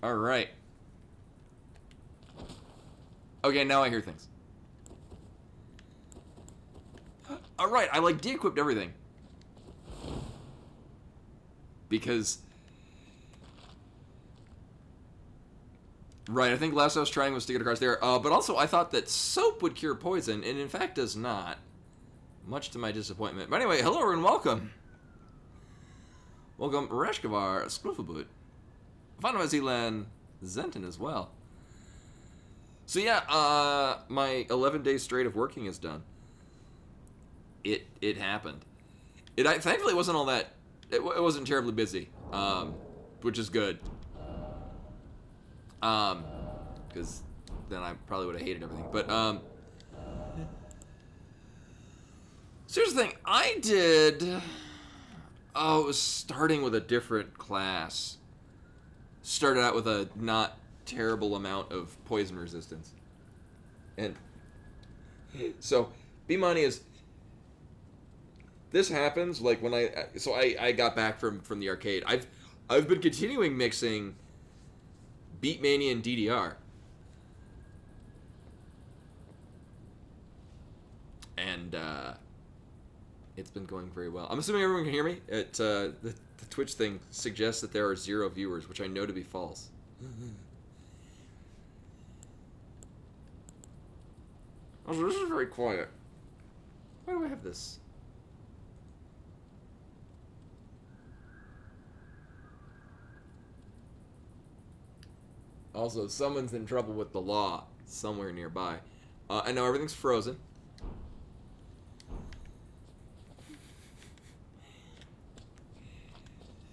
Alright. Okay, now I hear things. Alright, I like de-equipped everything. Because... Right, I think last I was trying was to get across there. But also I thought that soap would cure poison, and in fact does not. Much to my disappointment. But anyway, hello and welcome. Welcome, Reshkavar, Squiffleboot. Fanavazilan Zenton as well. So yeah, my 11 days straight of working is done. It happened. Thankfully it wasn't all that, it wasn't terribly busy, which is good. Because then I probably would have hated everything. But, so here's the thing, I did, oh, it was starting with a different class. Started out with a not terrible amount of poison resistance. And so B-Money is, this happens like when I got back from the arcade. I've been continuing mixing Beatmania and DDR. And it's been going very well. I'm assuming everyone can hear me. The Twitch thing suggests that there are 0 viewers, which I know to be false. Also, this is very quiet. Why do I have this? Also, someone's in trouble with the law somewhere nearby. I know everything's frozen.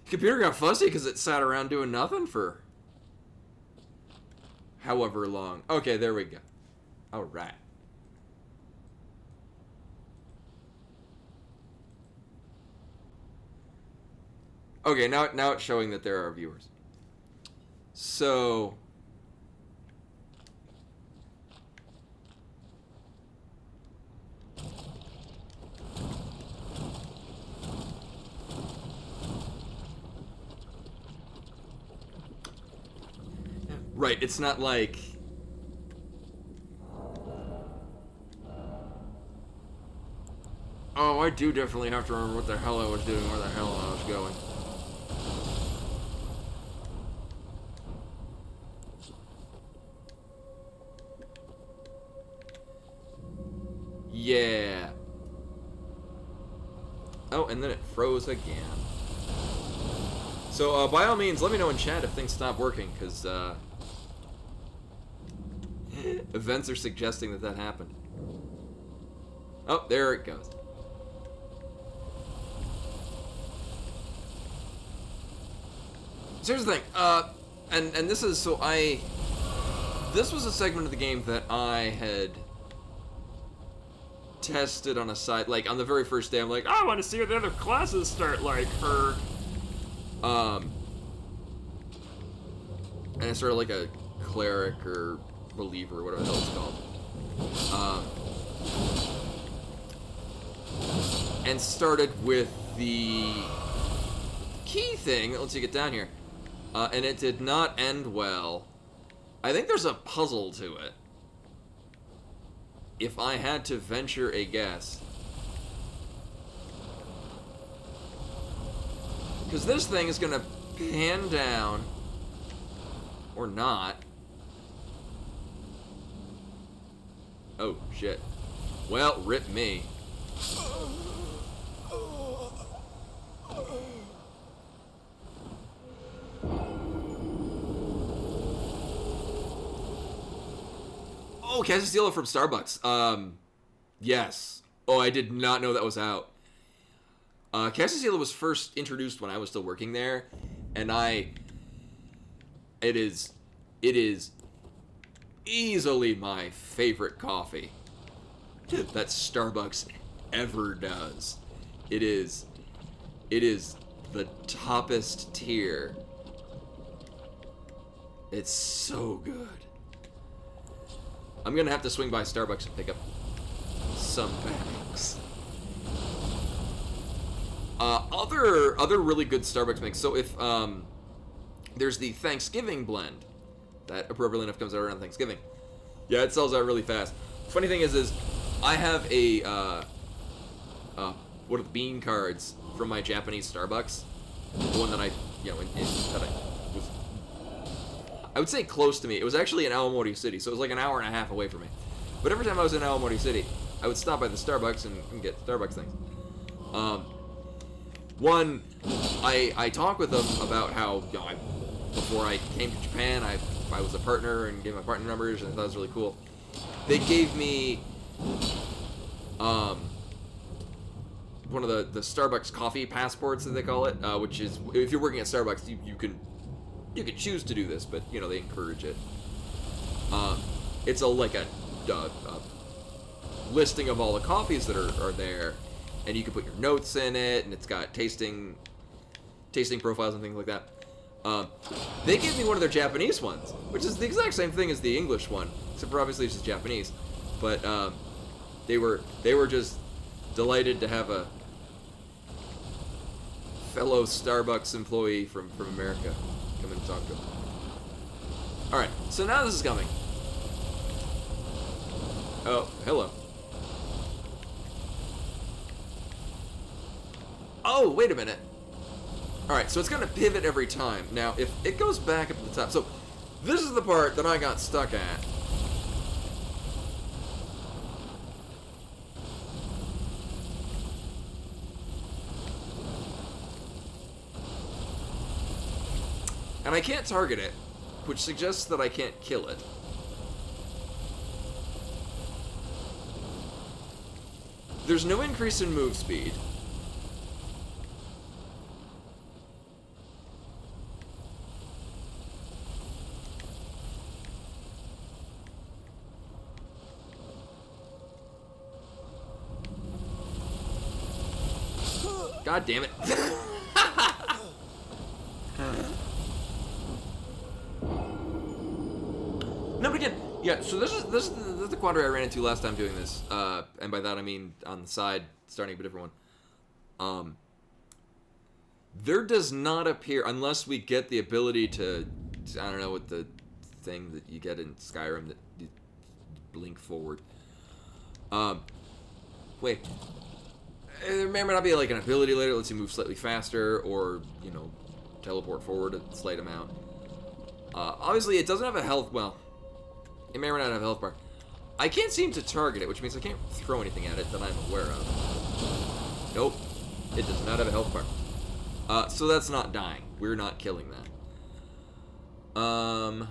Computer got fussy because it sat around doing nothing for however long. Okay, there we go. All right. Okay, now it's showing that there are viewers. So right, it's not like oh, I do definitely have to remember what the hell I was doing, where the hell I was going. Yeah. Oh, and then it froze again. So, by all means, let me know in chat if things stop working, because, events are suggesting that happened. Oh, there it goes. So here's the thing, and this is, so this was a segment of the game that I had tested on a side, like, on the very first day, I'm like, I want to see what the other classes start like, or, and it's sort of like a cleric or believer, or whatever the hell it's called, and started with the key thing that lets you get down here, and it did not end well. I think there's a puzzle to it. If I had to venture a guess. Because this thing is going to pan down. Or not. Oh, shit. Well, rip me. Oh, Casastilla from Starbucks. Yes. Oh, I did not know that was out. Casastilla was first introduced when I was still working there, and it is easily my favorite coffee that Starbucks ever does. It is the toppest tier. It's so good. I'm gonna have to swing by Starbucks and pick up some bags. Other really good Starbucks mix. So if There's the Thanksgiving blend that appropriately enough comes out around Thanksgiving. Yeah, it sells out really fast. Funny thing is I have a one of the bean cards from my Japanese Starbucks, the one that I, that I would say close to me. It was actually in Aomori City, so it was like an hour and a half away from me. But every time I was in Aomori City, I would stop by the Starbucks and get Starbucks things. One, I talked with them about how, before I came to Japan, I was a partner and gave my partner numbers, and I thought it was really cool. They gave me one of the Starbucks coffee passports, that they call it, which is, if you're working at Starbucks, you can choose to do this, but they encourage it. It's a listing of all the coffees that are there, and you can put your notes in it, and it's got tasting profiles and things like that. They gave me one of their Japanese ones, which is the exact same thing as the English one, except for obviously it's just Japanese. But they were just delighted to have a fellow Starbucks employee from America come in and talk to them. All right, so now this is coming. Oh, hello. Oh, wait a minute. Alright, so it's going to pivot every time. Now, if it goes back up to the top... So, this is the part that I got stuck at. And I can't target it, which suggests that I can't kill it. There's no increase in move speed. God damn it. No, but again, yeah, so this is the quandary I ran into last time doing this. And by that I mean on the side, starting a different one. There does not appear, unless we get the ability to I don't know what the thing that you get in Skyrim that you blink forward. Wait. There may or may not be like an ability later that lets you move slightly faster, or, teleport forward a slight amount. Obviously, it doesn't have a health, well, it may or may not have a health bar. I can't seem to target it, which means I can't throw anything at it that I'm aware of. Nope, it does not have a health bar. So that's not dying. We're not killing that.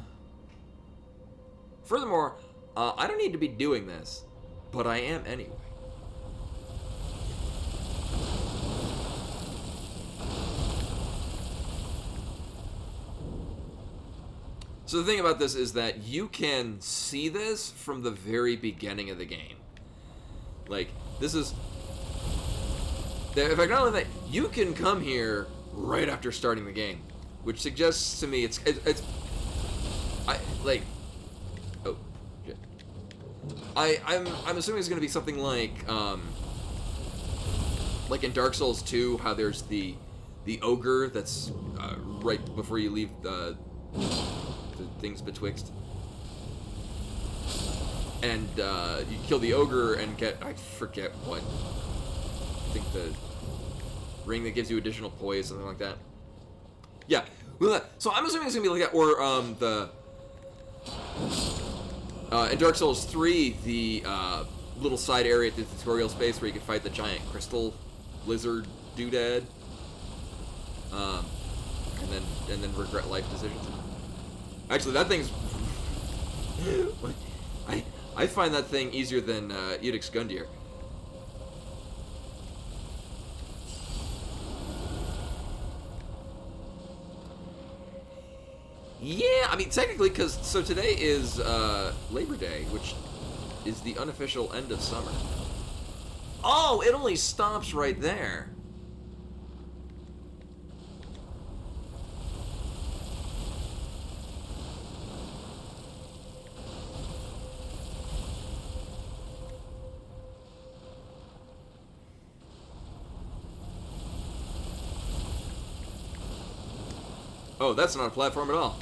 Furthermore, I don't need to be doing this, but I am anyway. So the thing about this is that you can see this from the very beginning of the game. Like, this is... In fact, not only that, you can come here right after starting the game, which suggests to me it's oh, shit. I'm assuming it's going to be something like in Dark Souls 2, how there's the ogre that's right before you leave the things betwixt, and you kill the ogre and get, I forget what, I think the ring that gives you additional poise, something like that. Yeah, so I'm assuming it's gonna be like that, or in Dark Souls 3, the little side area at the tutorial space where you can fight the giant crystal lizard doodad, and then regret life decisions. Actually, that thing's... I find that thing easier than Edic's Gundyr. Yeah, I mean, technically, because... So today is Labor Day, which is the unofficial end of summer. Oh, it only stops right there. Oh, that's not a platform at all.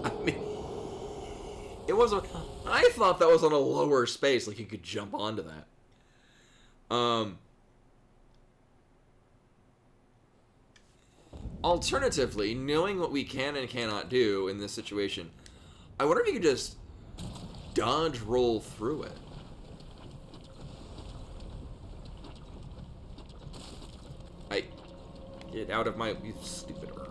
I mean, it was a... I thought that was on a lower space, like you could jump onto that. Alternatively, knowing what we can and cannot do in this situation, I wonder if you could just dodge roll through it. Get out of my... You stupid bird.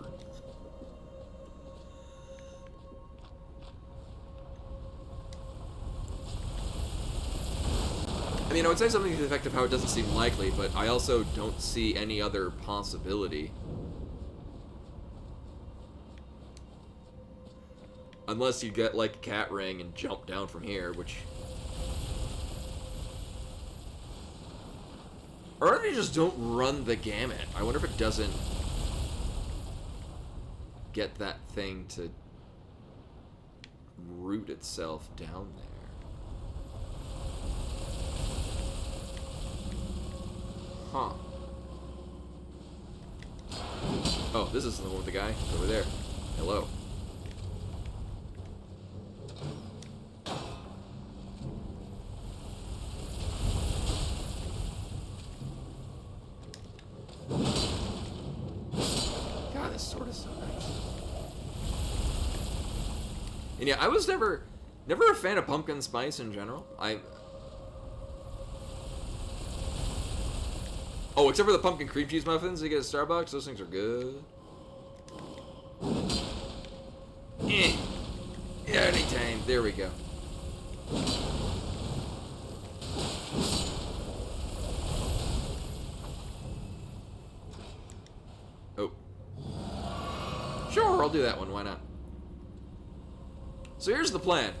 I mean, I would say something to the effect of how it doesn't seem likely, but I also don't see any other possibility. Unless you get, like, a cat ring and jump down from here, which... Or if you just don't run the gamut. I wonder if it doesn't get that thing to root itself down there. Huh. Oh, this is the one with the guy over there. Hello. God, this sword is so nice. And yeah, I was never a fan of pumpkin spice in general. Oh, except for the pumpkin cream cheese muffins you get at Starbucks. Those things are good. Anytime. There we go. Oh. Sure, I'll do that one. Why not? So here's the plan.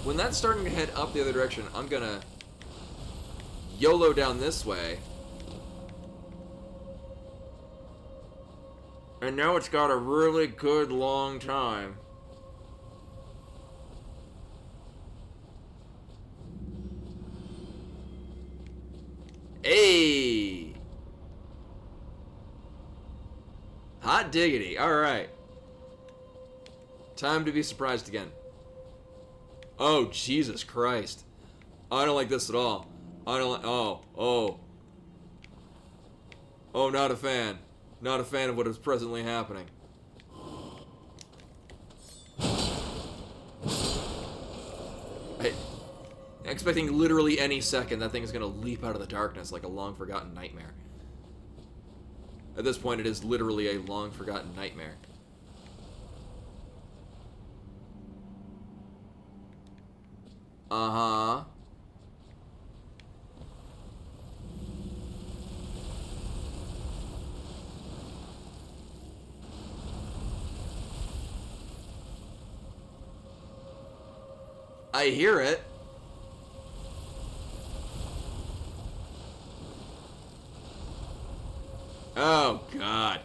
When that's starting to head up the other direction, I'm gonna YOLO down this way. And now it's got a really good long time. Hey! Hot diggity. Alright. Time to be surprised again. Oh, Jesus Christ. I don't like this at all. I don't like... Oh, not a fan. Not a fan of what is presently happening. Expecting literally any second that thing is going to leap out of the darkness like a long-forgotten nightmare. At this point, it is literally a long-forgotten nightmare. Uh-huh. I hear it. Oh, God.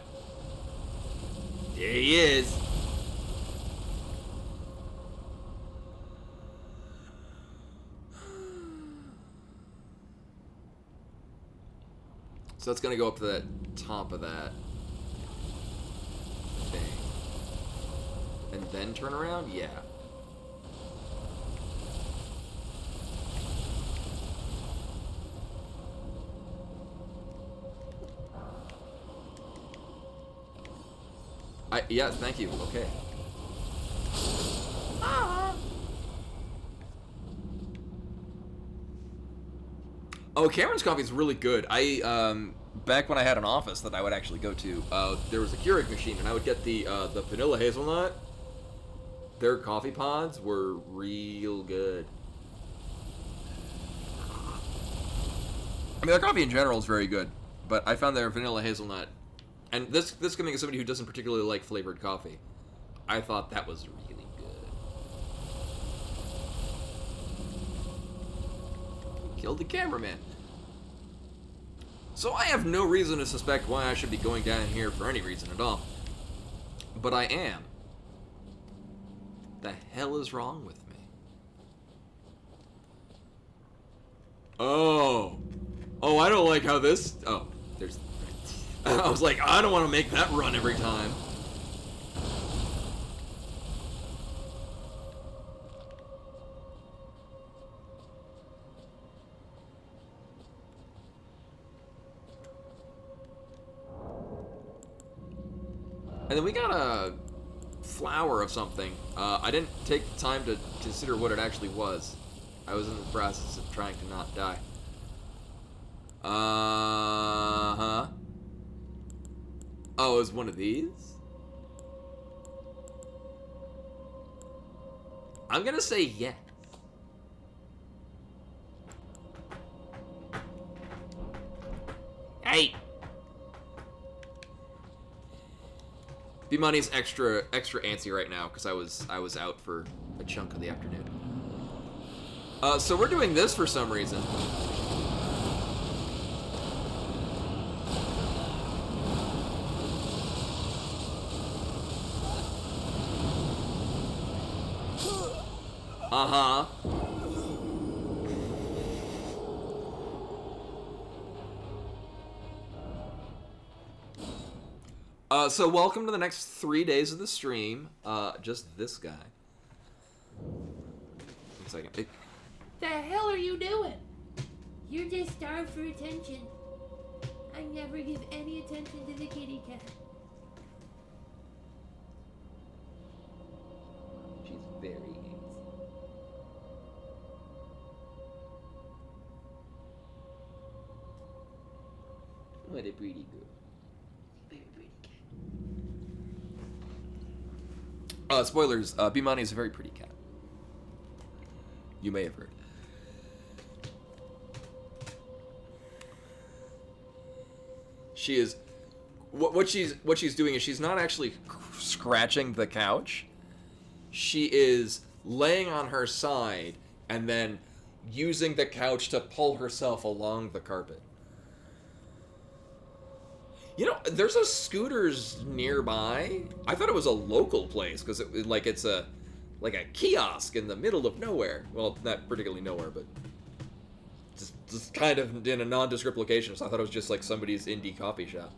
There he is. So that's going to go up to the top of that thing. And then turn around? Yeah. Yeah, thank you. Okay. Oh, Cameron's coffee is really good. Back when I had an office that I would actually go to, there was a Keurig machine, and I would get the vanilla hazelnut. Their coffee pods were real good. I mean, their coffee in general is very good, but I found their vanilla hazelnut, and this coming as somebody who doesn't particularly like flavored coffee, I thought that was really good. Killed the cameraman. So I have no reason to suspect why I should be going down here for any reason at all. But I am. The hell is wrong with me? Oh. Oh, I don't like how this... Oh, there's... I was like, I don't want to make that run every time. And then we got a flower of something. I didn't take the time to consider what it actually was. I was in the process of trying to not die. Uh-huh. Oh, it was one of these? I'm gonna say yes. Hey! B-Money's extra antsy right now because I was out for a chunk of the afternoon. So we're doing this for some reason. Uh-huh. So welcome to the next 3 days of the stream. Just this guy. 1 second. The hell are you doing? You're just starved for attention. I never give any attention to the kitty cat. She's very antsy. What a pretty girl. Very pretty cat. Spoilers, B-Money is a very pretty cat. You may have heard. She is what she's doing is she's not actually scratching the couch. She is laying on her side and then using the couch to pull herself along the carpet. You know, there's a Scooters nearby. I thought it was a local place because it's a kiosk in the middle of nowhere. Well, not particularly nowhere, but just kind of in a nondescript location. So I thought it was just like somebody's indie coffee shop.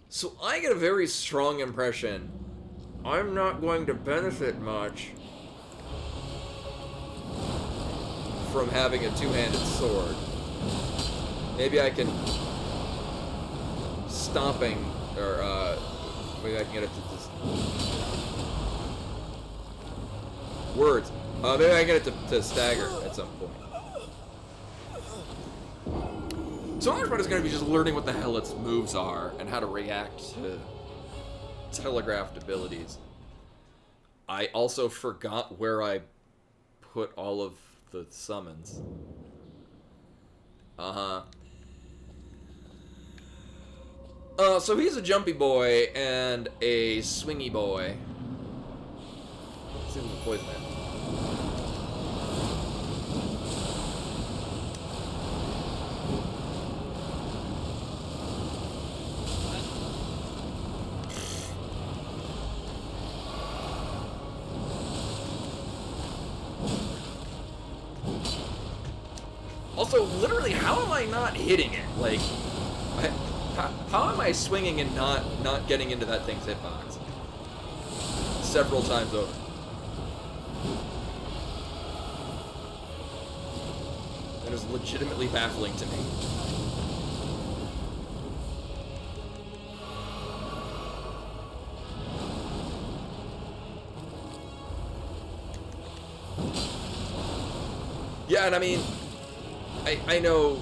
So I get a very strong impression I'm not going to benefit much from having a two-handed sword. Maybe I can stomping, or maybe I can get it to just words. Maybe I can get it to stagger at some point. So our part is going to be just learning what the hell its moves are and how to react to telegraphed abilities. I also forgot where I put all of the summons. So he's a jumpy boy and a swingy boy. Let's see if we can poison it. Also, literally, how am I not hitting it? Like, how am I swinging and not getting into that thing's hitbox? Several times over. That is legitimately baffling to me. Yeah, and I mean, I know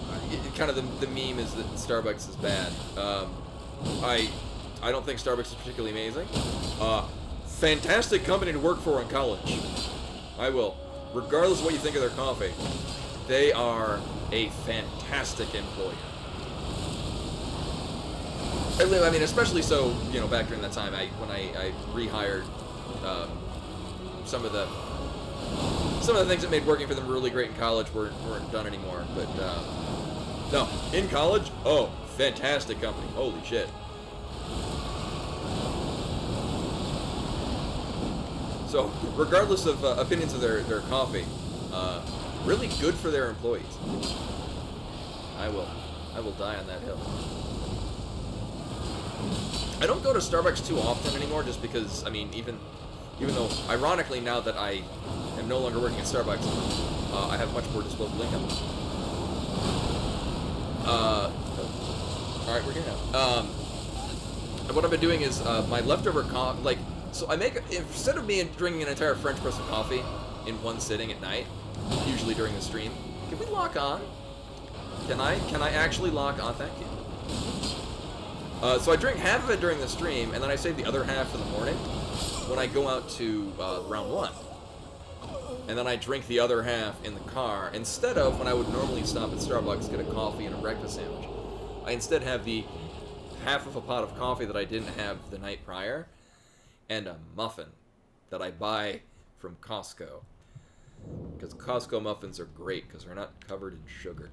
kind of the meme is that Starbucks is bad. I don't think Starbucks is particularly amazing. Fantastic company to work for in college. I will. Regardless of what you think of their coffee, they are a fantastic employer. I mean, especially so, you know, back during that time, when I rehired some of the things that made working for them really great in college weren't done anymore. But no, in college, oh, fantastic company. Holy shit. So, regardless of opinions of their coffee, really good for their employees. I will die on that hill. I don't go to Starbucks too often anymore, just because, I mean, even though, ironically, now that I am no longer working at Starbucks, I have much more disposable income. Alright, we're here now. What I've been doing is, my leftover coffee, like, so I make, instead of me drinking an entire French press of coffee in one sitting at night, usually during the stream, can we lock on? Can I actually lock on? Thank you. So I drink half of it during the stream, and then I save the other half for the morning when I go out to round 1. And then I drink the other half in the car, instead of when I would normally stop at Starbucks, get a coffee and a breakfast sandwich. I instead have the half of a pot of coffee that I didn't have the night prior, and a muffin that I buy from Costco. Because Costco muffins are great, because they're not covered in sugar.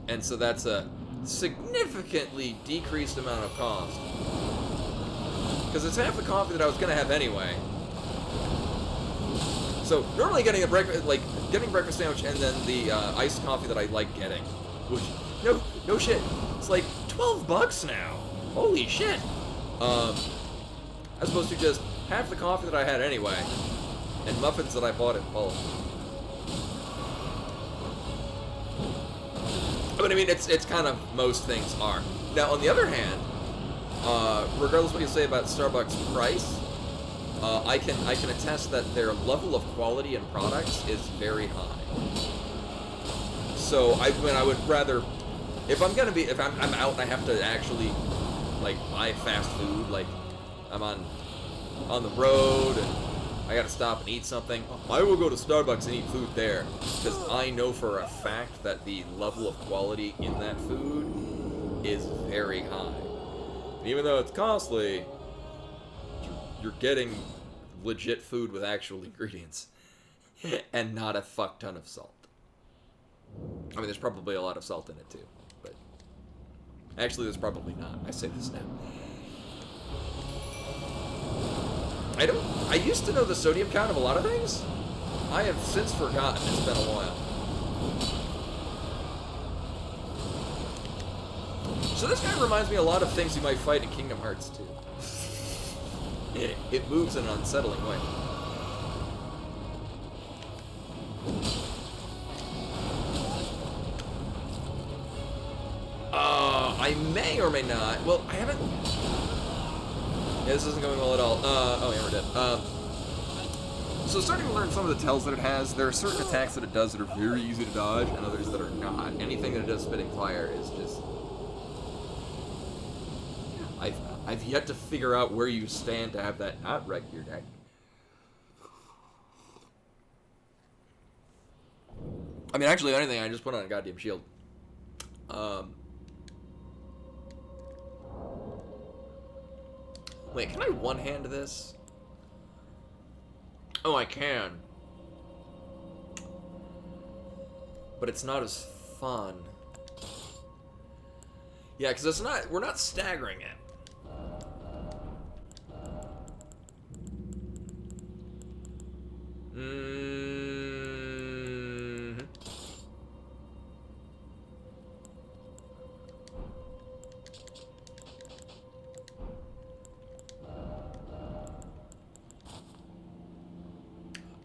And so that's a significantly decreased amount of cost. Because it's half the coffee that I was going to have anyway. So normally getting a breakfast sandwich and then the iced coffee that I like getting, which no shit, it's like $12 now. Holy shit. As opposed to just half the coffee that I had anyway, and muffins that I bought in bulk. But I mean, it's kind of most things are. Now, on the other hand, regardless of what you say about Starbucks price, I can attest that their level of quality and products is very high. So I would rather, if I'm out and I have to actually like buy fast food, like I'm on the road and I gotta stop and eat something, I will go to Starbucks and eat food there, because I know for a fact that the level of quality in that food is very high. And even though it's costly, you're getting legit food with actual ingredients, and not a fuck ton of salt. I mean, there's probably a lot of salt in it too, but actually there's probably not. I say this now. I used to know the sodium count of a lot of things. I have since forgotten. It's been a while. So this guy reminds me a lot of things you might fight in Kingdom Hearts 2. It moves in an unsettling way. I may or may not. Well, I haven't. Yeah, this isn't going well at all. Oh yeah, we're dead. So starting to learn some of the tells that it has. There are certain attacks that it does that are very easy to dodge, and others that are not. Anything that it does spitting fire is just... I've yet to figure out where you stand to have that not wreck your deck. I mean, actually, anything, I just put on a goddamn shield. Wait, can I one-hand this? Oh, I can. But it's not as fun. Yeah, because it's not, we're not staggering it.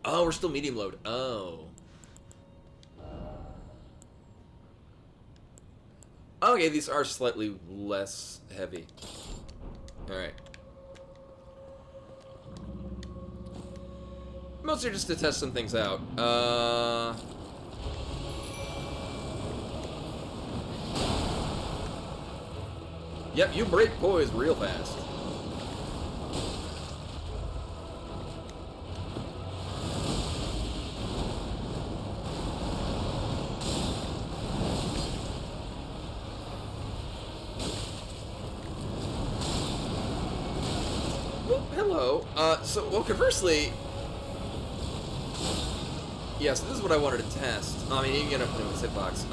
Oh, we're still medium load. Oh. Okay, these are slightly less heavy. Alright. Mostly just to test some things out. Yep, you break poise real fast. Hello. Well, conversely, yeah, so this is what I wanted to test. I mean, you can get up into this hitbox.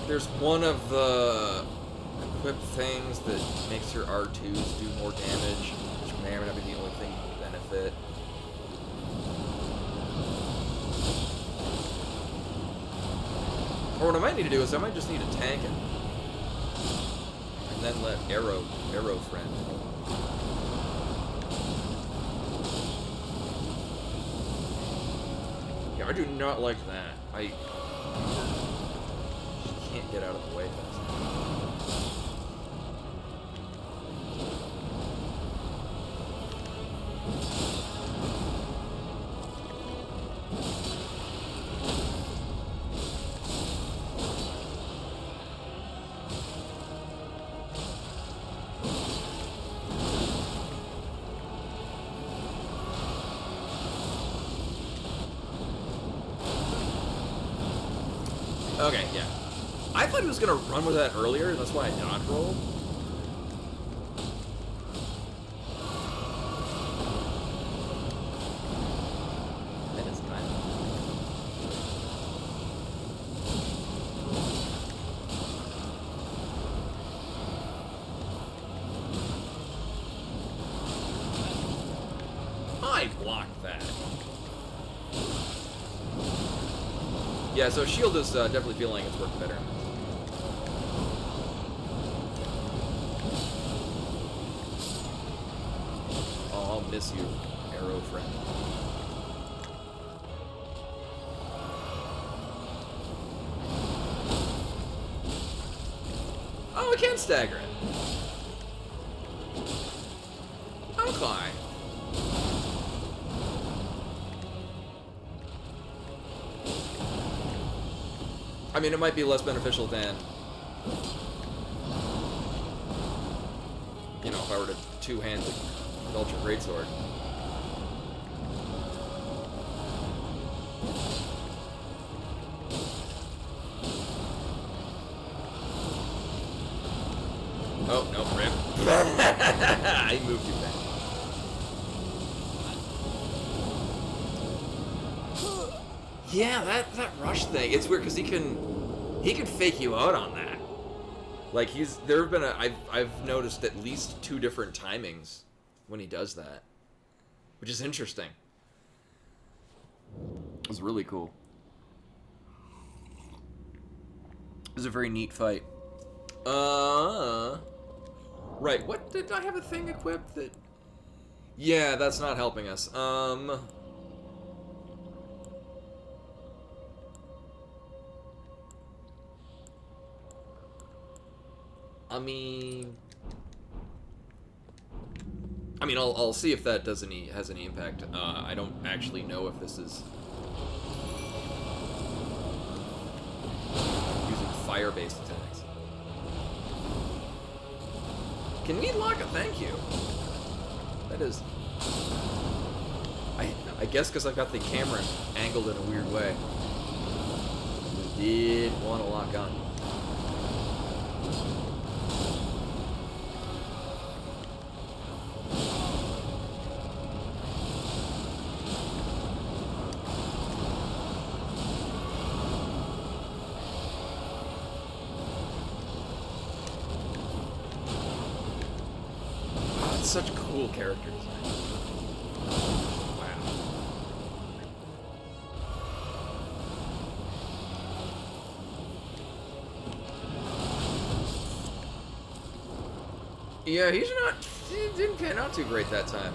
There's one of the equip things that makes your R2s do more damage, which may or may not be the only thing you benefit. Or what I might need to do is I might just need to tank it. And then let Arrow friend. Yeah, I do not like that. I can't get out of the way fast enough. Okay, yeah. I thought he was gonna run with that earlier, that's why I dodge rolled. That is time. I blocked that. Yeah, so shield is definitely feeling it's working better. Oh, I'll miss you, Arrow friend. Oh, I can stagger it. Okay. I mean, it might be less beneficial than, you know, if I were to two-hand an Ultra Greatsword. Oh, no, rip. I moved too fast. Yeah, that rush thing. It's weird because he can fake you out on that. Like there have been I've noticed at least 2 different timings when he does that, which is interesting. It was really cool. It was a very neat fight. Right. What did I have a thing equipped that? Yeah, that's not helping us. I mean, I'll see if that has any impact. I don't actually know if this is using fire-based attacks. Can we lock a thank you? That is, I guess because I've got the camera angled in a weird way. Did want to lock on. Such cool character design. Wow. Yeah, he didn't pan out too great that time.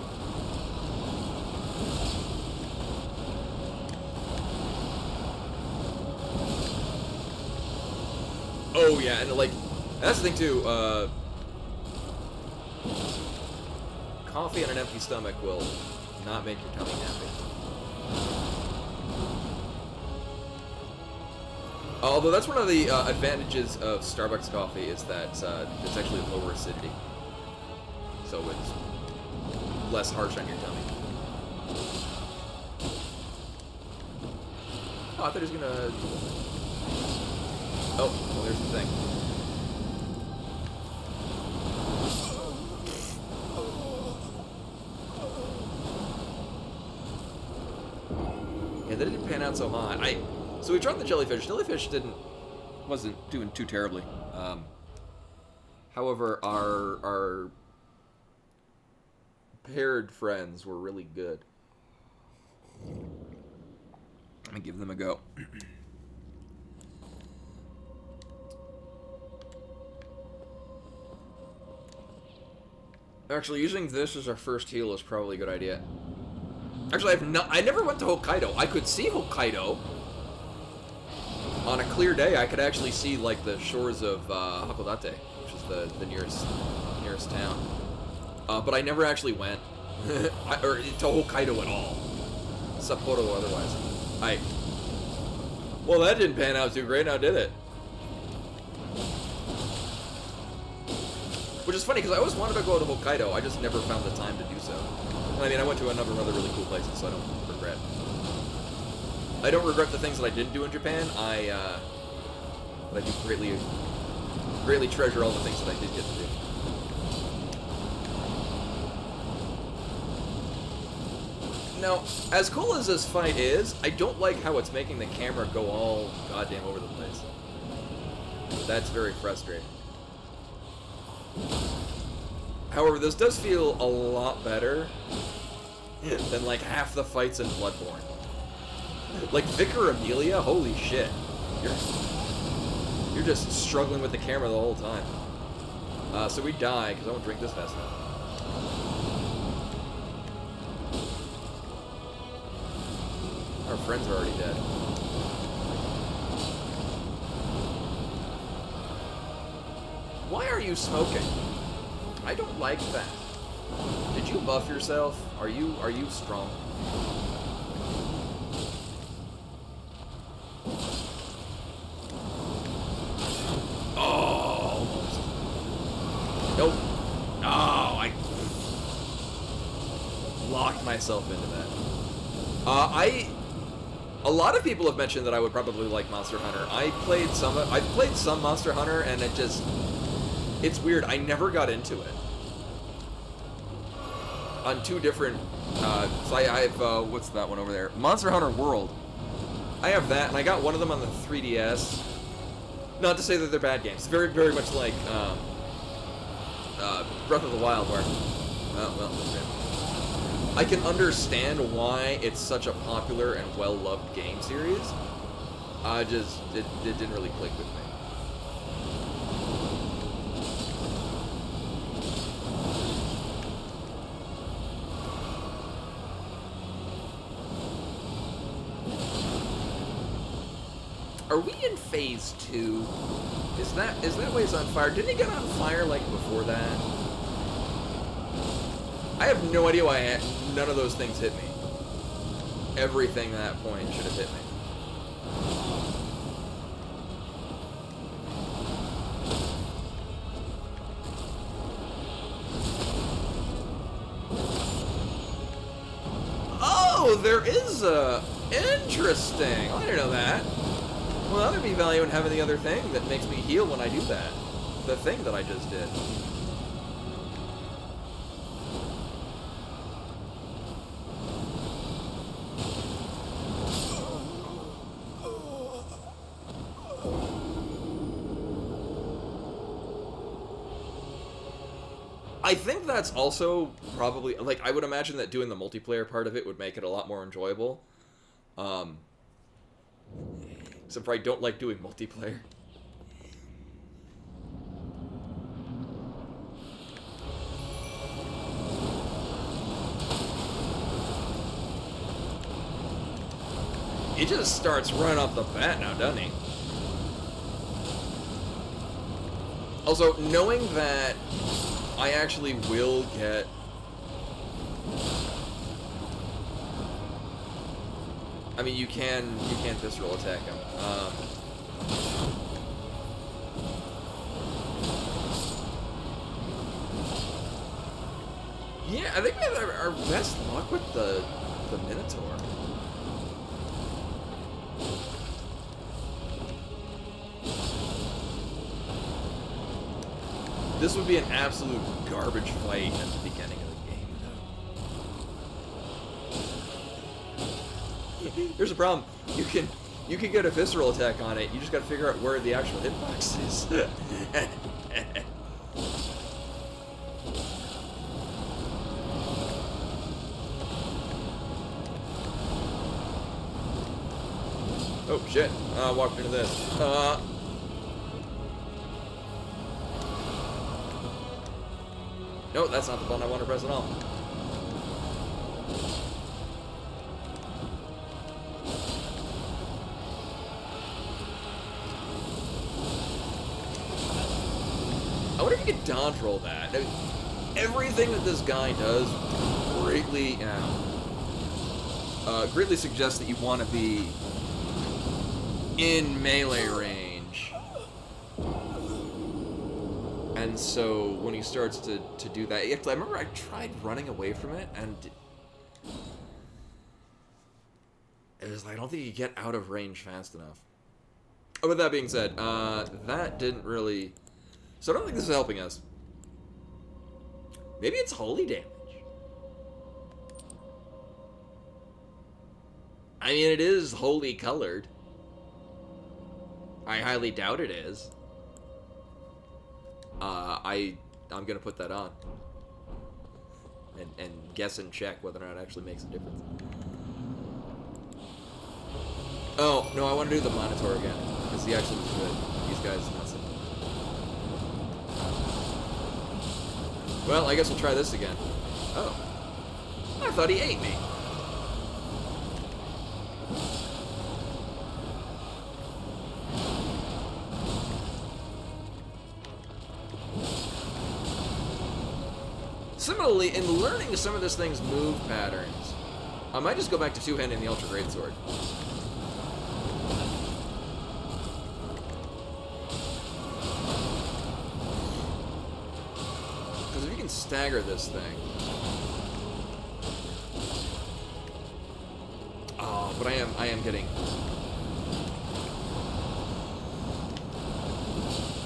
Oh yeah, and like, that's the thing too, coffee on an empty stomach will not make your tummy happy. Although that's one of the advantages of Starbucks coffee is that it's actually lower acidity. So it's less harsh on your tummy. Oh, I thought he was gonna... Oh, well there's the thing. Yeah, that didn't pan out so hot. So we tried the jellyfish. Jellyfish wasn't doing too terribly. However, our paired friends were really good. I'm gonna give them a go. Actually, using this as our first heal is probably a good idea. Actually, I never went to Hokkaido. I could see Hokkaido. On a clear day, I could actually see, like, the shores of Hakodate, which is the nearest town. But I never actually went. Or to Hokkaido at all. Sapporo or otherwise. Well, that didn't pan out too great, now did it? Which is funny, because I always wanted to go to Hokkaido, I just never found the time to do so. I mean, I went to a number of other really cool places, so I don't regret. I don't regret the things that I didn't do in Japan. But I do greatly treasure all the things that I did get to do. Now, as cool as this fight is, I don't like how it's making the camera go all goddamn over the place. That's very frustrating. However, this does feel a lot better than like half the fights in Bloodborne. Like Vicar Amelia, holy shit. You're just struggling with the camera the whole time. So we die, because I won't drink this fast enough. Our friends are already dead. Why are you smoking? I don't like that. Did you buff yourself? Are you strong? Oh, almost. Nope. Oh, I locked myself into that. A lot of people have mentioned that I would probably like Monster Hunter. I've played some Monster Hunter, and it's weird. I never got into it. On two different, so I have, what's that one over there? Monster Hunter World. I have that, and I got one of them on the 3DS. Not to say that they're bad games. Very, very much like, Breath of the Wild, where, well, I can understand why it's such a popular and well-loved game series. It didn't really click with me. Are we in phase 2? Is that ways on fire? Didn't it get on fire like before that? I have no idea why none of those things hit me. Everything at that point should have hit me. Oh, there is a... Interesting. I didn't know that. Well, there'd be value in having the other thing that makes me heal when I do that. The thing that I just did. I think that's also probably, like, I would imagine that doing the multiplayer part of it would make it a lot more enjoyable. Except for I don't like doing multiplayer. He just starts running off the bat now, doesn't he? Also, knowing that I actually will get... I mean, you can visceral attack him. Yeah, I think we have our best luck with the Minotaur. This would be an absolute garbage fight at the beginning of the game, though. Here's a problem. You can get a visceral attack on it. You just got to figure out where the actual hitbox is. Oh, shit. I walked into this. No, that's not the button I want to press at all. I wonder if you could dodge roll that. I mean, everything that this guy does greatly, greatly suggests that you want to be in melee range. And so when he starts to do that, I remember I tried running away from it, and it was like, I don't think you get out of range fast enough. Oh, with that being said, that didn't really... So I don't think this is helping us. Maybe it's holy damage. I mean, it is holy colored. I highly doubt it is. I'm gonna put that on. And guess and check whether or not it actually makes a difference. Oh, no, I want to do the Minotaur again. Because he actually was good. These guys, nothing. Well, I guess we'll try this again. Oh. I thought he ate me. Similarly, in learning some of this thing's move patterns, I might just go back to two-handing the Ultra Greatsword. Because if you can stagger this thing... Oh, but I am getting...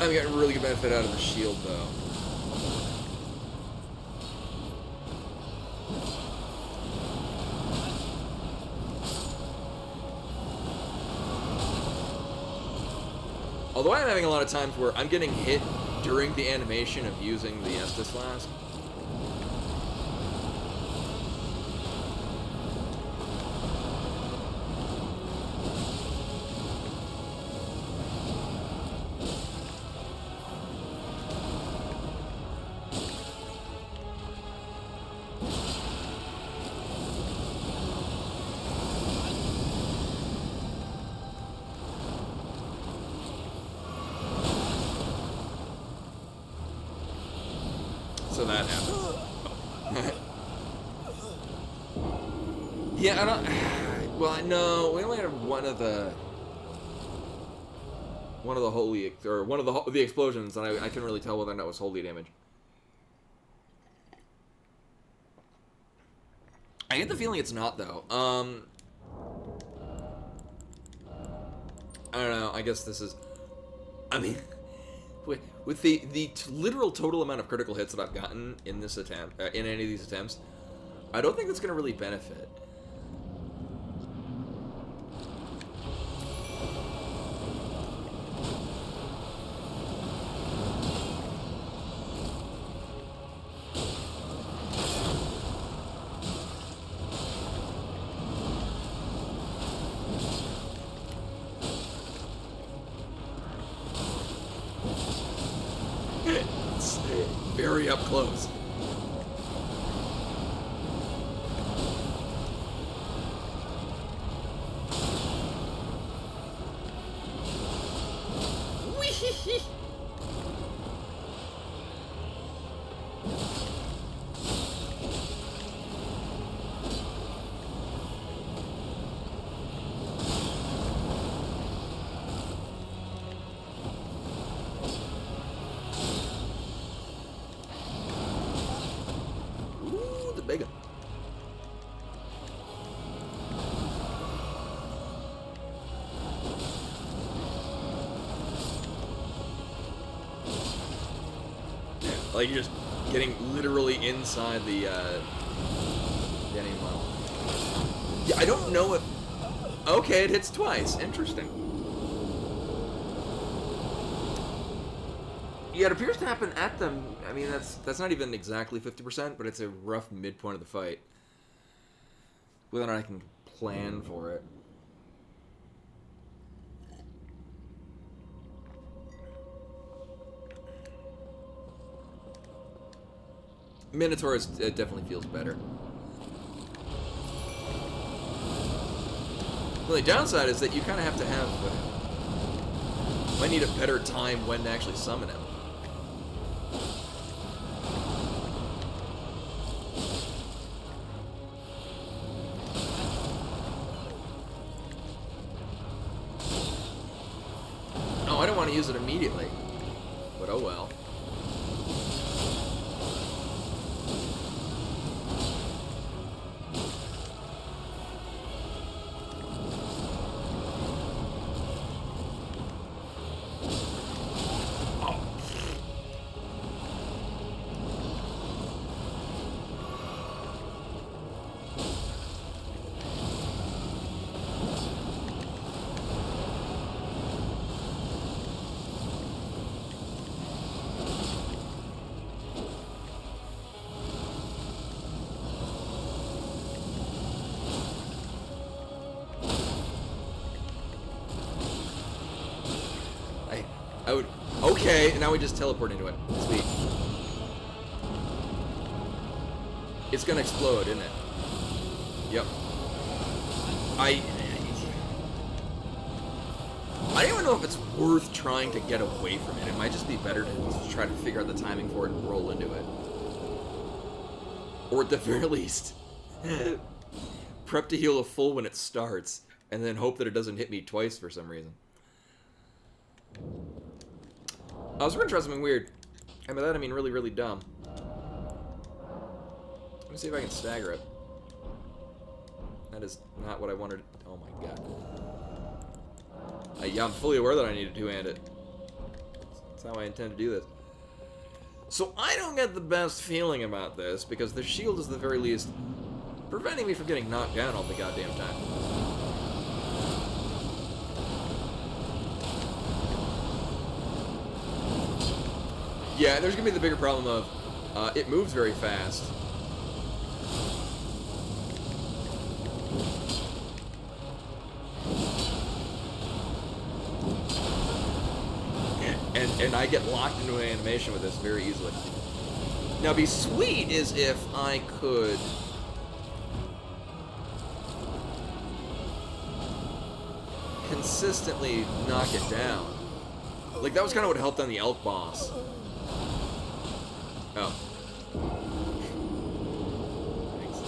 I'm getting really good benefit out of the shield, though. Although I'm having a lot of times where I'm getting hit during the animation of using the Estus Flask. So that happened. Yeah, I don't... Well, no, we only had one of the holy... Or one of the explosions, and I couldn't really tell whether or not it was holy damage. I get the feeling it's not, though. I don't know, I guess this is... I mean... With the literal total amount of critical hits that I've gotten in this attempt, in any of these attempts, I don't think that's going to really benefit. It's very up close. Whee! Ooh, the big one. Like you're just getting literally inside the enemy model. Yeah, I don't know if... Okay, it hits twice. Interesting. Yeah, it appears to happen at them. I mean, that's not even exactly 50%, but it's a rough midpoint of the fight. Whether or not I can plan for it. Minotaur it definitely feels better. The only downside is that you kind of have to have... might need a better time when to actually summon him. Oh, I don't want to use it immediately. But oh well. I would... Okay, now we just teleport into it. Sweet. It's gonna explode, isn't it? Yep. I don't even know if it's worth trying to get away from it. It might just be better to try to figure out the timing for it and roll into it. Or at the very least, prep to heal a full when it starts, and then hope that it doesn't hit me twice for some reason. I was going to try something weird. And by that I mean really, really dumb. Let me see if I can stagger it. That is not what I wanted. Oh my god. Yeah, I'm fully aware that I need to two-hand it. That's how I intend to do this. So I don't get the best feeling about this, because the shield is at the very least preventing me from getting knocked down all the goddamn time. Yeah, there's gonna be the bigger problem of it moves very fast. And I get locked into an animation with this very easily. Now, be sweet is if I could consistently knock it down. Like, that was kind of what helped on the elk boss. Oh. Thanks.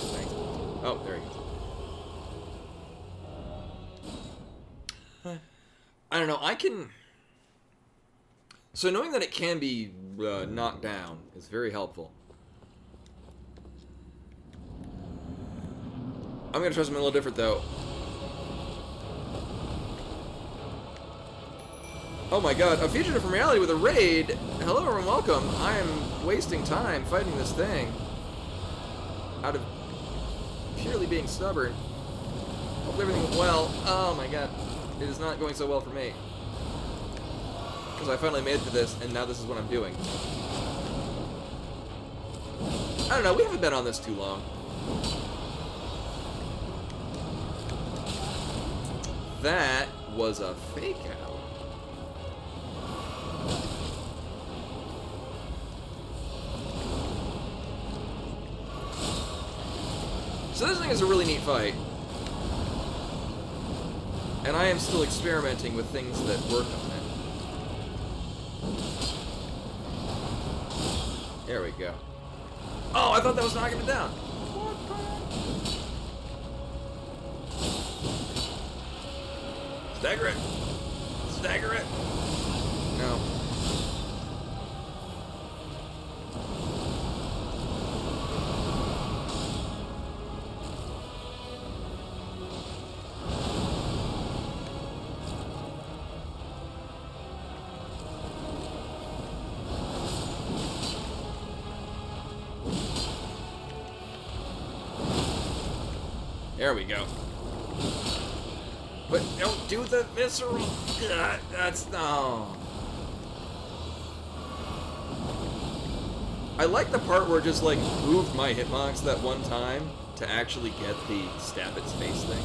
Oh, there he goes. I don't know, I can... So knowing that it can be knocked down is very helpful. I'm going to try something a little different, though. Oh my god, a fugitive from reality with a raid. Hello and welcome. I am wasting time fighting this thing out of purely being stubborn. Hope everything went well. Oh my god, it is not going so well for me. Because I finally made it to this, and now this is what I'm doing. I don't know, we haven't been on this too long. That was a fake out. So this thing is a really neat fight. And I am still experimenting with things that work on it. There we go. Oh, I thought that was knocking it down. Stagger it. Stagger it. No. There we go. But don't do the visceral. That's no. I like the part where it just like moved my hitbox that one time to actually get the stab its face thing.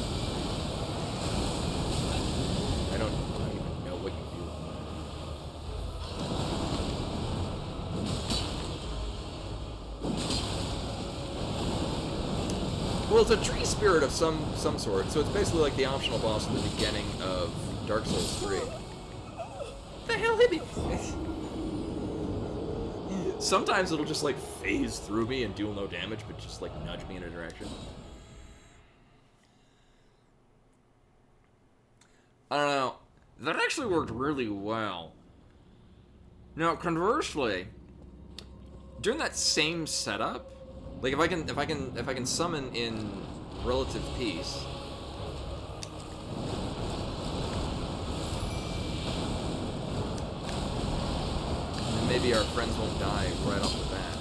I don't even know what you do. Well, it's a tree spirit of some sort, so it's basically like the optional boss at the beginning of Dark Souls 3. The hell hit me? Sometimes it'll just like phase through me and deal no damage, but just like nudge me in a direction. I don't know. That actually worked really well. Now, conversely, during that same setup, like if I can summon in relative peace, then maybe our friends won't die right off the bat.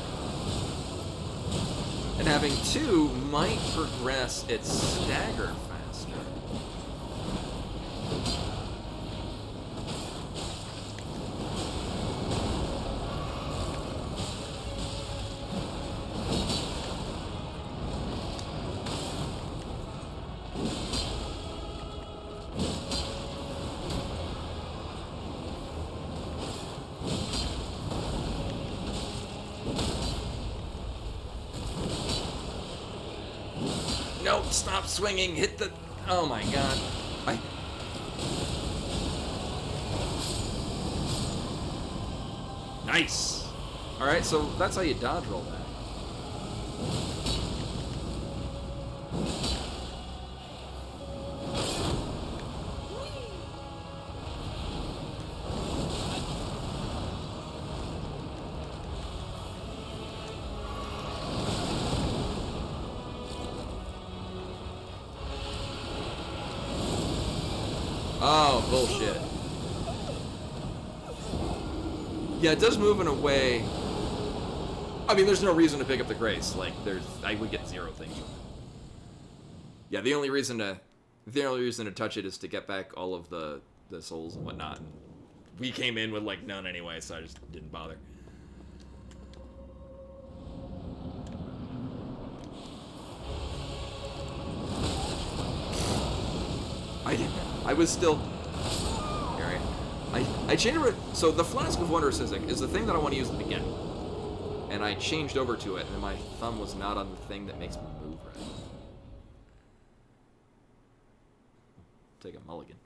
And having 2 might progress its stagger faster. No, stop swinging, hit the... Oh my god. Nice! Alright, so that's how you dodge roll that. Oh, bullshit. Yeah, it does move in a way... I mean, there's no reason to pick up the Grace. Like, I would get 0 things with it. Yeah, the only reason to touch it is to get back all of the souls and whatnot. And we came in with, like, none anyway, so I just didn't bother. I was still... Alright. I changed it... So the Flask of Wondrous Physic is the thing that I want to use at the beginning. And I changed over to it, and my thumb was not on the thing that makes me move right. Take a mulligan.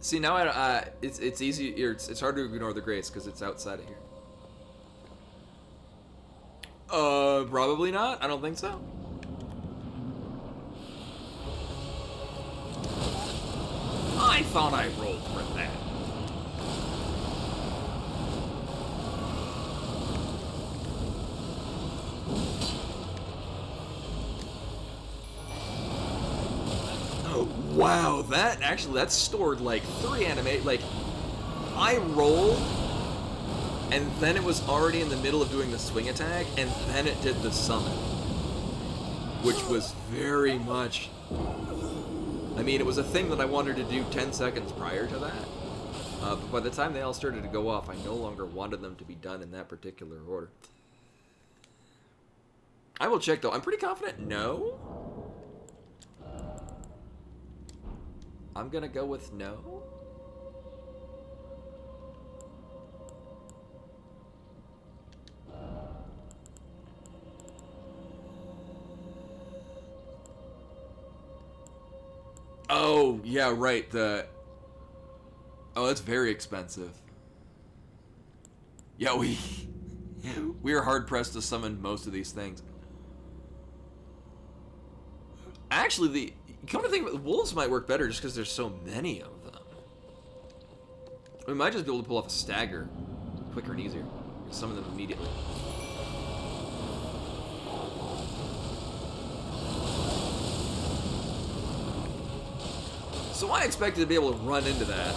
See, now it's easy... It's hard to ignore the Grace, because it's outside of here. Probably not. I don't think so. I thought I rolled for that. Oh, wow, that's stored like 3 animate, like, I rolled, and then it was already in the middle of doing the swing attack, and then it did the summon. Which was very much... I mean, it was a thing that I wanted to do 10 seconds prior to that. But by the time they all started to go off, I no longer wanted them to be done in that particular order. I will check, though. I'm pretty confident no. I'm gonna go with no. Oh, yeah, right, Oh, that's very expensive. Yeah, we are hard-pressed to summon most of these things. Actually, come to think of it, wolves might work better just because there's so many of them. We might just be able to pull off a stagger quicker and easier. Summon them immediately. So I expected to be able to run into that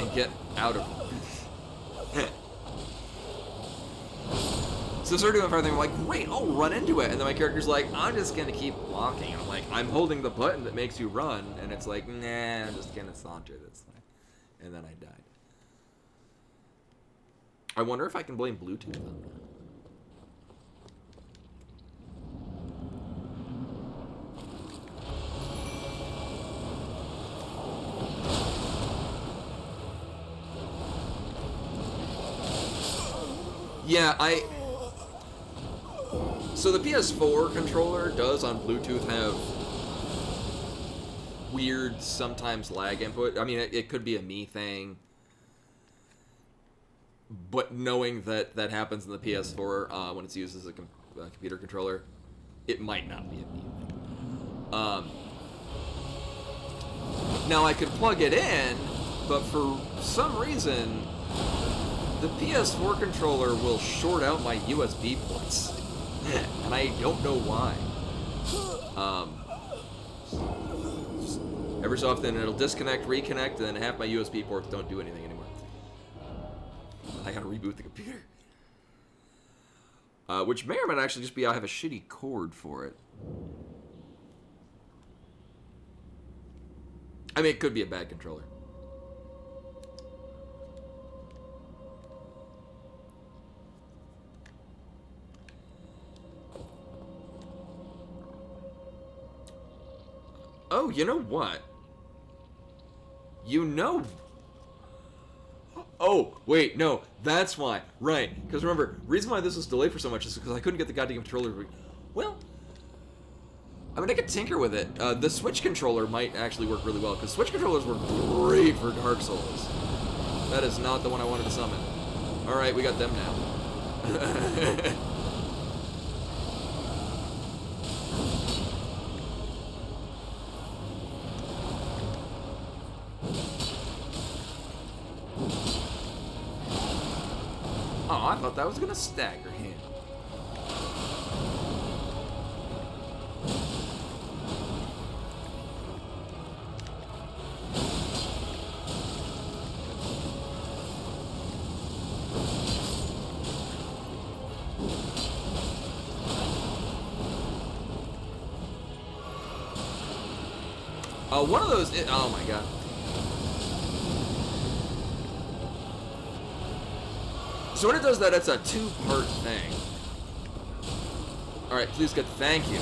and get out of it. So I started doing everything, I'm like, great, I'll run into it. And then my character's like, I'm just gonna keep walking. And I'm like, I'm holding the button that makes you run. And it's like, nah, I'm just gonna saunter this thing. And then I died. I wonder if I can blame Bluetooth on that. Yeah, So the PS4 controller does on Bluetooth have weird, sometimes lag input. I mean, it could be a me thing. But knowing that that happens in the PS4 when it's used as a computer controller, it might not be a me thing. Now I could plug it in, but for some reason, the PS4 controller will short out my USB ports. And I don't know why. Every so often it'll disconnect, reconnect, and then half my USB ports don't do anything anymore. I gotta reboot the computer. Which may or may not actually just be I have a shitty cord for it. I mean, it could be a bad controller. Oh, you know what? You know... Oh, wait, no, that's why. Right, because remember, the reason why this was delayed for so much is because I couldn't get the goddamn controller. Well, I mean, I could tinker with it. The Switch controller might actually work really well, because Switch controllers were great for Dark Souls. That is not the one I wanted to summon. Alright, we got them now. Oh, I thought that was gonna stagger him. One of those. Oh my god. So when it does that, it's a two-part thing. Alright, please get thank you.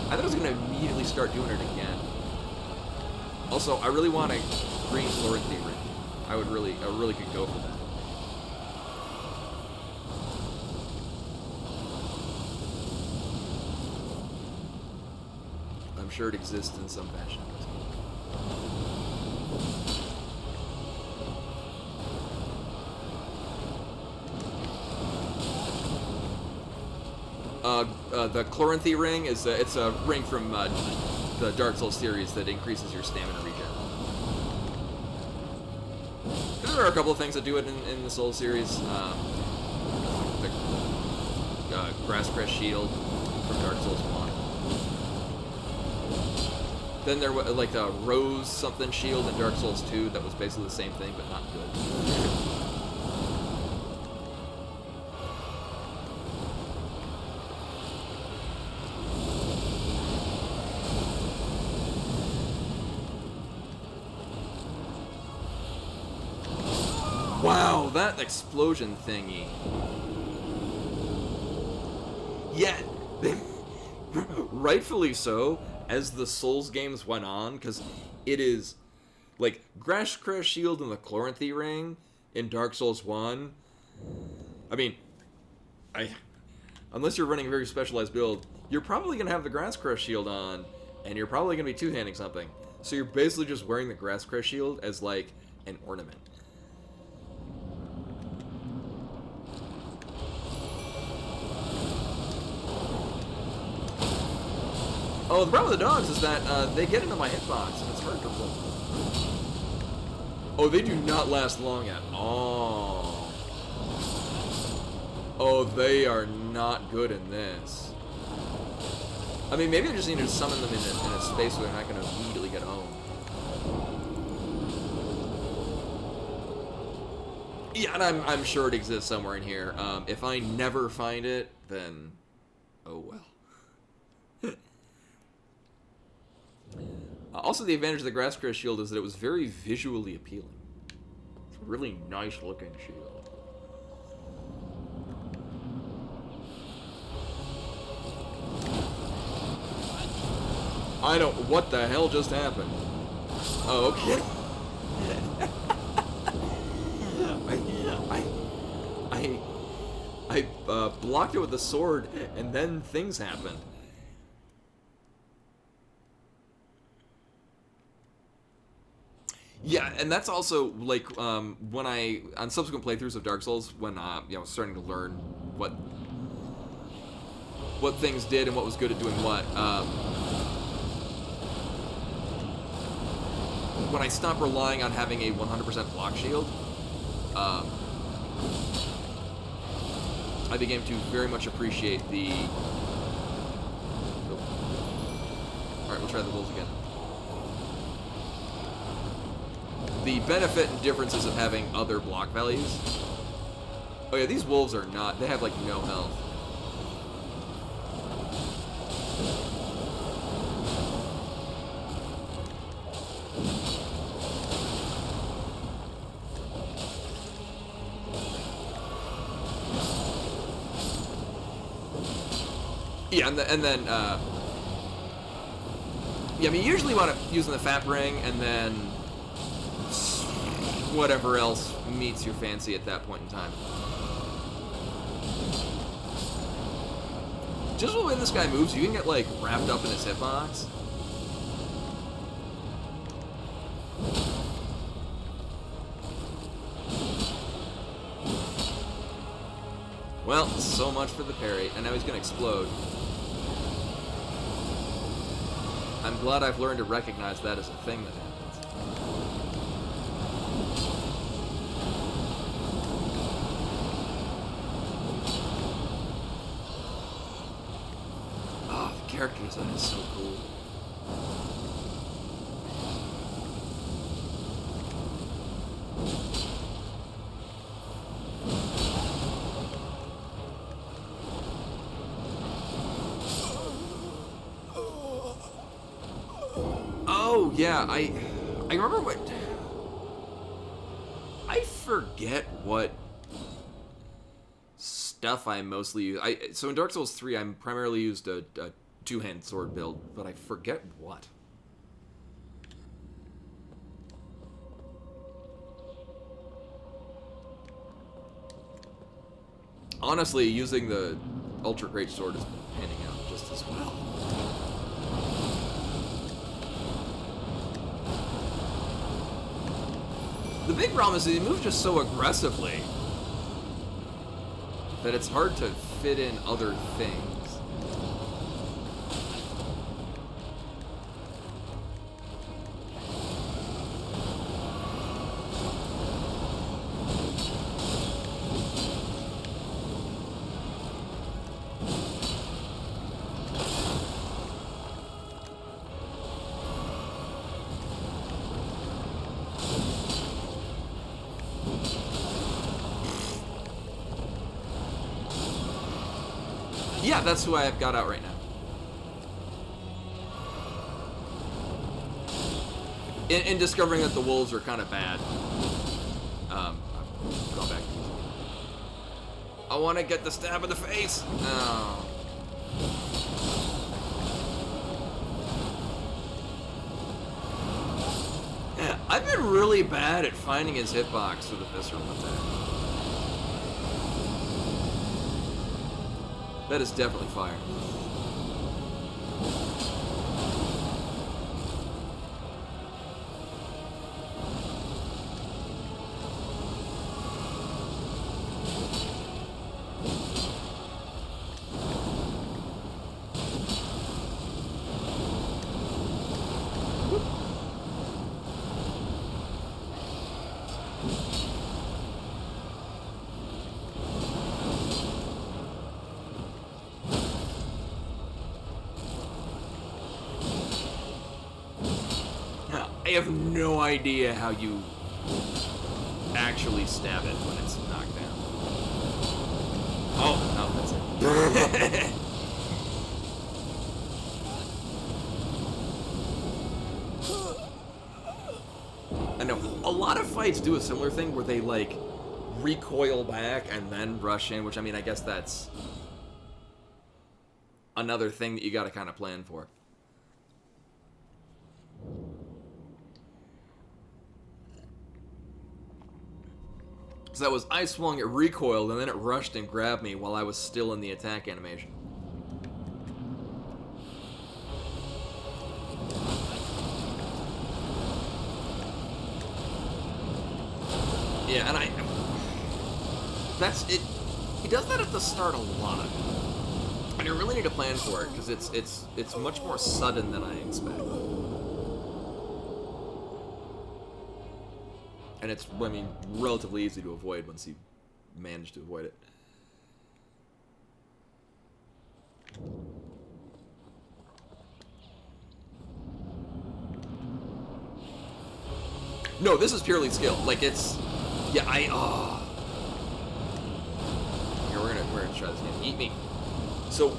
I thought I was gonna immediately start doing it again. Also, I really want a green Florentine ring. I really could go for that. I'm sure it exists in some fashion. The Chloranthy ring is it's a ring from the Dark Souls series that increases your stamina regen. There are a couple of things that do it in the Souls series. The Grass Crest Shield from Dark Souls 1. Then there was like the Rose something shield in Dark Souls 2 that was basically the same thing but not good. Wow, that explosion thingy. Yeah, rightfully so, as the Souls games went on, because it is, like, Grass Crest Shield and the Chloranthy Ring in Dark Souls 1. I mean, unless you're running a very specialized build, you're probably going to have the Grass Crest Shield on, and you're probably going to be two-handing something. So you're basically just wearing the Grass Crest Shield as, like, an ornament. Oh, the problem with the dogs is that they get into my hitbox and it's hard to roll. Oh, they do not last long at all. Oh, they are not good in this. I mean, maybe I just need to summon them in a space where they're not going to immediately get home. Yeah, and I'm sure it exists somewhere in here. If I never find it, then oh well. Also, the advantage of the Grass Crest shield is that it was very visually appealing. It's a really nice looking shield. I don't. What the hell just happened? Oh, okay. I blocked it with the sword, and then things happened. Yeah, and that's also like when I on subsequent playthroughs of Dark Souls, when starting to learn what things did and what was good at doing what. When I stopped relying on having a 100% block shield, I began to very much appreciate the. All right, we'll try the wolves again. The benefit and differences of having other block values. Oh yeah, these wolves are not. They have like no health. Yeah, and then yeah, I mean, usually you want to using the fat ring, and then whatever else meets your fancy at that point in time. Just when this guy moves, you can get like wrapped up in his hitbox. Well, so much for the parry, and now he's gonna explode. I'm glad I've learned to recognize that as a thing that happens. Oh, the character design is so cool. Oh, yeah, I remember what... I forget what stuff I mostly use. So in Dark Souls 3, I primarily used a two-hand sword build, but I forget what. Honestly, using the Ultra Great Sword is panning out just as well. The big problem is he moves just so aggressively that it's hard to fit in other things. Yeah, that's who I've got out right now. In discovering that the wolves are kind of bad. I'll go back. I want to get the stab in the face. Oh. Yeah, I've been really bad at finding his hitbox with the visceral attack. That is definitely fire. I have no idea how you actually stab it when it's knocked down. Oh, no, that's it. I know a lot of fights do a similar thing where they like recoil back and then rush in, which I mean, I guess that's another thing that you got to kind of plan for. So that was, I swung, it recoiled, and then it rushed and grabbed me while I was still in the attack animation. Yeah, and that's it. He does that at the start a lot, and you really need to plan for it because it's much more sudden than I expect. And it's, I mean, relatively easy to avoid once you manage to avoid it. No, this is purely skill. Like, it's... Yeah, Here, we're gonna try this again. Eat me. So,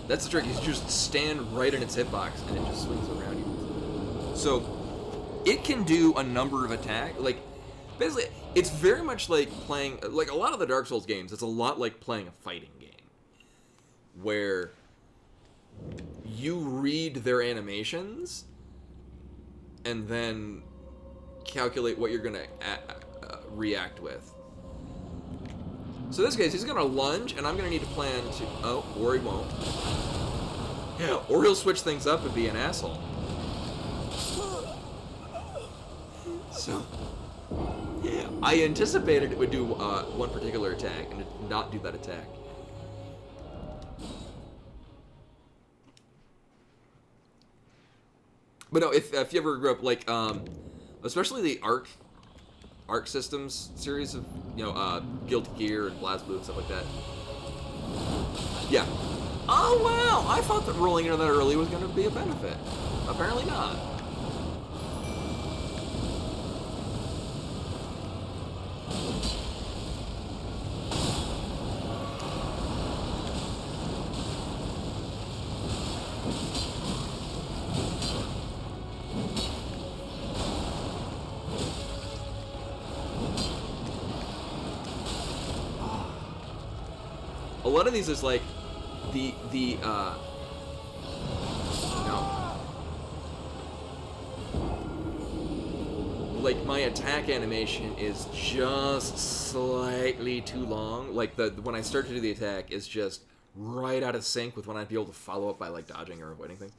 that's the trick. You just stand right in its hitbox, and it just swings around you. So, it can do a number of attacks. Like, basically, it's very much like playing... Like, a lot of the Dark Souls games, it's a lot like playing a fighting game. Where you read their animations, and then calculate what you're going to react with. So in this case, he's going to lunge, and I'm going to need to plan to... Oh, or he won't. Yeah, or he'll switch things up and be an asshole. So, yeah, I anticipated it would do one particular attack, and it did not do that attack. But no, if you ever grew up, like, especially the Arc Systems series of, you know, Guilty Gear and BlazBlue and stuff like that. Yeah. Oh, wow! I thought that rolling into that early was going to be a benefit. Apparently not. A lot of these is like like my attack animation is just slightly too long. Like when I start to do the attack is just right out of sync with when I'd be able to follow up by like dodging or avoiding things.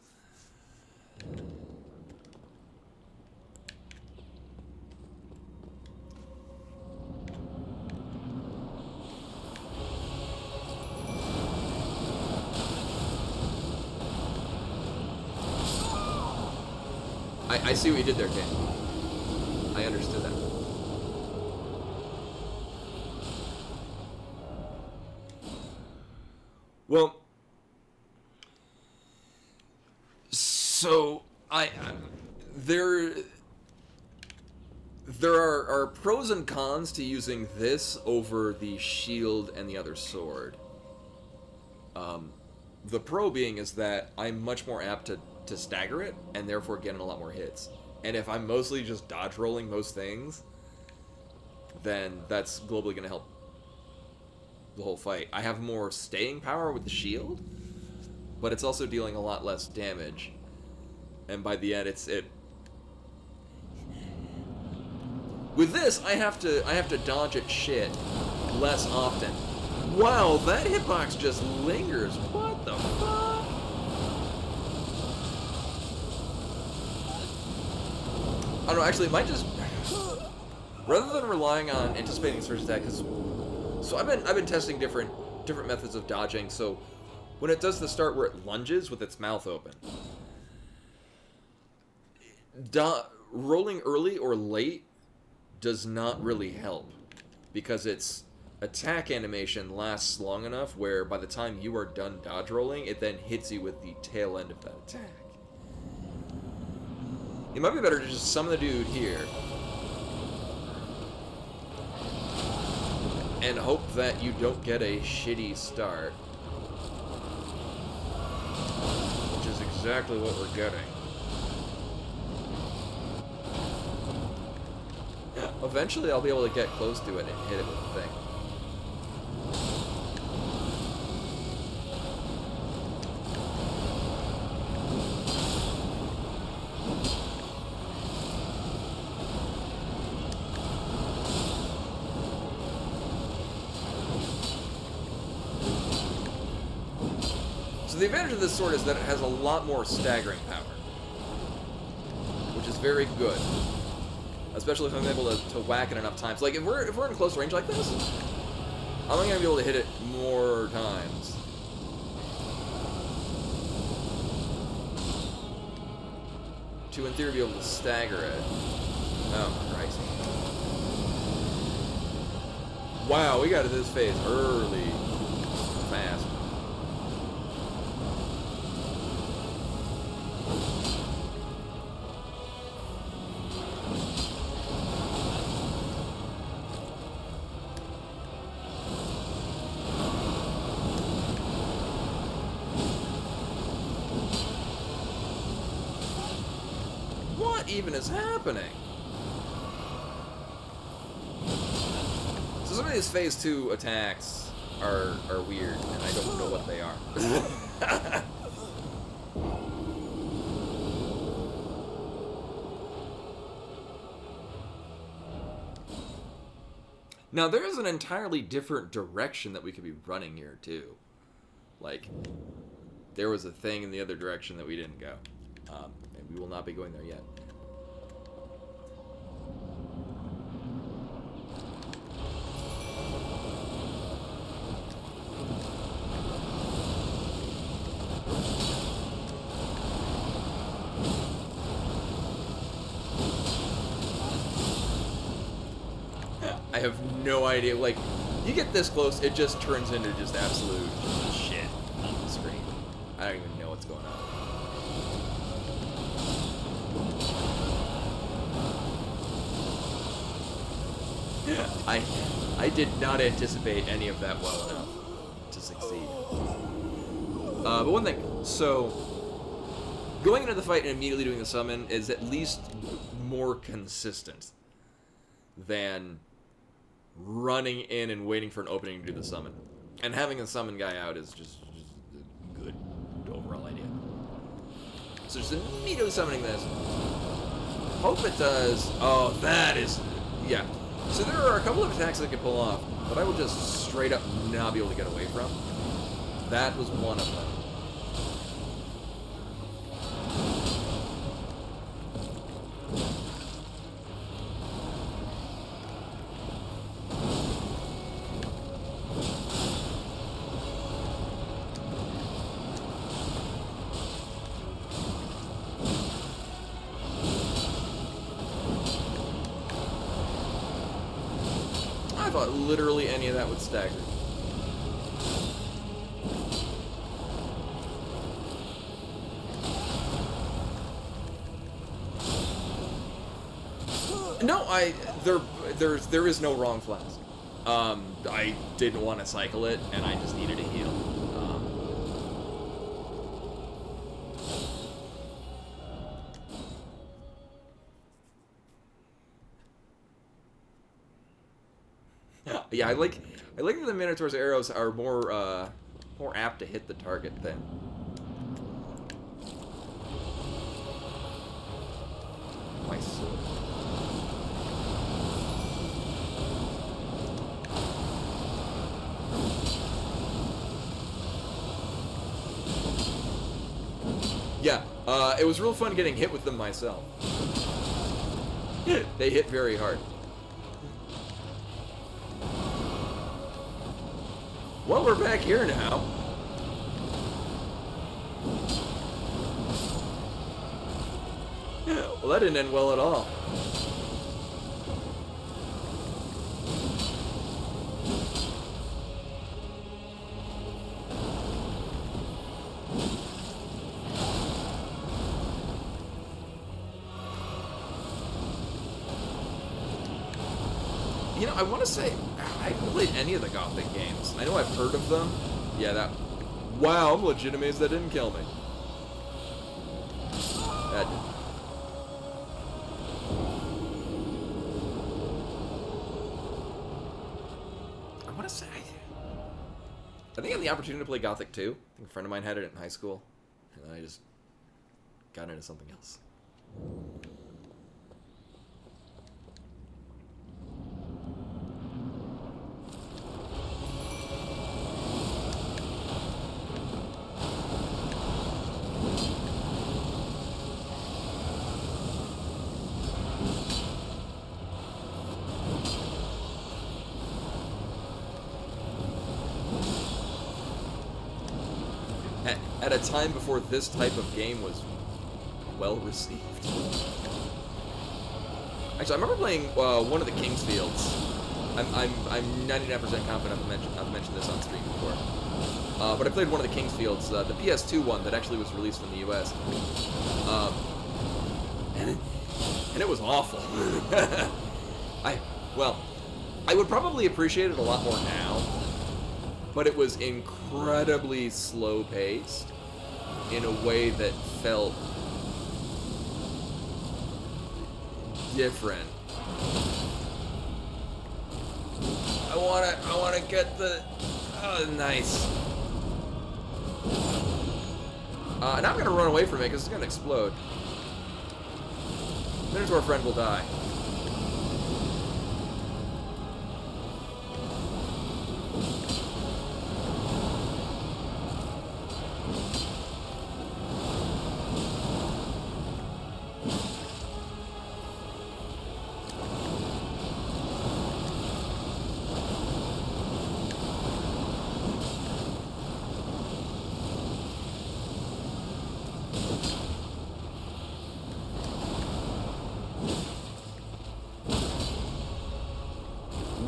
I see what you did there, Ken. I understood that. Well, so there are pros and cons to using this over the shield and the other sword. The pro being is that I'm much more apt to stagger it, and therefore getting a lot more hits. And if I'm mostly just dodge rolling most things, then that's globally going to help the whole fight. I have more staying power with the shield, but it's also dealing a lot less damage. And by the end, with this, I have to dodge at shit less often. Wow, that hitbox just lingers. What the fuck? I don't know, actually, it might just... Rather than relying on anticipating its first attack, because... So I've been testing different methods of dodging, so... When it does the start where it lunges with its mouth open... Rolling early or late does not really help. Because its attack animation lasts long enough where by the time you are done dodge rolling, it then hits you with the tail end of that attack. It might be better to just summon the dude here and hope that you don't get a shitty start. exactly what we're getting. Eventually, I'll be able to get close to it and hit it with the thing. So the advantage of this sword is that it has a lot more staggering power, which is very good. Especially if I'm able to whack it enough times. Like, if we're in close range like this, I'm only going to be able to hit it more times. To, in theory, be able to stagger it. Oh, Christ. Wow, we got to this phase early. Fast. What even is happening? So some of these phase 2 attacks are weird, and I don't know what they are. Now, there is an entirely different direction that we could be running here, too. Like, there was a thing in the other direction that we didn't go. And we will not be going there yet. I have no idea. Like, you get this close, it just turns into just absolute shit on the screen. I don't even know what's going on. I did not anticipate any of that well enough to succeed. But one thing, so going into the fight and immediately doing the summon is at least more consistent than running in and waiting for an opening to do the summon. And having a summon guy out is just a good overall idea. So just immediately summoning this. Hope it does. Oh, that is... yeah. So there are a couple of attacks I can pull off, but I will just straight up not be able to get away from. That was one of them. I thought literally any of that would stagger. No, there is no wrong flask. I didn't want to cycle it, and I just needed a heal. Yeah, I like that the Minotaur's arrows are more apt to hit the target than. My sword. Yeah, it was real fun getting hit with them myself. They hit very hard. Well, we're back here now. Well, that didn't end well at all. You know, I want to say, I haven't played any of the Gothic games. I know I've heard of them. Yeah, that... wow, I'm legit amazed that didn't kill me. That. I want to say. I think I had the opportunity to play Gothic 2. I think a friend of mine had it in high school, and I just got into something else. At a time before this type of game was well received. Actually, I remember playing one of the Kingsfields. I'm 99% confident I've mentioned this on stream before. But I played one of the Kingsfields, the PS2 one that actually was released in the US. And it was awful. I would probably appreciate it a lot more now, but it was incredibly slow paced in a way that felt different. I wanna get the nice. Now I'm gonna run away from it because it's gonna explode. Minotaur friend will die.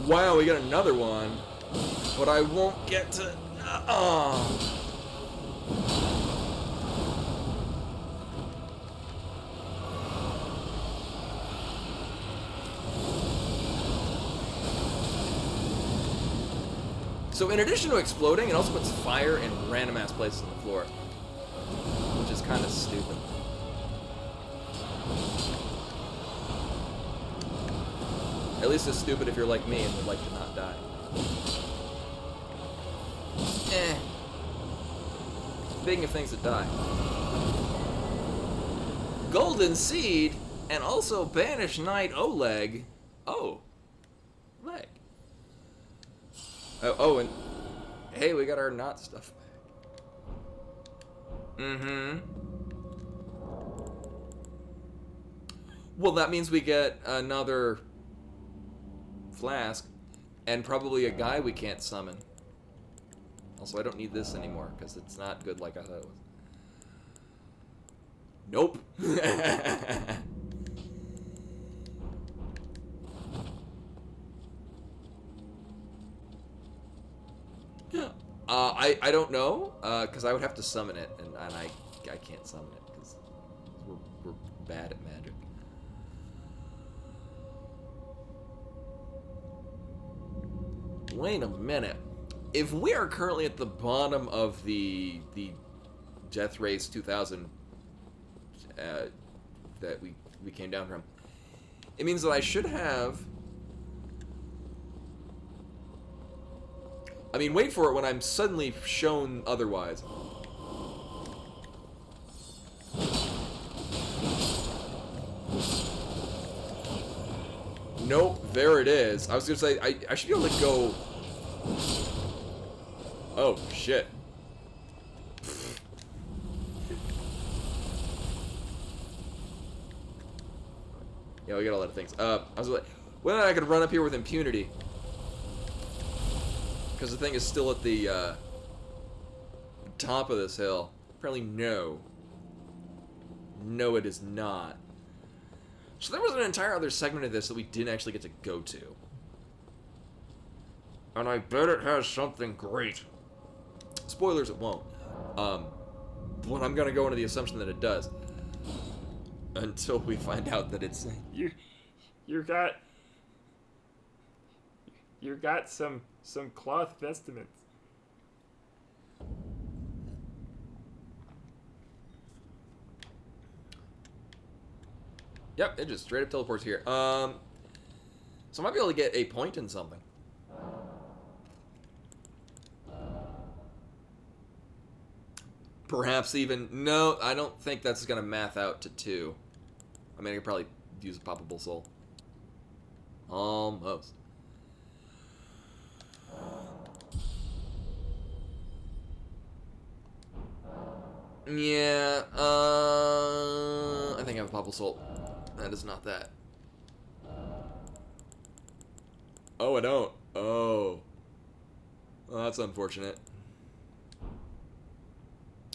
Wow, we got another one, but I won't get to. So in addition to exploding, it also puts fire in random ass places on the floor, which is kind of stupid. At least it's stupid if you're like me and would like to not die. Speaking of things that die. Golden Seed, and also Banished Knight Oleg. Oh. Leg. Oh, and hey, we got our knot stuff back. Mm-hmm. Well, that means we get another flask, and probably a guy we can't summon. Also, I don't need this anymore, because it's not good like I thought it was. Nope. I don't know, because I would have to summon it, and I can't summon it, because we're bad at magic. Wait a minute. If we are currently at the bottom of the Death Race 2000 that we came down from, it means that I should have. I mean, wait for it when I'm suddenly shown otherwise. Nope, there it is. I was gonna say, I should be able to go. Oh, shit. Yeah, we got a lot of things. I was like, well, I could run up here with impunity. Because the thing is still at the top of this hill. Apparently, no. No, it is not. So there was an entire other segment of this that we didn't actually get to go to. And I bet it has something great. Spoilers, it won't. But I'm gonna go into the assumption that it does. Until we find out that it's... You got some cloth vestments. Yep, it just straight up teleports here. So I might be able to get a point in something. Perhaps even... No, I don't think that's going to math out to 2. I mean, I could probably use a poppable soul. Almost. Yeah, I think I have a poppable soul. That is not that. Oh, I don't. Oh. Well, that's unfortunate.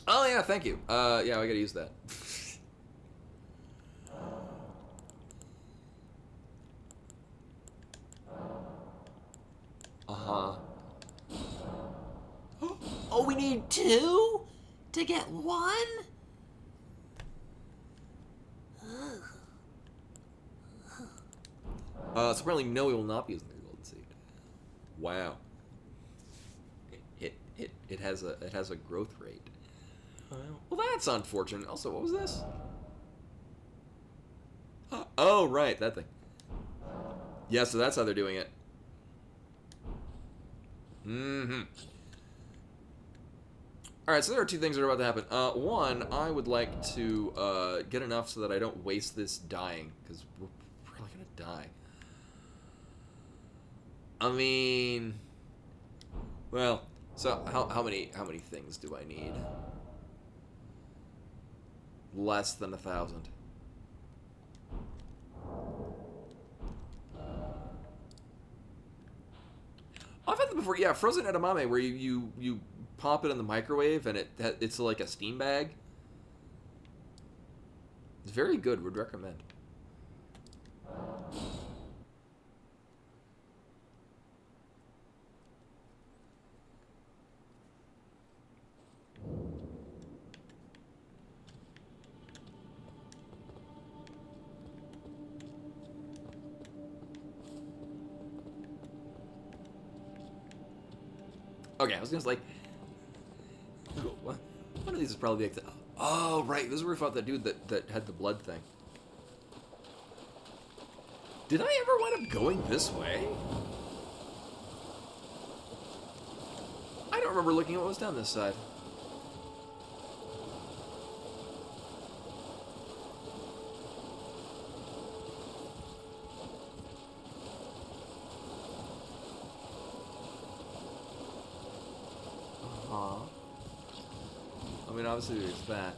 Oh, yeah, thank you. Yeah, I gotta use that. Uh-huh. Oh, we need 2 to get 1? So apparently no, we will not be using the golden seed. Wow. It has a growth rate. Well, that's unfortunate. Also, what was this? Oh, right, that thing. Yeah, so that's how they're doing it. Mm-hmm. Alright, so there are 2 things that are about to happen. One, I would like to get enough so that I don't waste this dying, because we're probably gonna die. I mean... Well, so how many things do I need? Less than 1,000. I've had them before. Yeah, frozen edamame, where you pop it in the microwave and it's like a steam bag. It's very good. Would recommend. Okay, I was gonna like, one of these is probably like, oh right, this is where we fought that dude that had the blood thing. Did I ever wind up going this way? I don't remember looking at what was down this side. I mean, obviously there's that.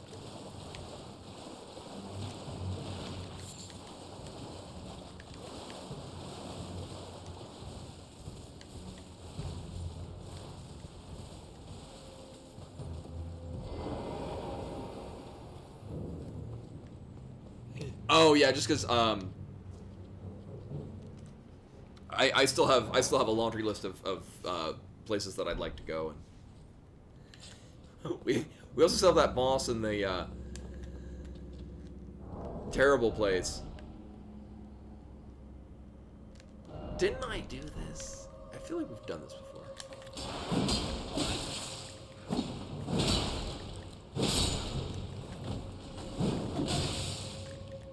Oh yeah, just because I still have a laundry list of places that I'd like to go, and we also still have that boss in the terrible place. Didn't I do this? I feel like we've done this before.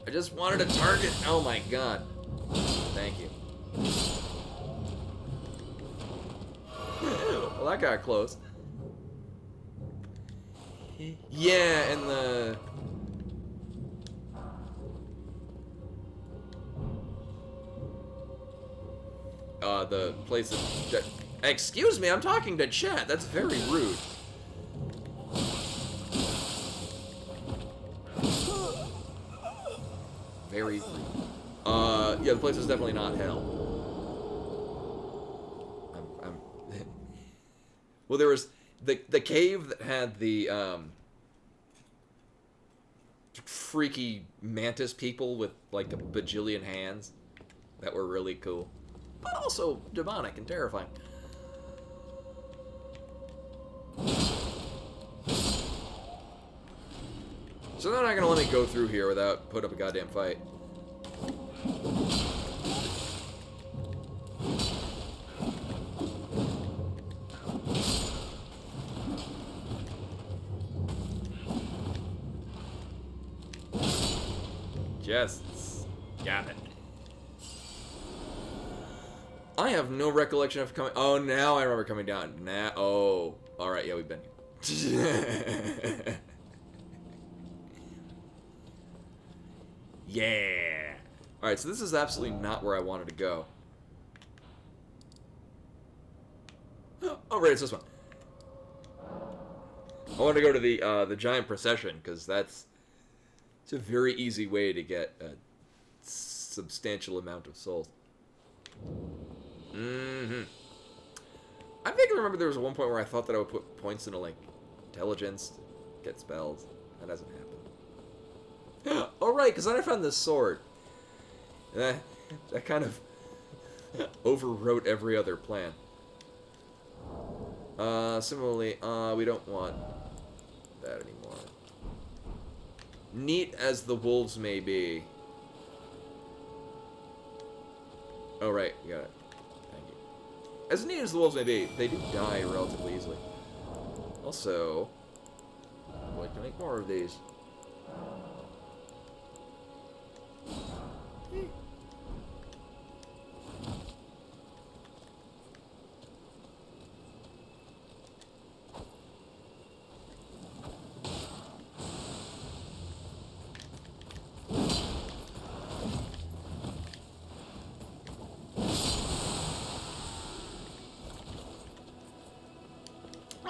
I just wanted to target. Oh my god. Thank you. Well, that got close. Yeah, and the place that... Excuse me, I'm talking to chat. That's very rude. Very rude. Yeah, the place is definitely not hell. Well, there was the cave that had the freaky mantis people with like a bajillion hands that were really cool, but also demonic and terrifying. So they're not gonna let me go through here without put up a goddamn fight. Chests. Got it. I have no recollection of coming. Oh, now I remember coming down. Now, oh, all right. Yeah, we've been here. Yeah. All right. So this is absolutely not where I wanted to go. Oh, right. It's this one. I want to go to the giant procession because it's a very easy way to get a substantial amount of souls. Mm-hmm. I vaguely remember there was one point where I thought that I would put points into, like, intelligence to get spells. That hasn't happened. Oh, right, because then I found this sword. And that kind of overwrote every other plan. Similarly, we don't want that anymore. Neat as the wolves may be. Oh, right, you got it. Thank you. As neat as the wolves may be, they do die relatively easily. Also, I'd like to make more of these.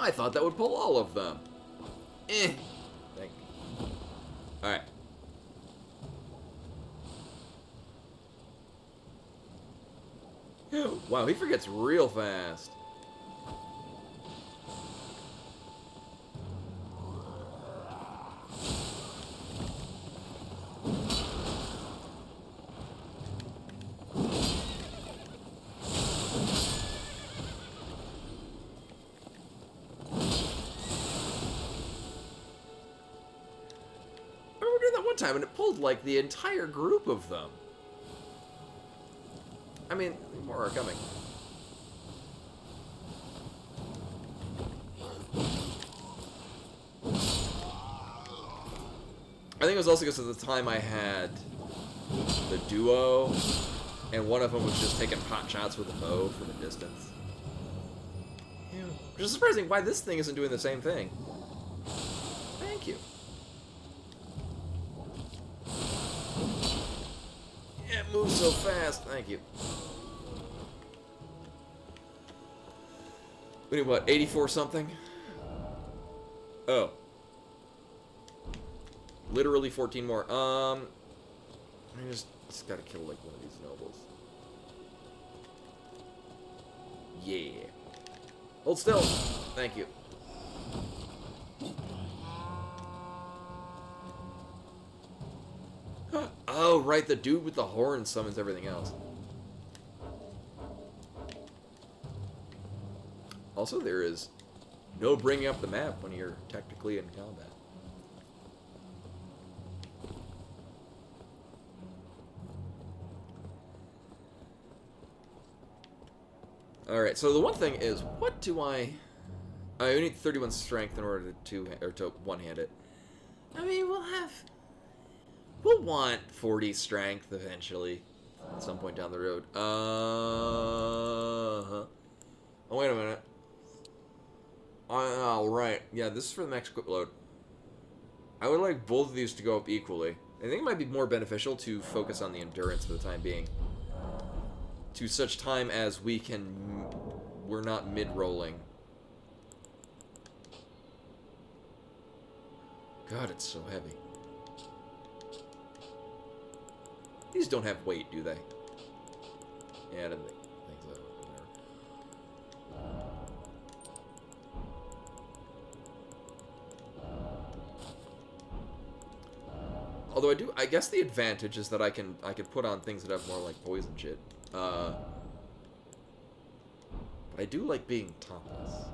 I thought that would pull all of them. Thank you. Alright. Wow, he forgets real fast. Time and it pulled like the entire group of them. I mean, more are coming. I think it was also because at the time I had the duo, and one of them was just taking pot shots with a bow from a distance. Yeah. Which is surprising why this thing isn't doing the same thing. Thank you. Yeah, it moves so fast. Thank you. We need what, 84 something? Oh. Literally 14 more. I just gotta kill like one of these nobles. Yeah. Hold still. Thank you. Oh, right, the dude with the horn summons everything else. Also, there is no bringing up the map when you're technically in combat. Alright, so the one thing is, what do I need 31 strength in order to one-hand it. I mean, we'll want 40 strength eventually, at some point down the road. Oh, wait a minute. Oh, right. Yeah, this is for the max equip load. I would like both of these to go up equally. I think it might be more beneficial to focus on the endurance for the time being. To such time as we're not mid-rolling. God, it's so heavy. These don't have weight, do they? Yeah, I didn't think so. Whatever. Although I guess the advantage is that I can put on things that have more like poison shit. But I do like being topless.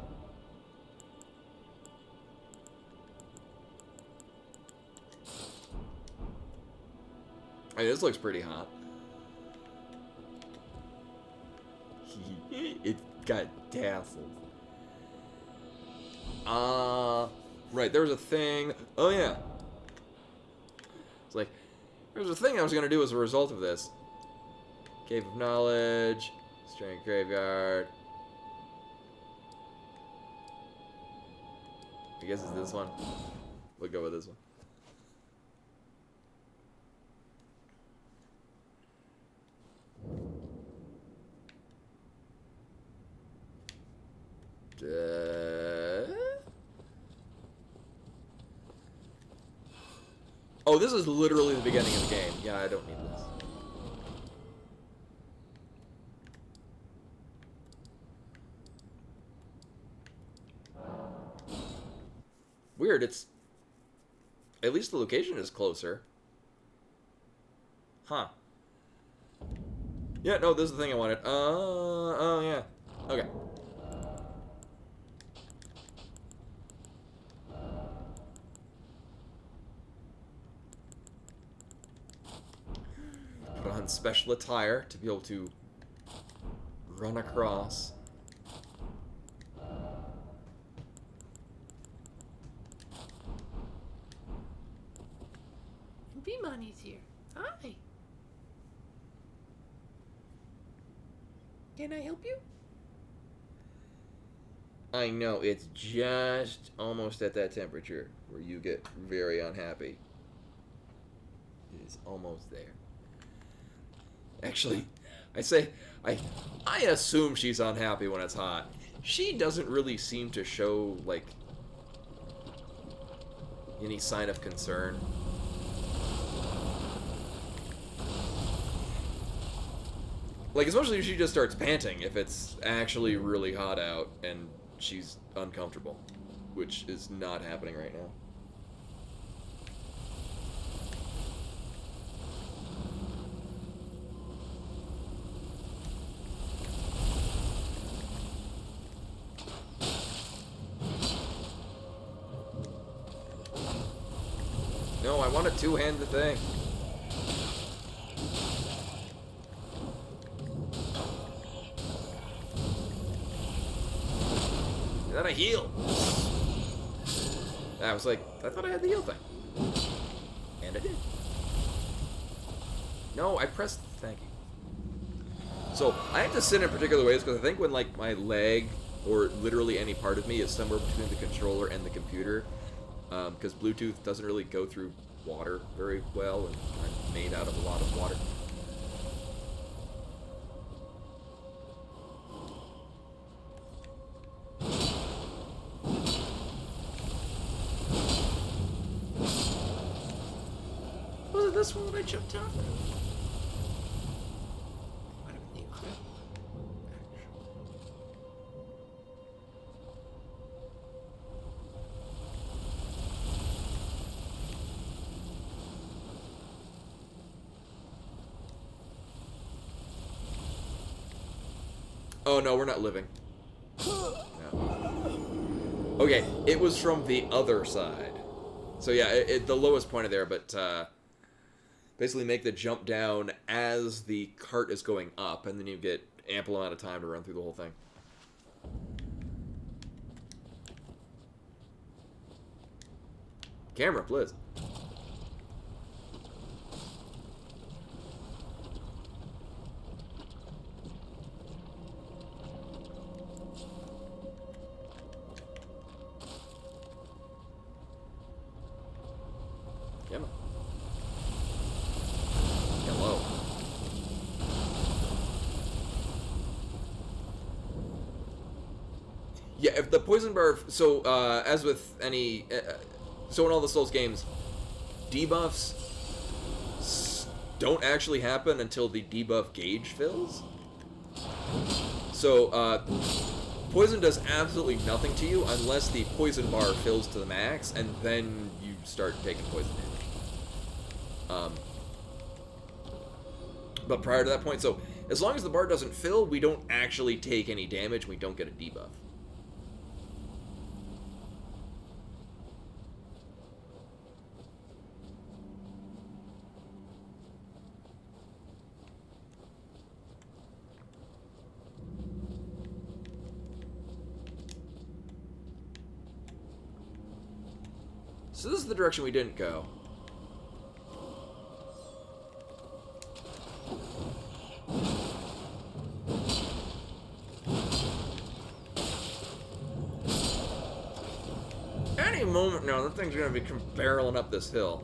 Hey, this looks pretty hot. It got tassels. Right, there was a thing. Oh, yeah. It's like, There's a thing I was going to do as a result of this. Cave of Knowledge, Strange Graveyard. I guess it's this one. We'll go with this one. Oh, this is literally the beginning of the game. Yeah, I don't need this. Weird, it's... At least the location is closer. Huh. Yeah, no, this is the thing I wanted. Oh, yeah. Okay. Put on special attire to be able to run across. Money's here. Hi. Can I help you? I know, it's just almost at that temperature where you get very unhappy. It is almost there. Actually, I assume she's unhappy when it's hot. She doesn't really seem to show, like, any sign of concern. Like, especially if she just starts panting if it's actually really hot out and she's uncomfortable, which is not happening right now. No, I want to two-hand the thing. Is that a heal? I was like, I thought I had the heal thing. And I did. No, I pressed thank you. So, I have to sit in particular ways because I think when, like, my leg or literally any part of me is somewhere between the controller and the computer, because Bluetooth doesn't really go through water very well, and I'm made out of a lot of water. Was it this one that I jumped on? Oh no, we're not living. No. Okay, it was from the other side. So yeah, the lowest point of there, but basically make the jump down as the cart is going up, and then you get ample amount of time to run through the whole thing. Camera, please. Camera. Hello. Yeah, if the poison bar... So, as with any... so in all the Souls games, debuffs don't actually happen until the debuff gauge fills. So, poison does absolutely nothing to you unless the poison bar fills to the max, and then you start taking poison damage. But prior to that point, so as long as the bar doesn't fill, we don't actually take any damage, we don't get a debuff. So this is the direction we didn't go. Any moment now, that thing's gonna be barreling up this hill.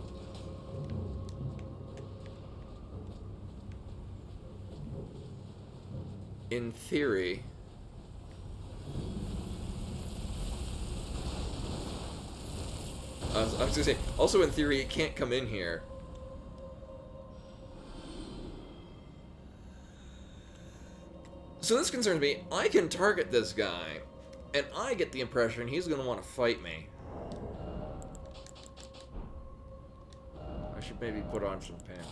In theory. I was gonna say, also in theory, it can't come in here. So this concerns me. I can target this guy, and I get the impression he's gonna want to fight me. I should maybe put on some pants.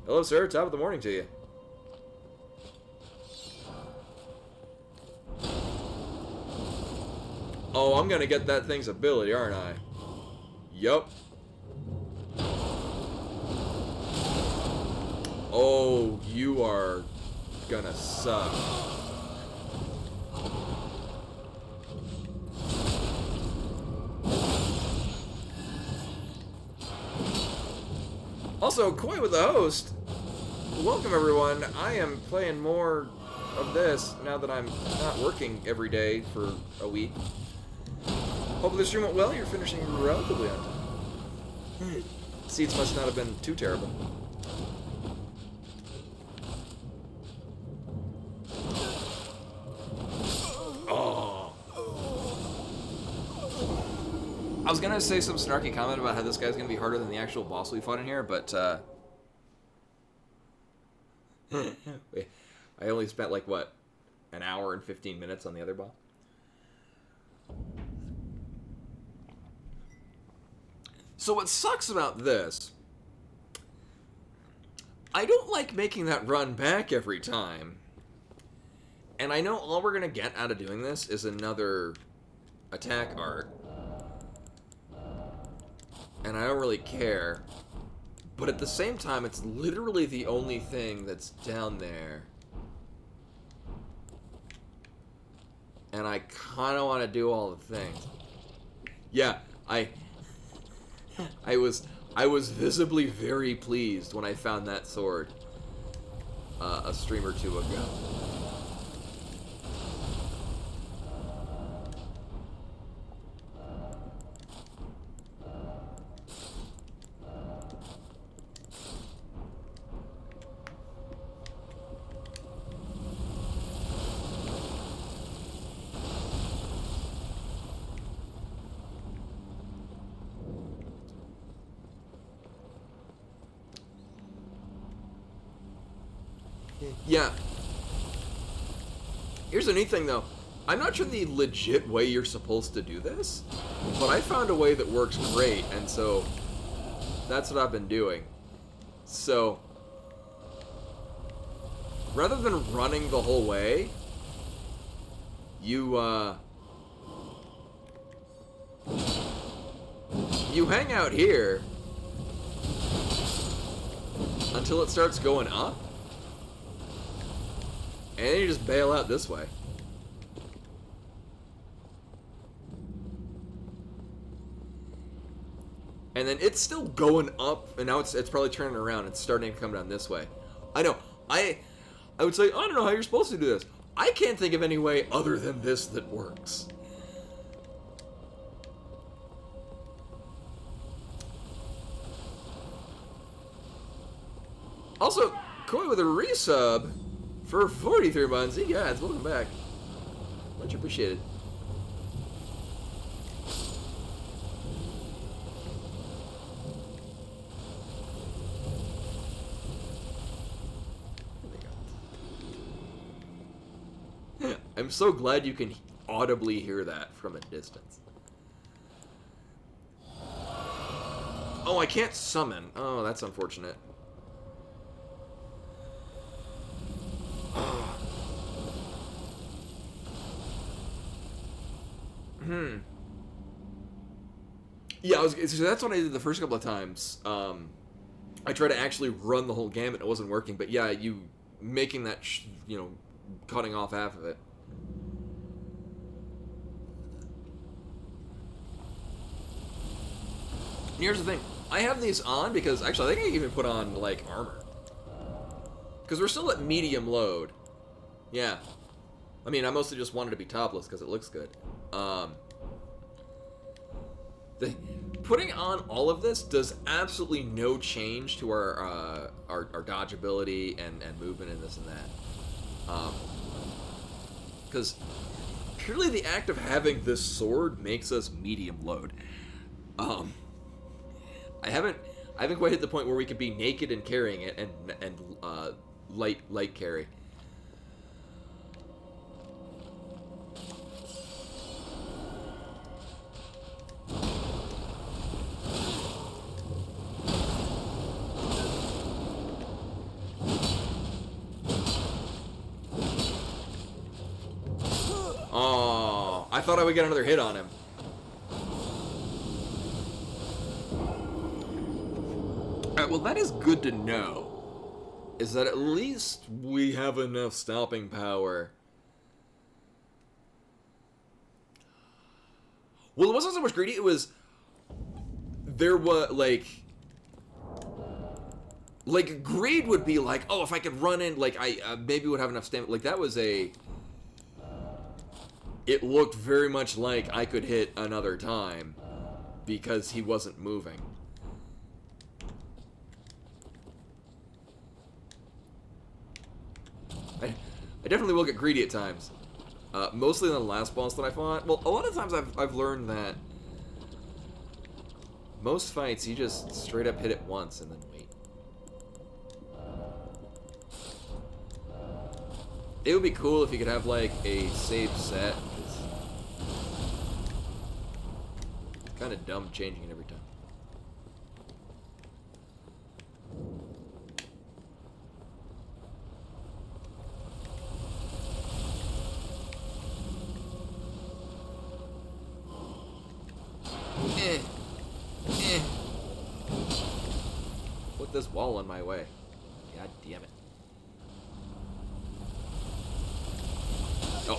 Hello, sir. Top of the morning to you. Oh, I'm gonna get that thing's ability, aren't I? Yup. Oh, you are gonna suck. Also, Koi with the host. Welcome, everyone. I am playing more of this now that I'm not working every day for a week. Hopefully the stream went well. You're finishing relatively on time. Seats must not have been too terrible. Oh. I was gonna say some snarky comment about how this guy's gonna be harder than the actual boss we fought in here, but I only spent like what, an hour and 15 minutes on the other boss. So what sucks about this, I don't like making that run back every time. And I know all we're going to get out of doing this is another attack art. And I don't really care. But at the same time, it's literally the only thing that's down there. And I kind of want to do all the things. Yeah, I was visibly very pleased when I found that sword a stream or two ago. Yeah. Here's the neat thing, though. I'm not sure the legit way you're supposed to do this, but I found a way that works great, and so that's what I've been doing. So, rather than running the whole way, you hang out here until it starts going up. And then you just bail out this way. And then it's still going up, and now it's probably turning around. It's starting to come down this way. I know. I would say, I don't know how you're supposed to do this. I can't think of any way other than this that works. Also, Koi with a resub for 43 months. Hey guys, welcome back. Much appreciated. I'm so glad you can audibly hear that from a distance. Oh, I can't summon. Oh, that's unfortunate. Yeah, so that's what I did the first couple of times. I tried to actually run the whole gamut. It wasn't working, but yeah, you making that, cutting off half of it. And here's the thing. I have these on because, actually, I think I even put on, like, armor. Because we're still at medium load. Yeah. I mean, I mostly just wanted to be topless because it looks good. Putting on all of this does absolutely no change to our dodge ability and movement and this and that. Because purely the act of having this sword makes us medium load. I haven't quite hit the point where we could be naked and carrying it and light carry. Oh, I thought I would get another hit on him. Alright, well that is good to know. Is that at least we have enough stopping power. Well, it wasn't so much greedy, it was... There was, like, greed would be like, oh, if I could run in, like, I maybe would have enough stamina. Like, that was a... It looked very much like I could hit another time because he wasn't moving. I definitely will get greedy at times. Mostly in the last boss that I fought. Well, a lot of times I've learned that most fights you just straight up hit it once and then wait. It would be cool if you could have like a save set. It's kind of dumb changing it every time. Put this wall in my way. God damn it. Oh.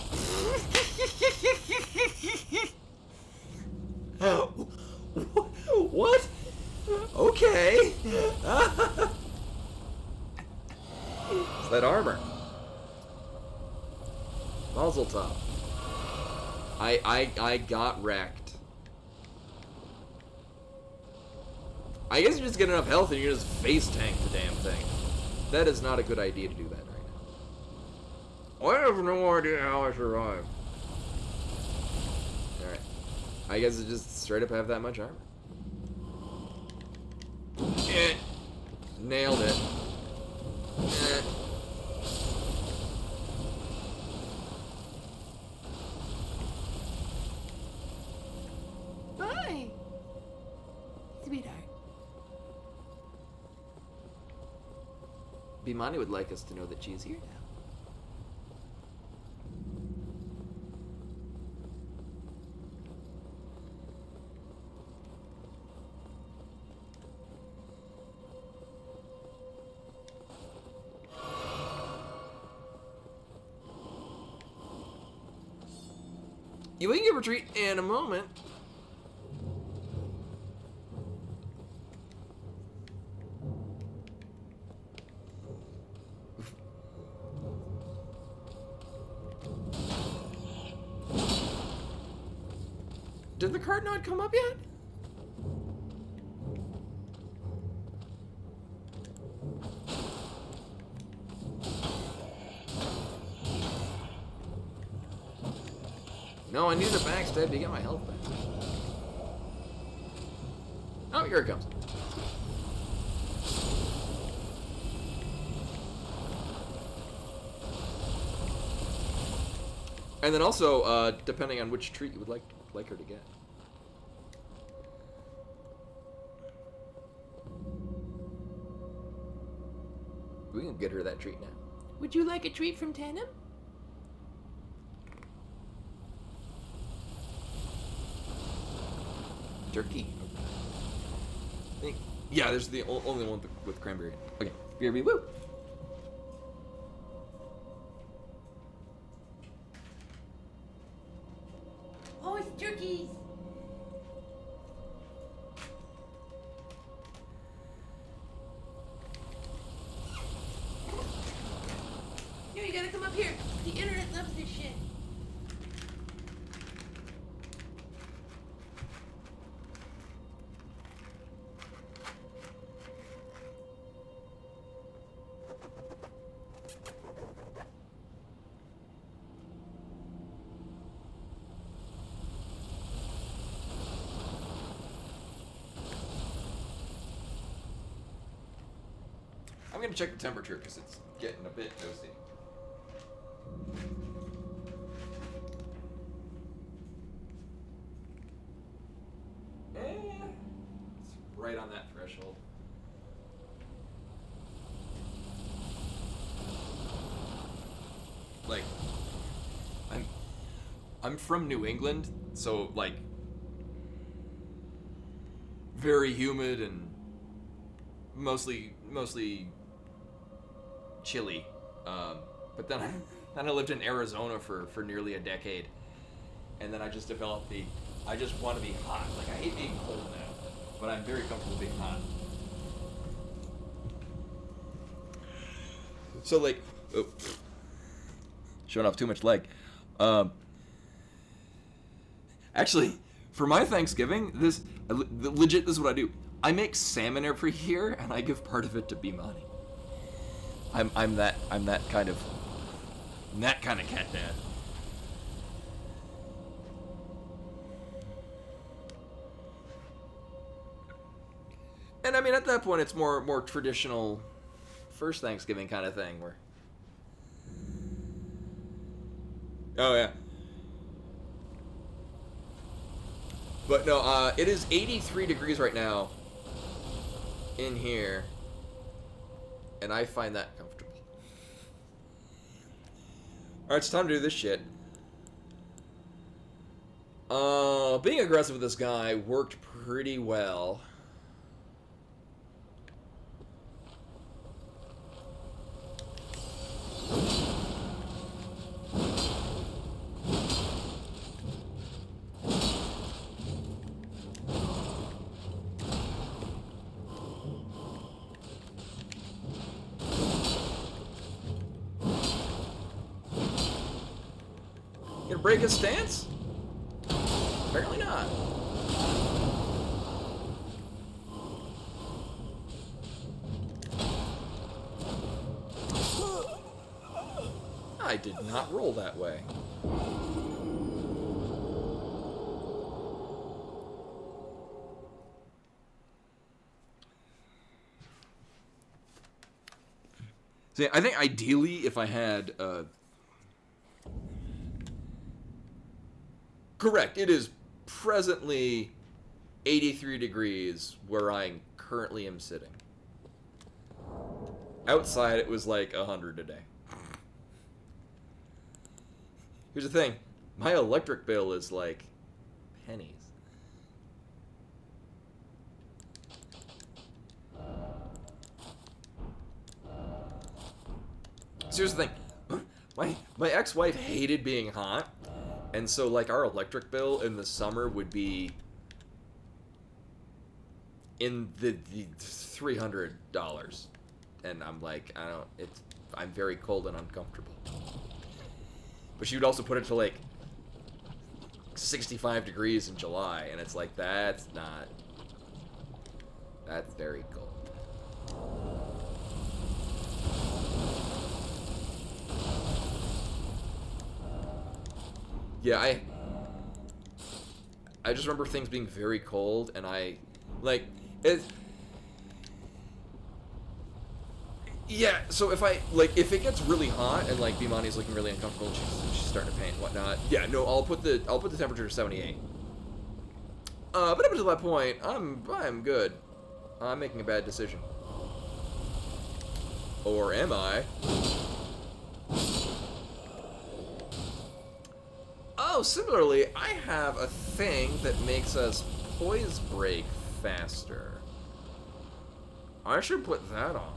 What? Okay. It's that armor. Muzzle top. I got wrecked. I guess you just get enough health and you just face tank the damn thing. That is not a good idea to do that right now. I have no idea how I survived. Alright. I guess it just straight up have that much armor. Nailed it. Hi, sweetheart. Bimani would like us to know that she's here now. You will get retreat in a moment. Did the card not come up yet? No, I need a backstab to get my health back. Oh, here it comes. And then also, depending on which treat you would like her to get. We can get her that treat now. Would you like a treat from Tandem? Turkey. Yeah, there's the only one with cranberry. Okay, BRB, woo! Oh, it's turkeys. gotta come up here. The internet loves this shit. I'm gonna check the temperature because it's getting a bit toasty. It's right on that threshold. Like, I'm from New England, so like very humid and mostly chilly. But then I lived in Arizona for nearly a decade, and then I just developed I just want to be hot. Like, I hate being cold now, but I'm very comfortable being hot. So like, oh, showing off too much leg. Actually, for my Thanksgiving, legit, this is what I do. I make salmon every year, and I give part of it to Bimani. I'm that kind of cat dad. And I mean, at that point, it's more traditional first Thanksgiving kind of thing, where. Oh yeah. But no, it is 83 degrees right now in here, and I find that comfortable. Alright, it's time to do this shit. Being aggressive with this guy worked pretty well. Gonna break his stance? Apparently not. I did not roll that way. See, I think ideally if I had correct, it is presently 83 degrees where I currently am sitting. Outside it was like 100 today. Here's the thing, my electric bill is like pennies. So here's the thing, my ex-wife hated being hot, and so like our electric bill in the summer would be in the $300, and I'm like, I'm very cold and uncomfortable. But she would also put it to like 65 degrees in July, and it's like, that's very cold. Yeah, I just remember things being very cold, and yeah, so if it gets really hot and like Bimani's looking really uncomfortable and she's starting to paint and whatnot, yeah, no, I'll put the temperature to 78. But up until that point, I'm good. I'm making a bad decision. Or am I? Oh, similarly, I have a thing that makes us poise break faster. I should put that on.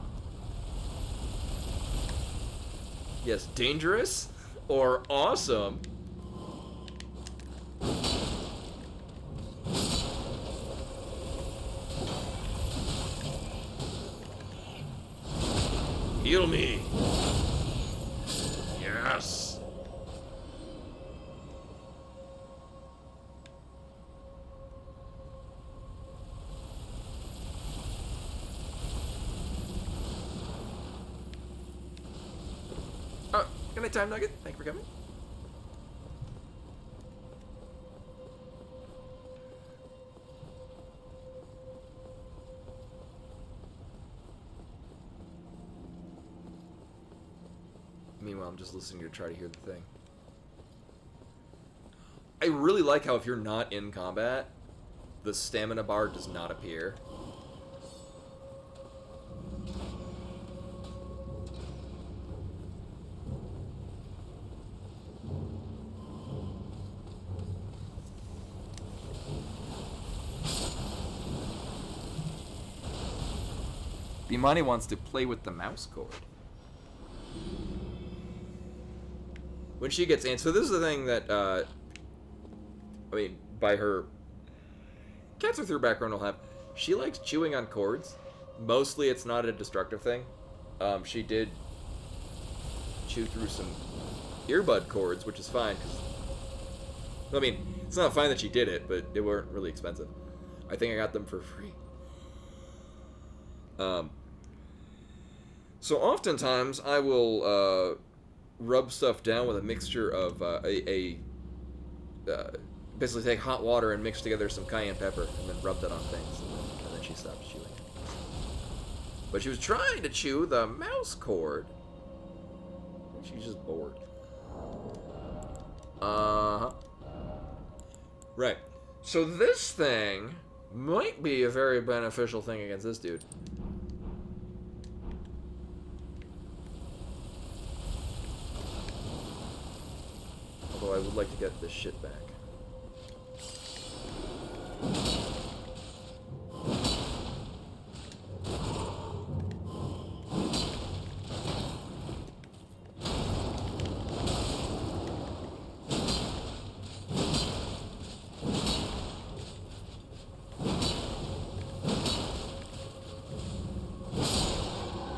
Yes, dangerous or awesome. Heal me. Yeah. Yes. Oh, good night, Time Nugget. Thank you for coming. Meanwhile, I'm just listening to try to hear the thing. I really like how if you're not in combat, the stamina bar does not appear. Bimani wants to play with the mouse cord. When she gets in, so this is the thing that, I mean, by her cancer through background will have, she likes chewing on cords. Mostly it's not a destructive thing. She did chew through some earbud cords, which is fine, because, I mean, it's not fine that she did it, but they weren't really expensive. I think I got them for free. So oftentimes I will rub stuff down with a mixture of basically take hot water and mix together some cayenne pepper and then rub that on things, and then she stops chewing. But she was trying to chew the mouse cord. She's just bored. Right. So this thing might be a very beneficial thing against this dude. Although I would like to get this shit back.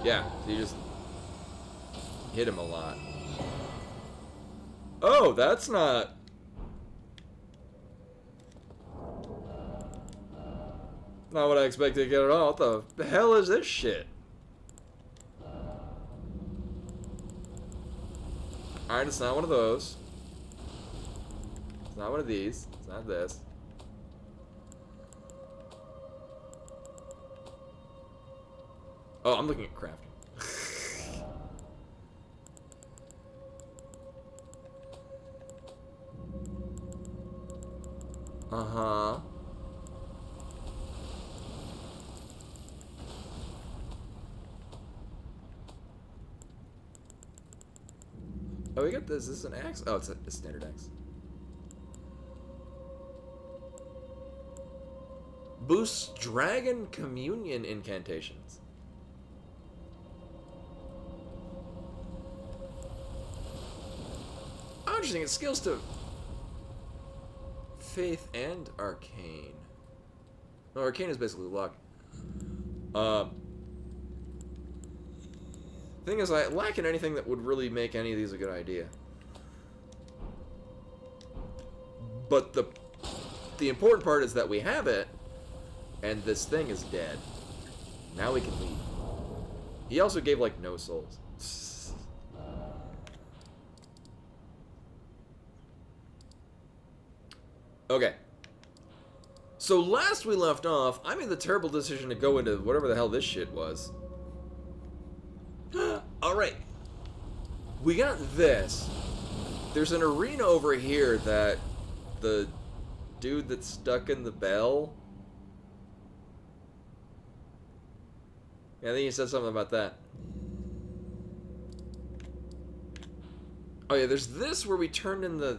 Yeah, so you just hit him a lot. Oh, that's not... not what I expected to get at all. What the hell is this shit? Alright, it's not one of those. It's not one of these. It's not this. Oh, I'm looking at crafting. Uh-huh. Oh, we got this. Is this an axe? Oh, it's a standard axe. Boosts dragon communion incantations. Oh, interesting. It scales to faith and arcane. No, arcane is basically luck. Thing is, I lack in anything that would really make any of these a good idea. But the important part is that we have it, and this thing is dead. Now we can leave. He also gave, like, no souls. Okay. So last we left off, I made the terrible decision to go into whatever the hell this shit was. Alright. We got this. There's an arena over here that the dude that's stuck in the bell. Yeah, I think he said something about that. Oh yeah, there's this where we turned in the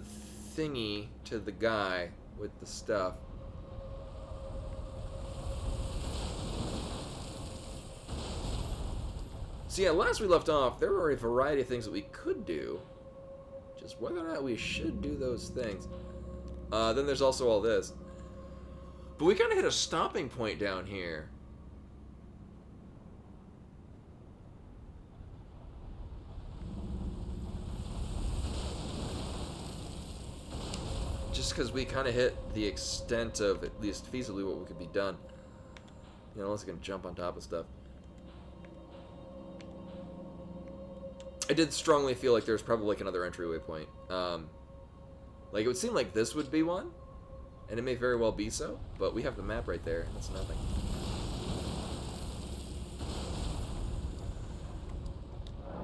thingy to the guy with the stuff. So yeah, last we left off, there were a variety of things that we could do. Just whether or not we should do those things. Then there's also all this. But we kind of hit a stopping point down here. just because we kind of hit the extent of at least feasibly what could be done. You know, unless I can jump on top of stuff. I did strongly feel like there's probably like another entryway point. Like it would seem like this would be one, and it may very well be so, but we have the map right there, and that's nothing.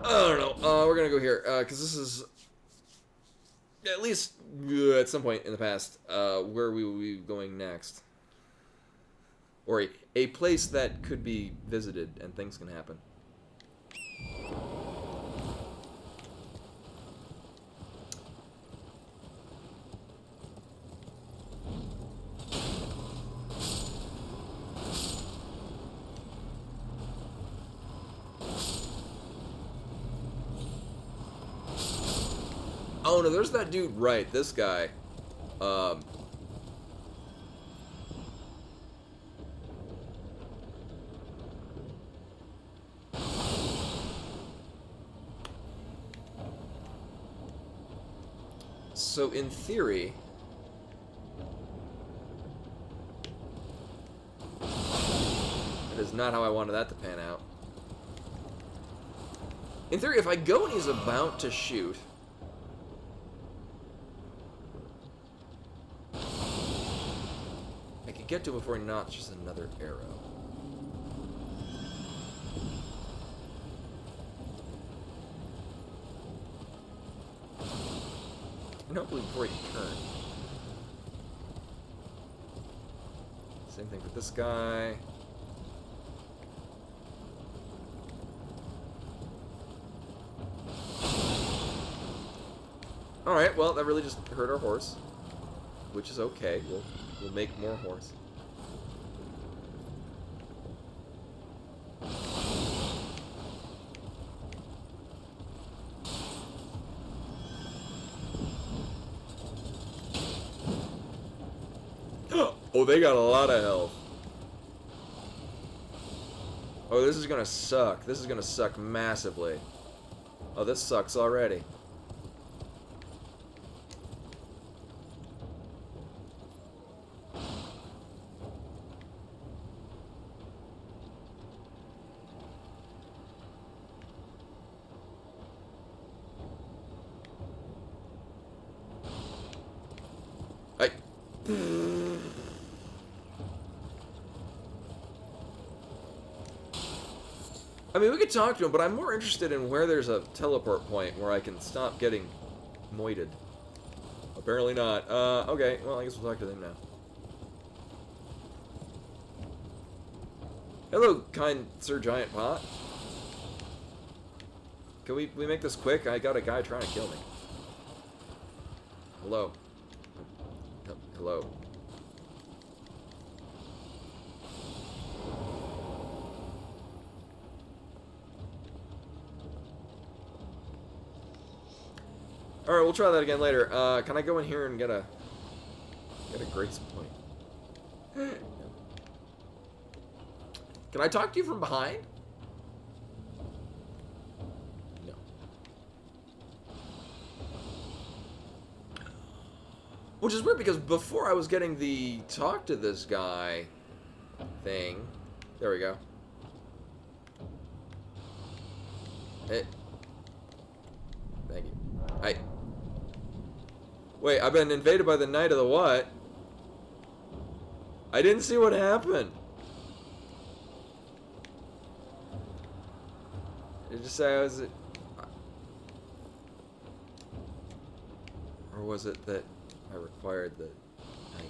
I don't know. We're gonna go here because this is at least at some point in the past where we will be going next, or a place that could be visited and things can happen. Oh no, there's that dude, right, this guy. So in theory, that is not how I wanted that to pan out. In theory, if I go and he's about to shoot, I could get to him before he notches another arrow. And hopefully before he can turn. Same thing for this guy. Alright, well, that really just hurt our horse. Which is okay. We'll make more horse. Oh, they got a lot of health. Oh, this is gonna suck. This is gonna suck massively. Oh, this sucks already. I mean, we could talk to him, but I'm more interested in where there's a teleport point where I can stop getting moited. Apparently not. Okay, well, I guess we'll talk to them now. Hello, kind Sir Giant Pot. Can we make this quick? I got a guy trying to kill me. Hello. Hello. Alright, we'll try that again later. Can I go in here and get a grace point? Can I talk to you from behind? No. Which is weird because before I was getting the talk to this guy thing. There we go. Hey. Thank you. Hi. Wait, I've been invaded by the Knight of the what? I didn't see what happened. Did it just say I was... Or was it that I required the Knight?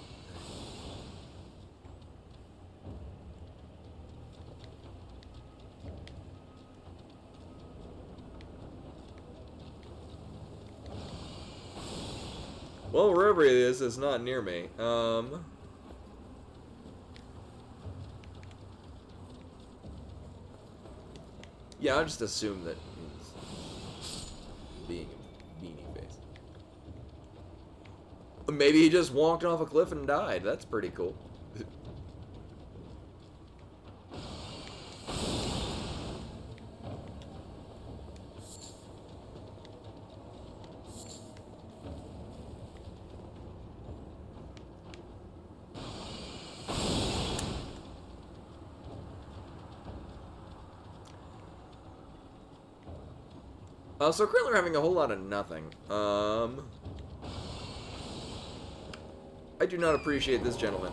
Well, wherever it is, it's not near me. Yeah, I'll just assume that he's being a beanie face. Maybe he just walked off a cliff and died. That's pretty cool. So currently we're having a whole lot of nothing. I do not appreciate this gentleman.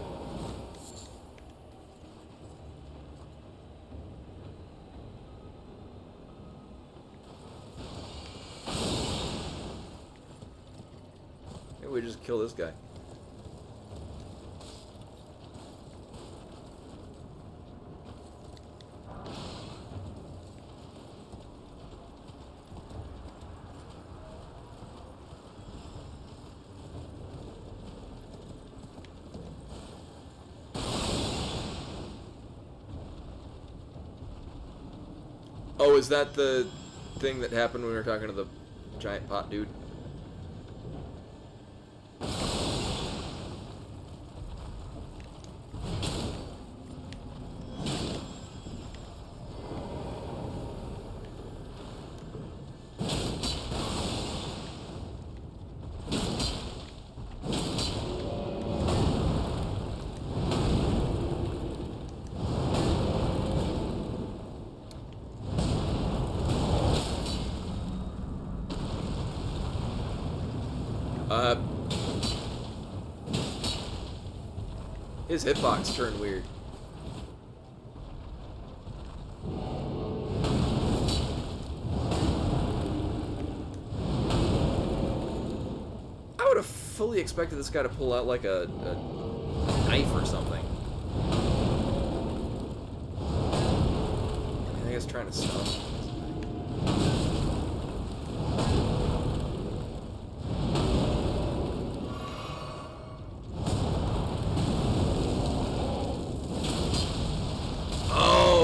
Maybe we just kill this guy. Oh, is that the thing that happened when we were talking to the giant pot dude? His hitbox turned weird. I would have fully expected this guy to pull out like a knife or something. I think he's trying to stop.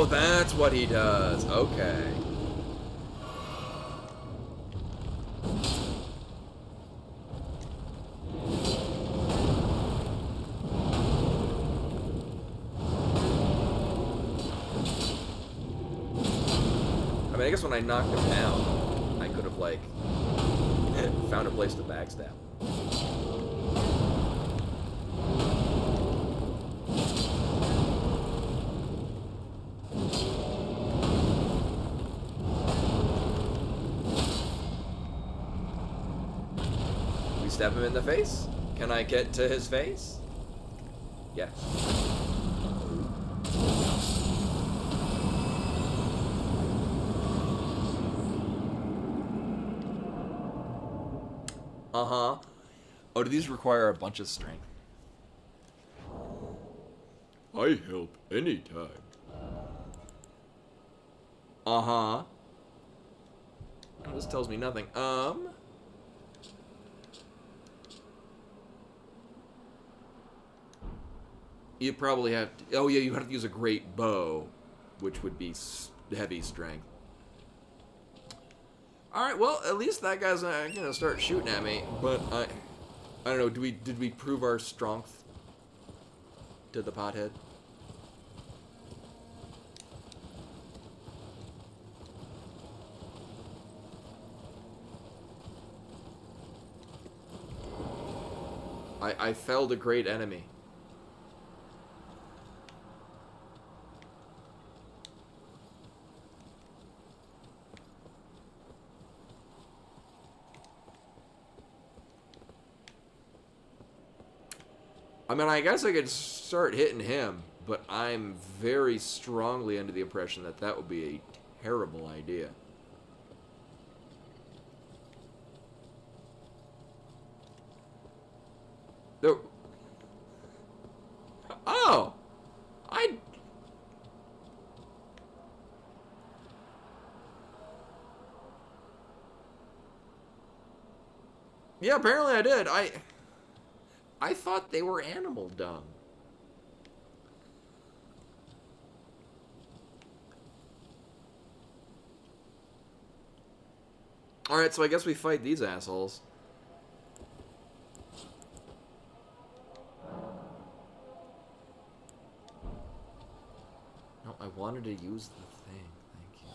That's what he does. Okay. I mean, I guess when I knocked him down, I could have, like, found a place to backstab. Stab him in the face? Can I get to his face? Yes. Uh-huh. Oh, do these require a bunch of strength? I help anytime. Uh-huh. This tells me nothing. You probably have to... Oh, yeah, you have to use a great bow, which would be heavy strength. Alright, well, at least that guy's gonna start shooting at me. But, I don't know, did we prove our strength to the pothead? I felled a great enemy. I mean, I guess I could start hitting him, but I'm very strongly under the impression that that would be a terrible idea. There... Oh! Yeah, apparently I did. I thought they were animal dung. Alright, so I guess we fight these assholes. No, I wanted to use the thing. Thank you.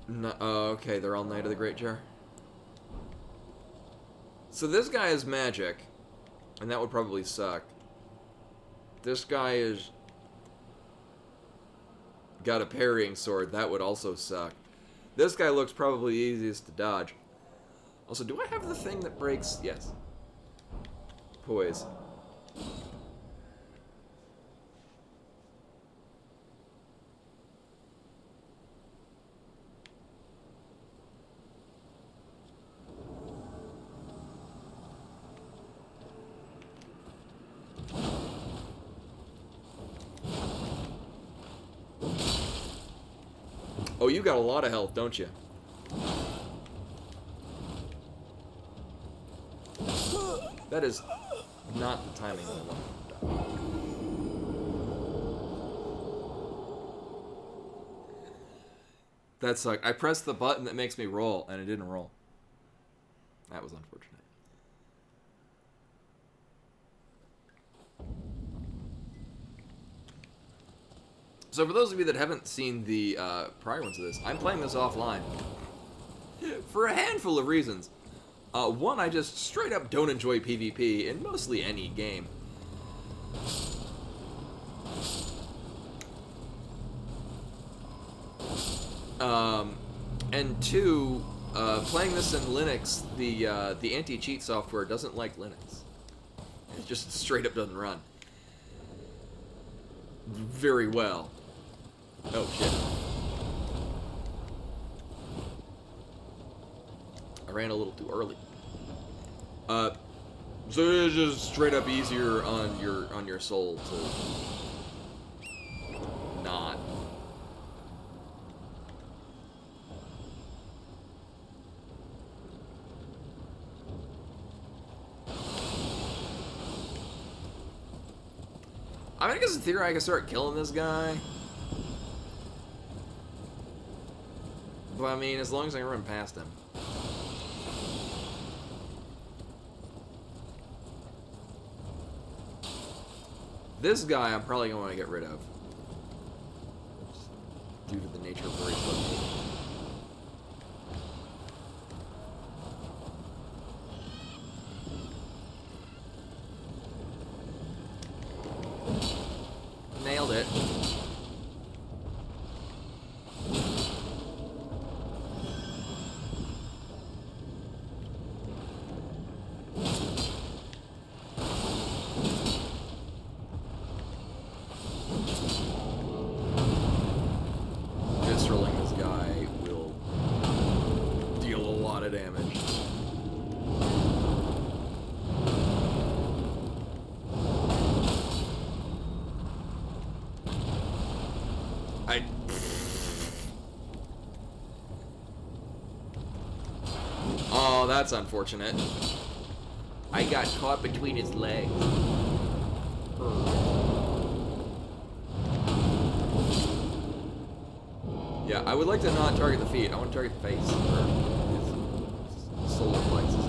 No, okay, they're all Knight of the Great Jar. So this guy is magic, and that would probably suck. This guy is got a parrying sword. That would also suck. This guy looks probably easiest to dodge. Also, do I have the thing that breaks? Yes. Poise. Oh, you got a lot of health, don't you? That is not the timing that I want. That sucked. I pressed the button that makes me roll, and it didn't roll. That was unfortunate. So for those of you that haven't seen the prior ones of this, I'm playing this offline. For a handful of reasons. One, I just straight up don't enjoy PvP in mostly any game. And two, playing this in Linux, the anti-cheat software doesn't like Linux. It just straight up doesn't run very well. Oh shit. I ran a little too early. So it's just straight up easier on your soul to not. I mean, I guess in theory I can start killing this guy. But I mean, as long as I can run past him. This guy I'm probably going to want to get rid of. Due to the nature of where he's located. Nailed it. Visceraling this guy will deal a lot of damage. Oh, that's unfortunate. I got caught between his legs. Yeah, I would like to not target the feet. I want to target the face. Or his solar plexus.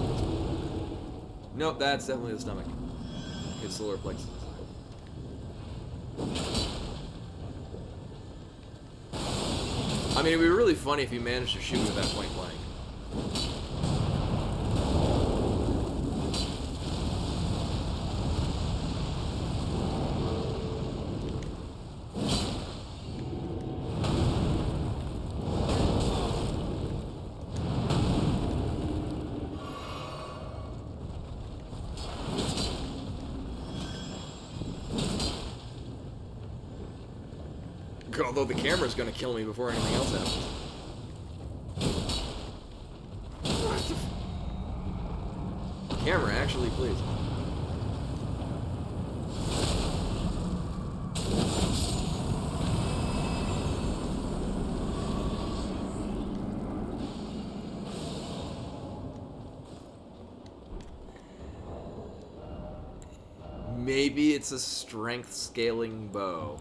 Nope, that's definitely the stomach. His solar plexus. I mean, it'd be really funny if you managed to shoot with that point blank. Although the camera's gonna kill me before anything else happens. What the camera, actually, please. Maybe it's a strength scaling bow.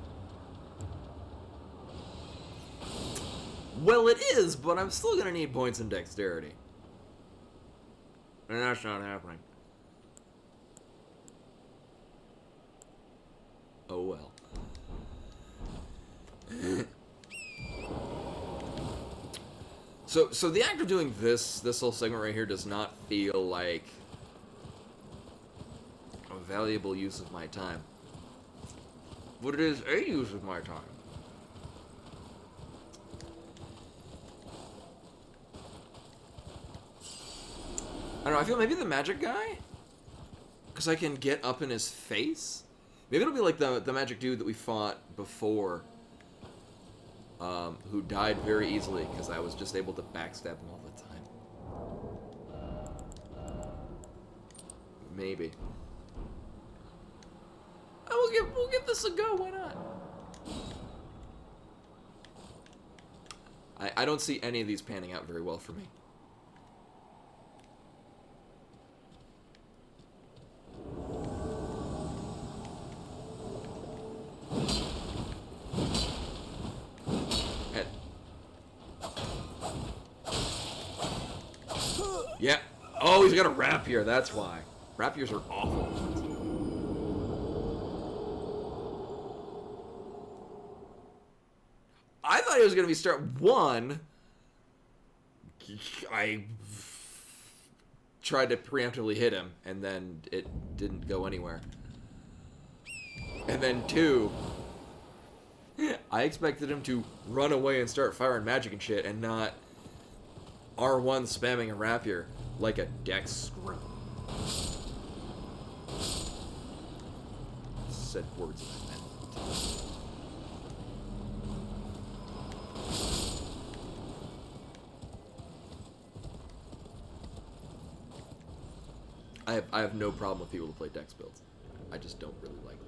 Well, it is, but I'm still gonna need points in dexterity. And that's not happening. Oh well. So the act of doing this whole segment right here does not feel like a valuable use of my time. what it is a use of my time. I don't know, I feel maybe the magic guy? Because I can get up in his face? Maybe it'll be like the magic dude that we fought before. Who died very easily because I was just able to backstab him all the time. Maybe. Oh, we'll give this a go, why not? I don't see any of these panning out very well for me. Yeah. Oh, he's got a rapier. That's why. Rapiers are awful. I thought he was going to be start one. I tried to preemptively hit him, and then it didn't go anywhere. And then two, I expected him to run away and start firing magic and shit, and not R1 spamming a rapier like a dex screw. Said words I meant. I have no problem with people who play dex builds. I just don't really like them.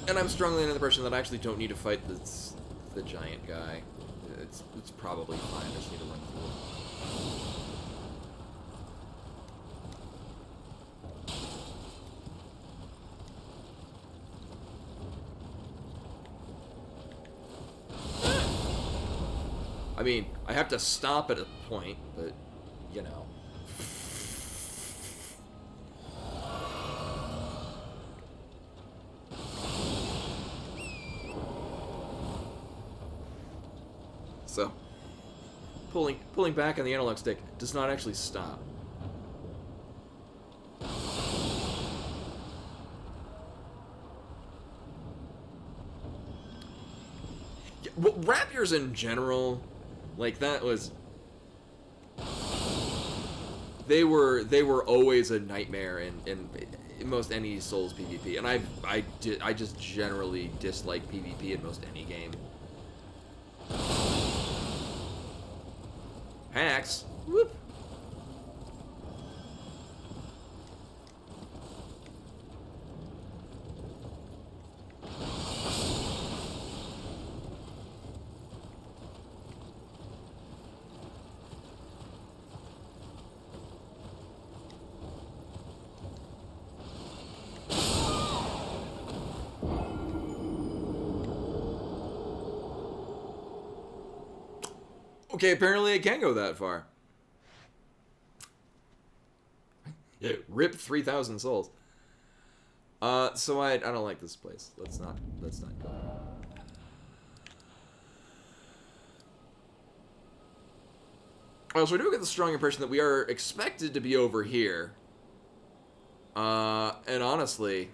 And I'm strongly into the person that I actually don't need to fight the giant guy. It's probably fine. I just need to run through it. I mean, I have to stop at a point, but, you know. So, pulling back on the analog stick does not actually stop. Yeah, well, rapiers in general, like that was, they were always a nightmare in most any Souls PvP, and I just generally dislike PvP in most any game. Hacks. Whoop. Okay, apparently it can go that far. Rip 3,000 souls. So I don't like this place. Let's not go. Oh, so I do get the strong impression that we are expected to be over here. And honestly,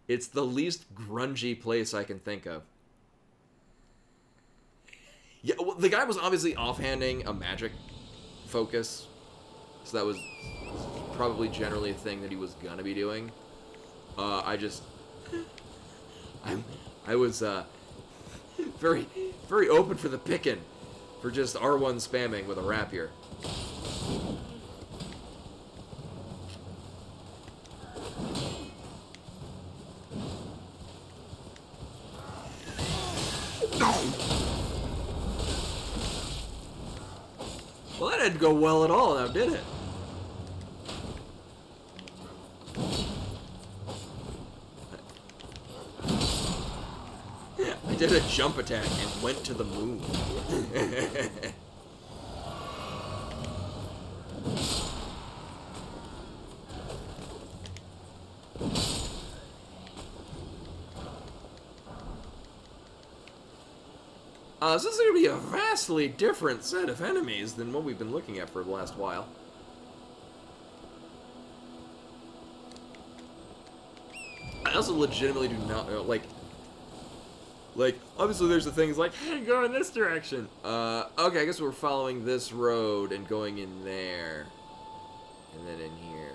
it's the least grungy place I can think of. Yeah, well, the guy was obviously offhanding a magic focus, so that was probably generally a thing that he was gonna be doing. I was very open for the pickin', for just R1 spamming with a rapier. Well, that didn't go well at all now, did it? I did a jump attack and went to the moon. So this is going to be a vastly different set of enemies than what we've been looking at for the last while. I also legitimately do not know, like, obviously there's the things like, hey, go in this direction. Okay, I guess we're following this road and going in there. And then in here.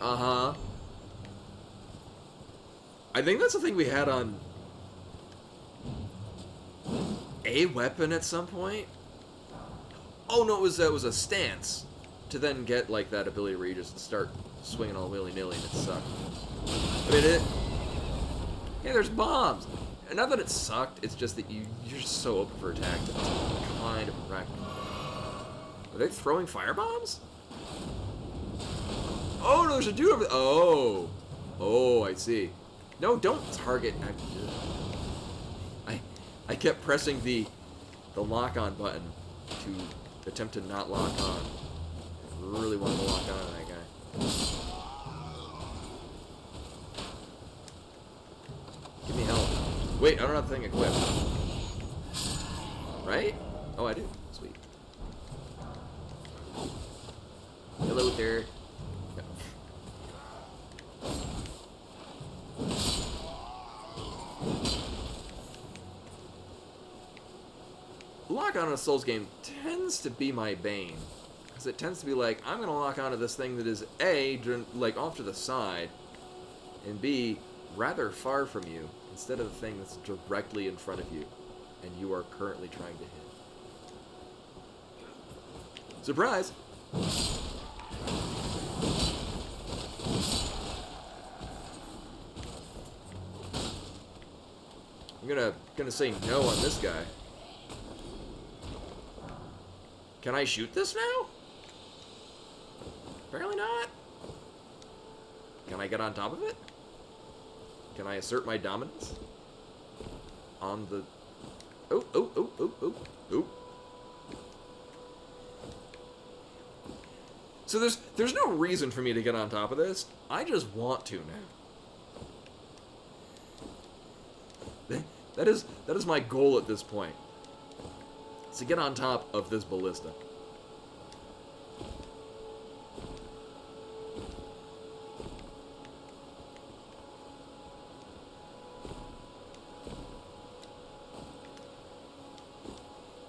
Uh-huh. I think that's the thing we had on a weapon at some point. Oh no, it was a stance to then get like that ability where you just start swinging all willy-nilly and it sucked. But hey, there's bombs. And not that it sucked, it's just that you're just so open for attack that it's kind of wrecked. Are they throwing firebombs? Oh no, there's a dude over there. Oh, I see. No, don't target. I kept pressing the lock-on button to attempt to not lock on. I really wanted to lock on to that guy. Give me help. Wait, I don't have the thing equipped. Right? Oh, I do. Sweet. Hello there. Lock on in a Souls game tends to be my bane. Because it tends to be like, I'm going to lock onto this thing that is A, like off to the side, and B, rather far from you, instead of the thing that's directly in front of you, and you are currently trying to hit. Surprise! I'm gonna say no on this guy. Can I shoot this now? Apparently not. Can I get on top of it? Can I assert my dominance? On the... Oh. So there's no reason for me to get on top of this. I just want to now. That is my goal at this point. It's to get on top of this ballista.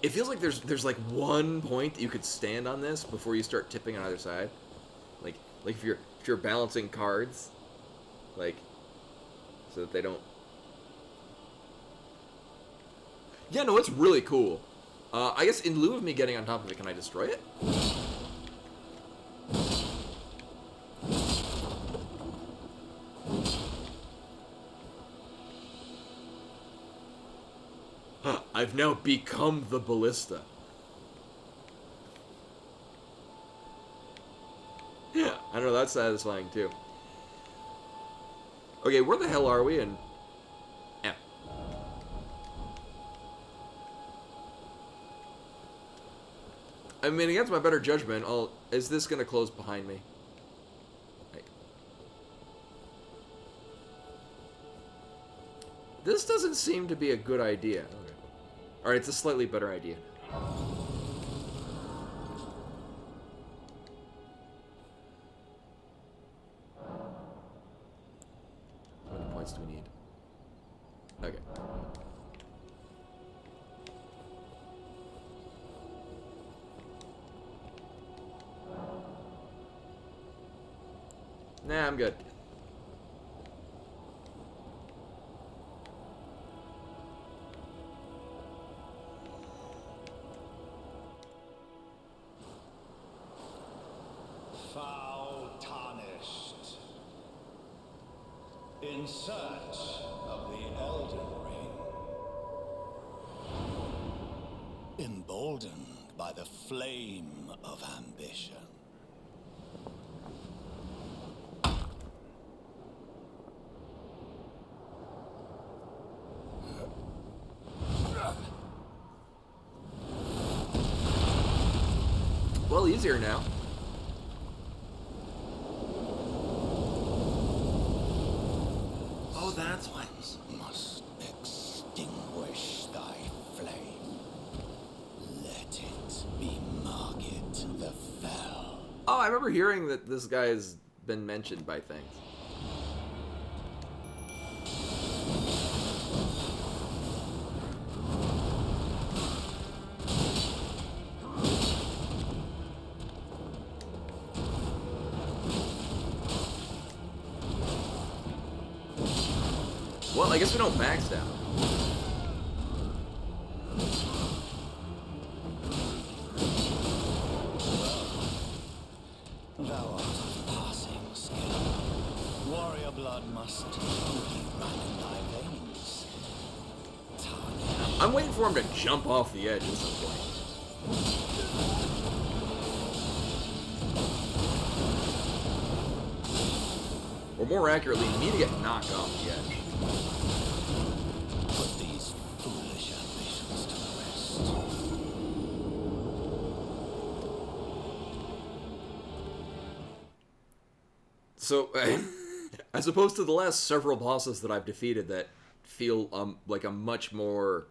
It feels like there's like one point that you could stand on this before you start tipping on either side. Like if you're balancing cards, like so that they don't. Yeah, no, it's really cool. I guess in lieu of me getting on top of it, can I destroy it? I've now become the ballista. Yeah, I don't know, that's satisfying too. Okay, where the hell are we? And yeah. I mean, against my better judgment, is this gonna close behind me? Right. This doesn't seem to be a good idea. Okay. Alright, it's a slightly better idea. How many points do we need? Okay. Nah, I'm good. Foul tarnished. In search of the Elden Ring. Emboldened by the flame of ambition. Well, easier now. Oh, that's why. ones must extinguish thy flame. Let it be Margit the Fell. Oh, I remember hearing that this guy has been mentioned by things. Well, I guess we don't backstab. Thou art of passing skill. Warrior blood must truly run in thy veins. Tarnished. I'm waiting for him to jump off the edge at some point. Or more accurately, me to get knocked off the edge. Put these foolish ambitions to rest. So, as opposed to the last several bosses that I've defeated that feel like a much more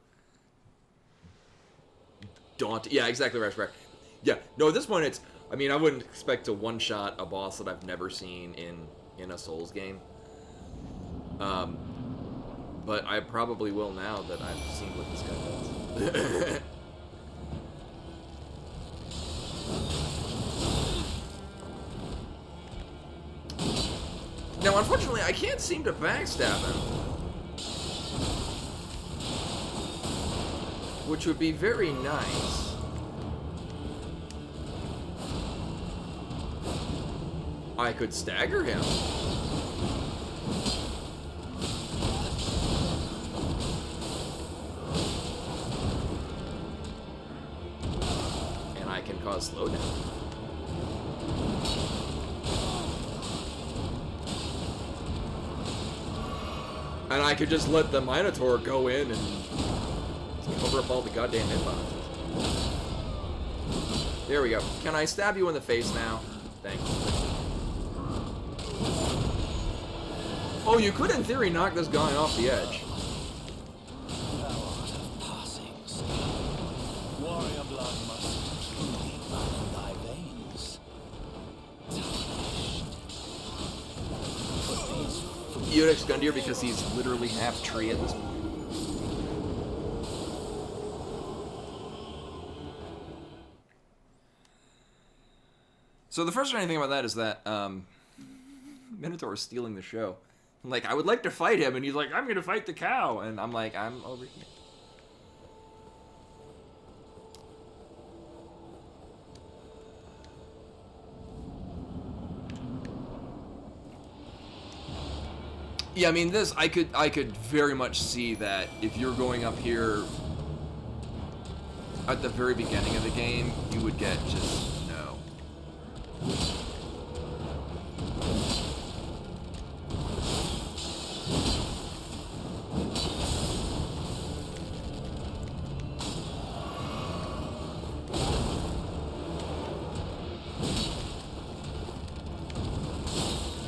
daunting... Yeah, exactly right. Yeah, no, at this point it's... I mean, I wouldn't expect to one-shot a boss that I've never seen in a Souls game. But I probably will now that I've seen what this guy does. Now, unfortunately, I can't seem to backstab him. Which would be very nice. I could stagger him. And I can cause slowdown. And I could just let the Minotaur go in and cover up all the goddamn hitboxes. There we go. Can I stab you in the face now? Thank you. Oh, you could in theory knock this guy off the edge. Thou art of passing skill. Warrior blood must truly run in thy veins. Tarnished. Put these Eudex Gundyr because he's literally half tree at this point. So the frustrating thing about that is that Minotaur is stealing the show. I'm like, I would like to fight him, and he's like, I'm gonna fight the cow, and I'm like, I'm over here. Yeah, I mean, this I could very much see that if you're going up here at the very beginning of the game, you would get just no.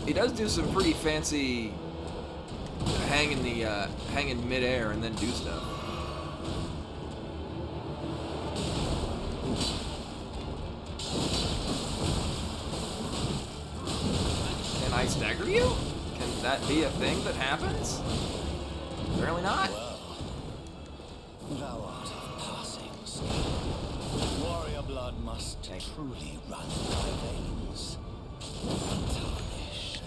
He does do some pretty fancy hang in midair and then do stuff. Can I stagger you? Can that be a thing that happens? Apparently not. well. Thou art of passing skill. Warrior blood must truly run in thy veins. Tarnished.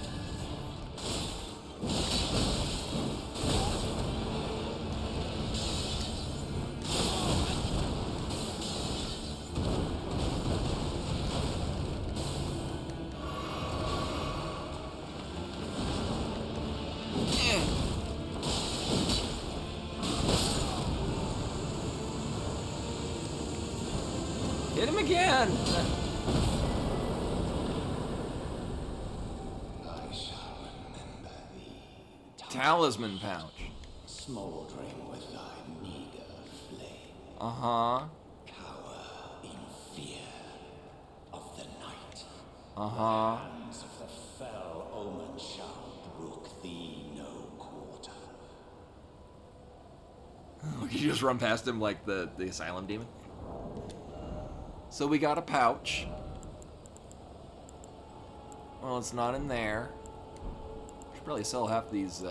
Hit him again! I shall remember thee. Talisman pouch. Smoldering with thy meager flame. Uh-huh. Cower in fear of the night. Uh-huh. Hands of the fell omen shall brook thee no quarter. You just run past him like the asylum demon. So we got a pouch. Well, it's not in there. Should probably sell half these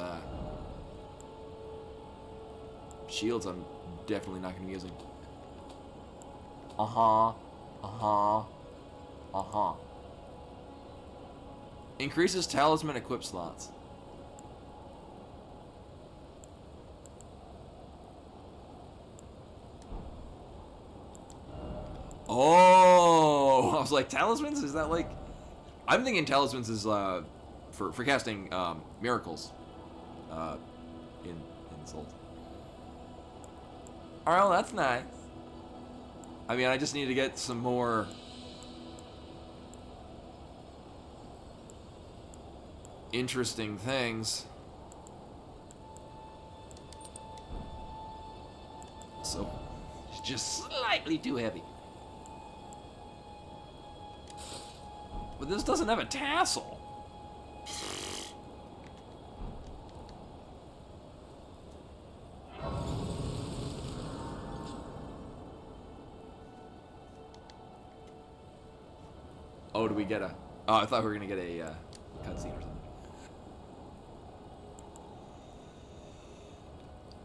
shields I'm definitely not going to be using. Increases talisman equip slots. Oh, I was like, talismans? Is that like... I'm thinking talismans is for casting miracles in Souls. Alright, well, that's nice. I mean, I just need to get some more interesting things. So, it's just slightly too heavy. But this doesn't have a tassel. Oh, do we get a... Oh, I thought we were going to get a cutscene or something.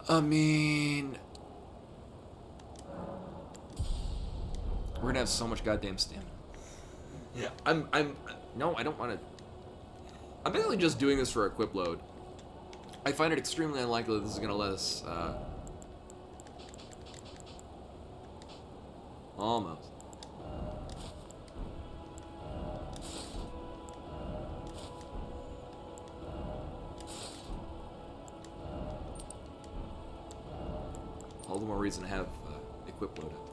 I mean... We're going to have so much goddamn stamina. Yeah, no, I don't want to... I'm basically just doing this for equip load. I find it extremely unlikely that this is going to let us, almost. All the more reason to have equip load up.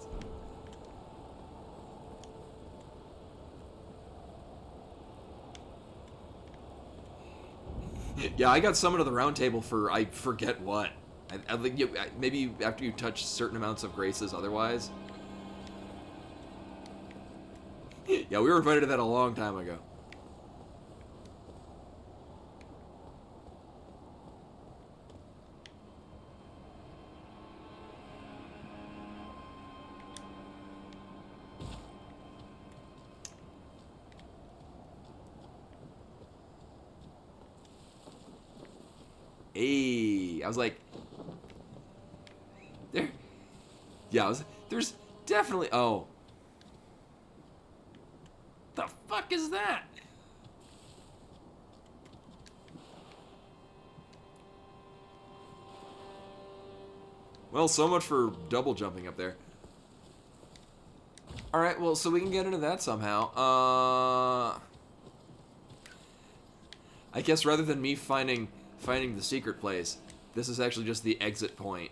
Yeah, I got summoned to the round table for I forget what. I think maybe after you touch certain amounts of graces otherwise. Yeah, we were invited to that a long time ago. Hey, I was like, there. Yeah, there's definitely. Oh, the fuck is that? Well, so much for double jumping up there. All right, well, so we can get into that somehow. I guess rather than me finding the secret place, this is actually just the exit point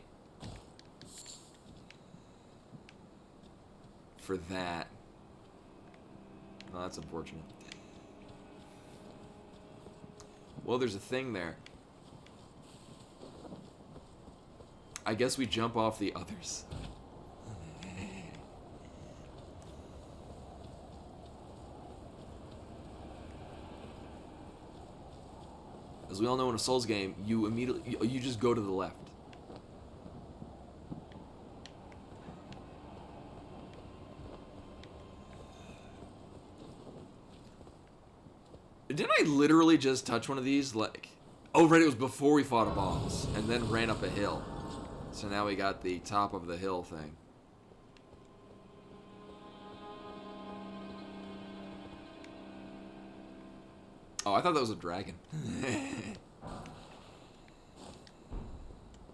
for that. Oh, that's unfortunate. Well, there's a thing there. I guess we jump off the others. As we all know in a Souls game, you just go to the left. Didn't I literally just touch one of these? Like, oh right, it was before we fought a boss, and then ran up a hill. So now we got the top of the hill thing. Oh, I thought that was a dragon.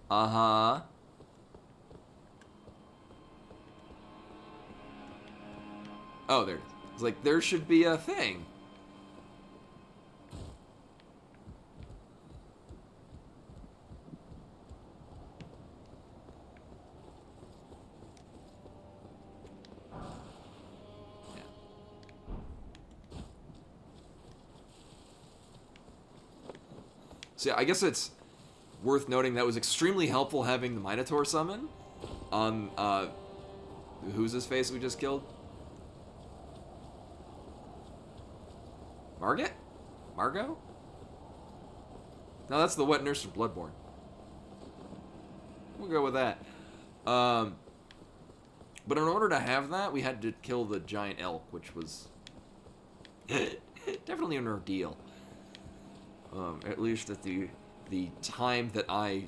Uh-huh. Oh, there it is. It's like, there should be a thing. So yeah, I guess it's worth noting that was extremely helpful having the Minotaur summon on, who's his face we just killed? Margit? Margot? No, that's the wet nurse from Bloodborne. We'll go with that. But in order to have that, we had to kill the giant elk, which was definitely an ordeal. At least at the time that I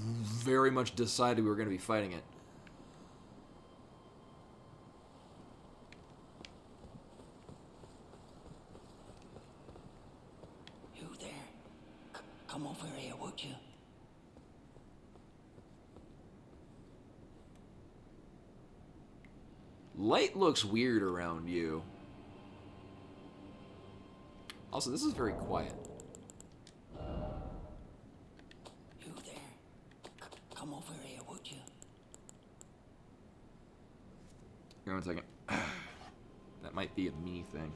very much decided we were going to be fighting it. You there? Come over here, would you? Light looks weird around you. Also, this is very quiet. You there? Come over here, would you? Here, 1 second. That might be a me thing.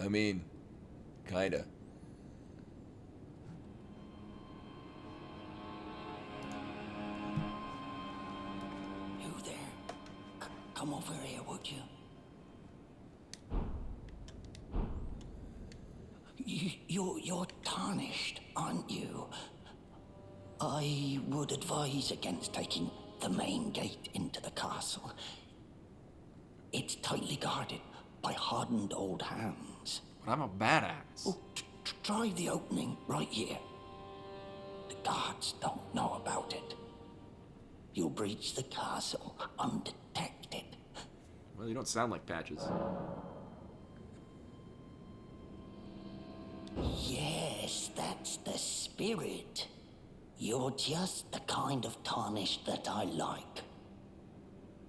I mean, kinda. You there? Come over here, would you? You're tarnished, aren't you? I would advise against taking the main gate into the castle. It's tightly guarded by hardened old hands. But I'm a badass. Oh, try the opening right here. The guards don't know about it. You'll breach the castle undetected. Well, you don't sound like Patches. Yes, that's the spirit. You're just the kind of tarnished that I like.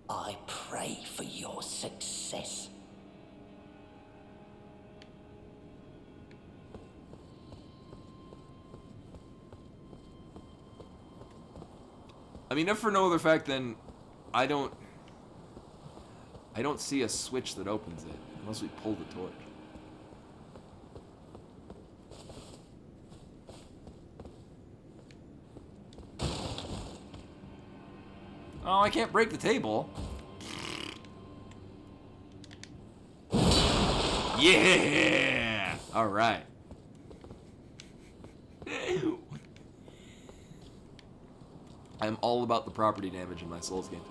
I pray for your success. I mean, if for no other fact, then I don't see a switch that opens it unless we pull the torch. Oh, I can't break the table. Yeah! All right. I'm all about the property damage in my Souls game.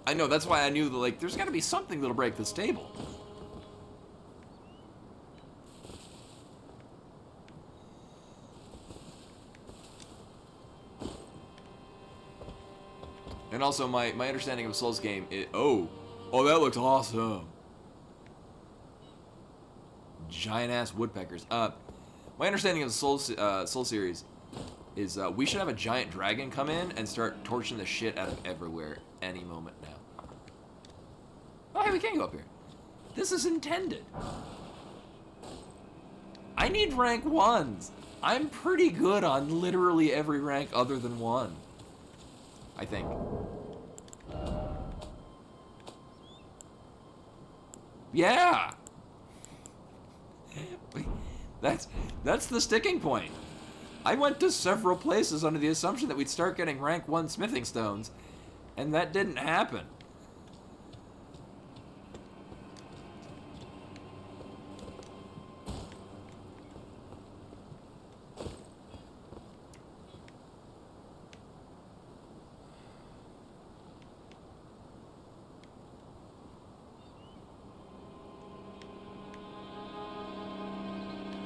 I know, that's why I knew that, like, there's gotta be something that'll break this table. And also, my understanding of a Souls game is... Oh, that looks awesome. Giant-ass woodpeckers. My understanding of the Soul series is we should have a giant dragon come in and start torching the shit out of everywhere any moment now. Oh, hey, we can go up here. This is intended. I need rank 1s. I'm pretty good on literally every rank other than 1. I think. Yeah! That's the sticking point. I went to several places under the assumption that we'd start getting rank 1 smithing stones, and that didn't happen.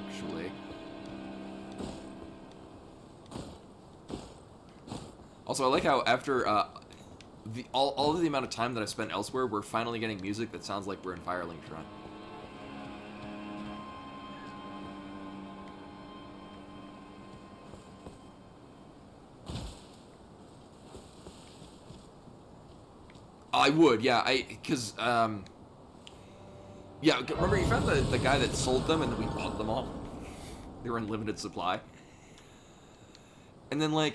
Actually. Also, I like how after all of the amount of time that I've spent elsewhere, we're finally getting music that sounds like we're in Firelink Shrine. I would, yeah, because, yeah, remember you found the guy that sold them and then we bought them all? They were in limited supply. And then, like,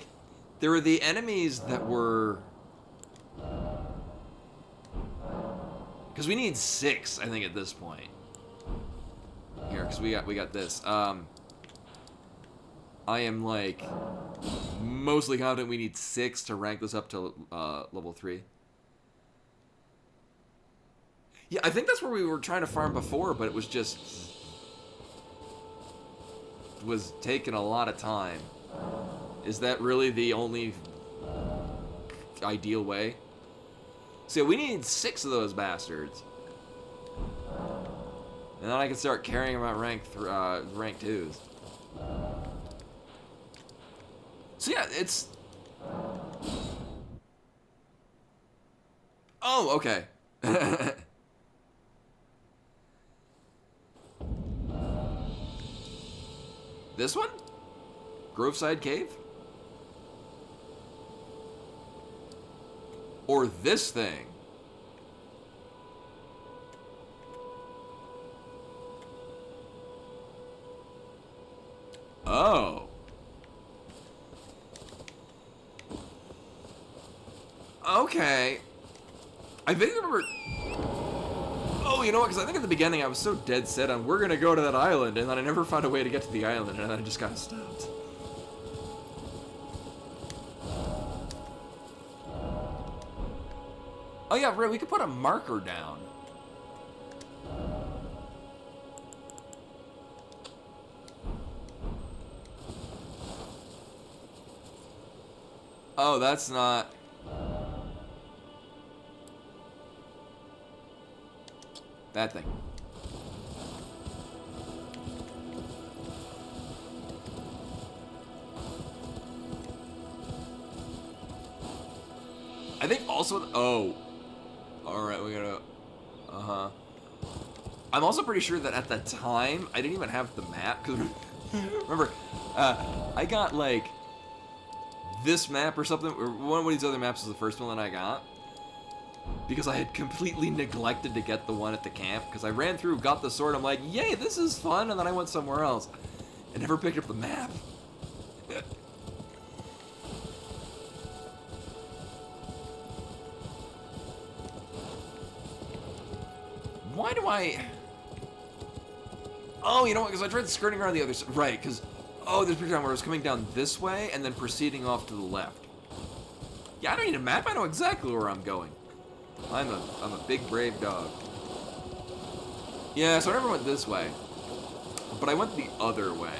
there were the enemies that were... Because we need 6, I think, at this point. Here, because we got this. I am, like, mostly confident we need 6 to rank this up to level 3. Yeah, I think that's where we were trying to farm before, but it was just... was taking a lot of time. Is that really the only ideal way? So we need 6 of those bastards. And then I can start carrying them at rank 2s. So yeah, it's... Oh, okay. This one? Groveside Cave? Or this thing? Oh. Okay. I vaguely remember... Oh, you know what? Because I think at the beginning I was so dead set on we're gonna go to that island, and then I never found a way to get to the island, and then I just kind of stopped. Oh yeah, right, we could put a marker down. Oh, that's not... that thing. I think also... oh. Alright, we gotta... uh-huh. I'm also pretty sure that at the time, I didn't even have the map, because... remember, I got, like... this map or something, or one of these other maps was the first one that I got. Because I had completely neglected to get the one at the camp, because I ran through, got the sword, I'm like, yay, this is fun, and then I went somewhere else. And never picked up the map. Why do I... oh, you know what, because I tried skirting around the other side. Right, because... oh, there's a time where I was coming down this way, and then proceeding off to the left. Yeah, I don't need a map, I know exactly where I'm going. I'm a big, brave dog. Yeah, so I never went this way. But I went the other way.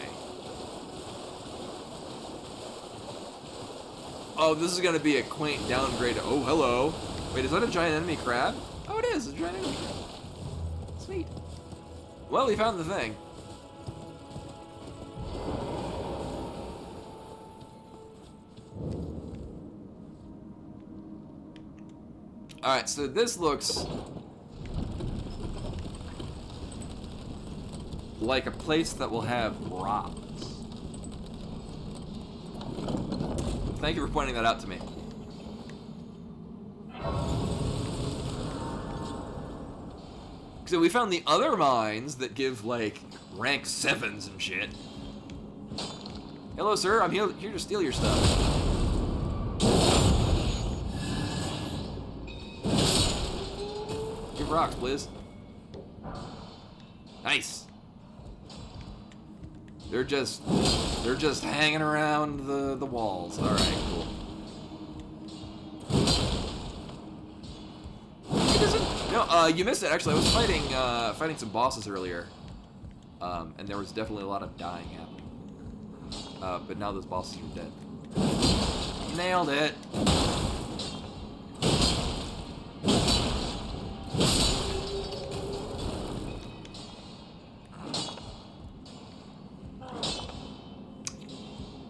Oh, this is gonna be a quaint downgrade. Oh, hello. Wait, is that a giant enemy crab? Oh, it is, a giant enemy crab. Sweet. Well, we found the thing. Alright, so this looks like a place that will have rocks. Thank you for pointing that out to me. So we found the other mines that give, like, rank 7s and shit. Hello, sir. I'm here to steal your stuff. Give rocks, please. Nice. They're just hanging around the walls. All right, cool. No, you missed it. Actually, I was fighting some bosses earlier, and there was definitely a lot of dying happening. But now those bosses are dead. Nailed it.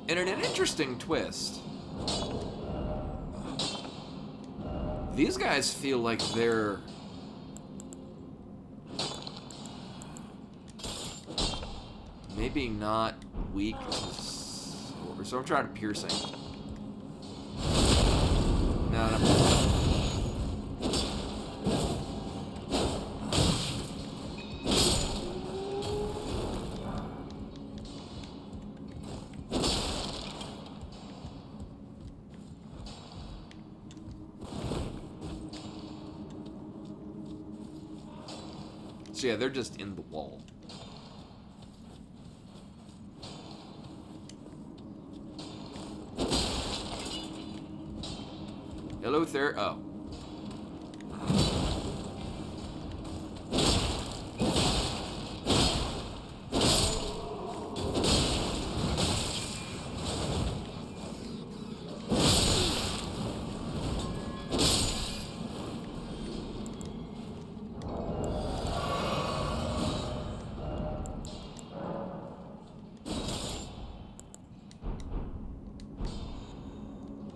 And in an interesting twist, these guys feel like they're maybe not weak to sword. So I'm trying piercing. No. So yeah, they're just in the wall. Hello there. Oh.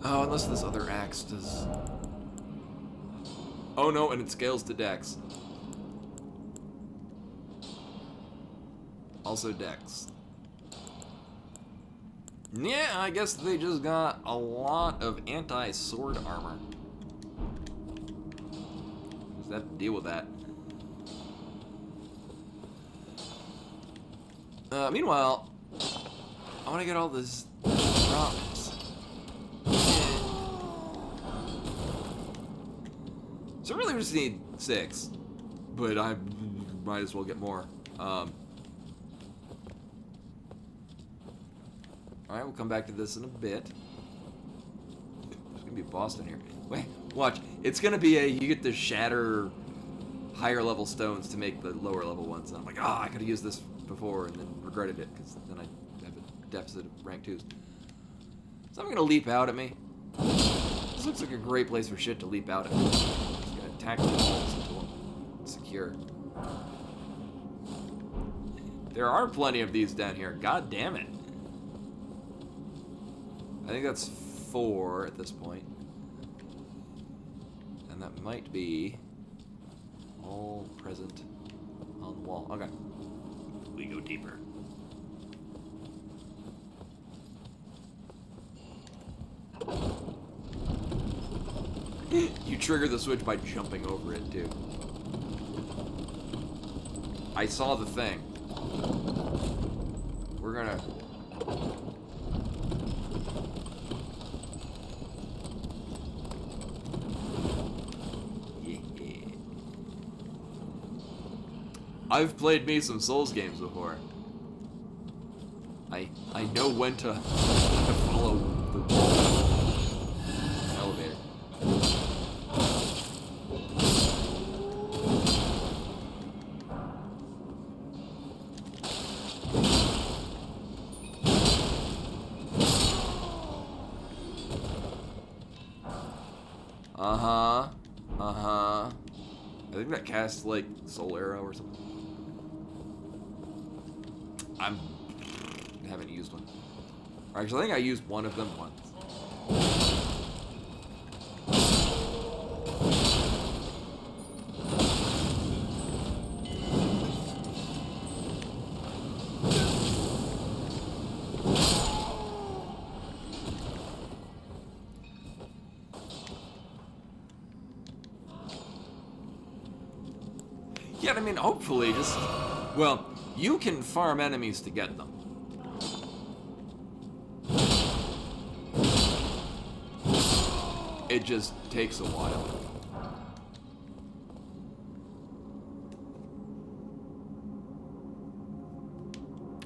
Oh, unless this other axe does... Oh no, and it scales to dex. Also dex. Yeah, I guess they just got a lot of anti-sword armor. Just have to deal with that. Meanwhile, I want to get all this rocks. So really we just need 6, but I might as well get more. Alright, we'll come back to this in a bit. There's gonna be a boss in here. Wait, watch. It's gonna be you get to shatter higher level stones to make the lower level ones. And I'm like, I could have used this before and then regretted it, because then I have a deficit of rank 2s. So I'm gonna leap out at me. This looks like a great place for shit to leap out at me. Attack the walls until I'm secure. There are plenty of these down here. God damn it. I think that's 4 at this point. And that might be all present on the wall. Okay. We go deeper. You trigger the switch by jumping over it, too. I saw the thing. We're gonna... Yeah. I've played me some Souls games before. I know when to follow the elevator. I think that casts like Soul Arrow or something. I haven't used one. Actually, I think I used one of them once. Yeah, I mean, hopefully just... Well, you can farm enemies to get them. It just takes a while.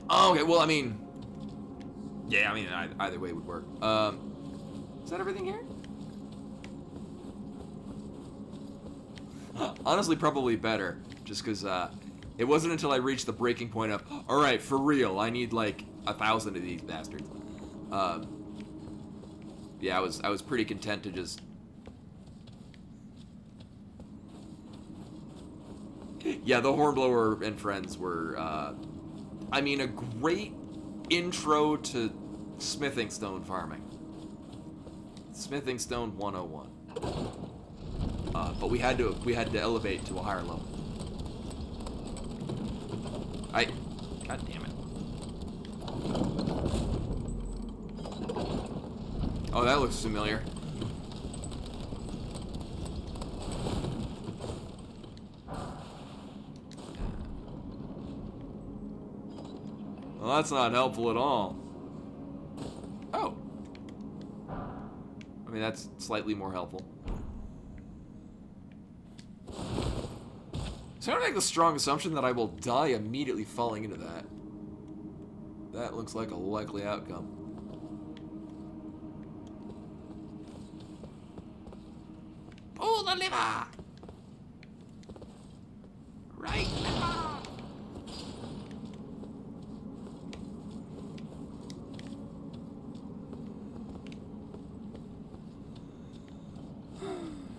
Oh, okay, well, I mean... Yeah, I mean, either way would work. Is that everything here? Honestly, probably better. Just because, it wasn't until I reached the breaking point of, alright, for real, I need, like, 1,000 of these bastards. Yeah, I was pretty content to just... Yeah, the Hornblower and friends were, I mean, a great intro to smithing stone farming. Smithing stone 101. But we had to elevate to a higher level. God damn it. Oh, that looks familiar. Well, that's not helpful at all. Oh. I mean, that's slightly more helpful. So I'm gonna make the strong assumption that I will die immediately falling into that. That looks like a likely outcome. Pull the lever! Right lever!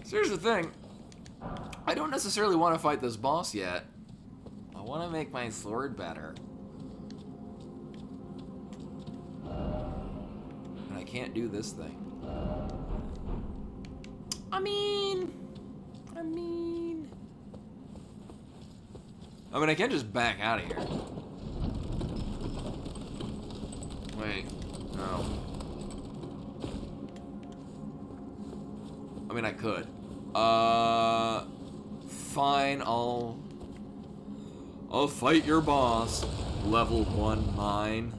So here's the thing. I don't necessarily want to fight this boss yet. I want to make my sword better. And I can't do this thing. I mean, I can just back out of here. Wait, no. I mean, I could. Fine, I'll fight your boss. Level 1 mine.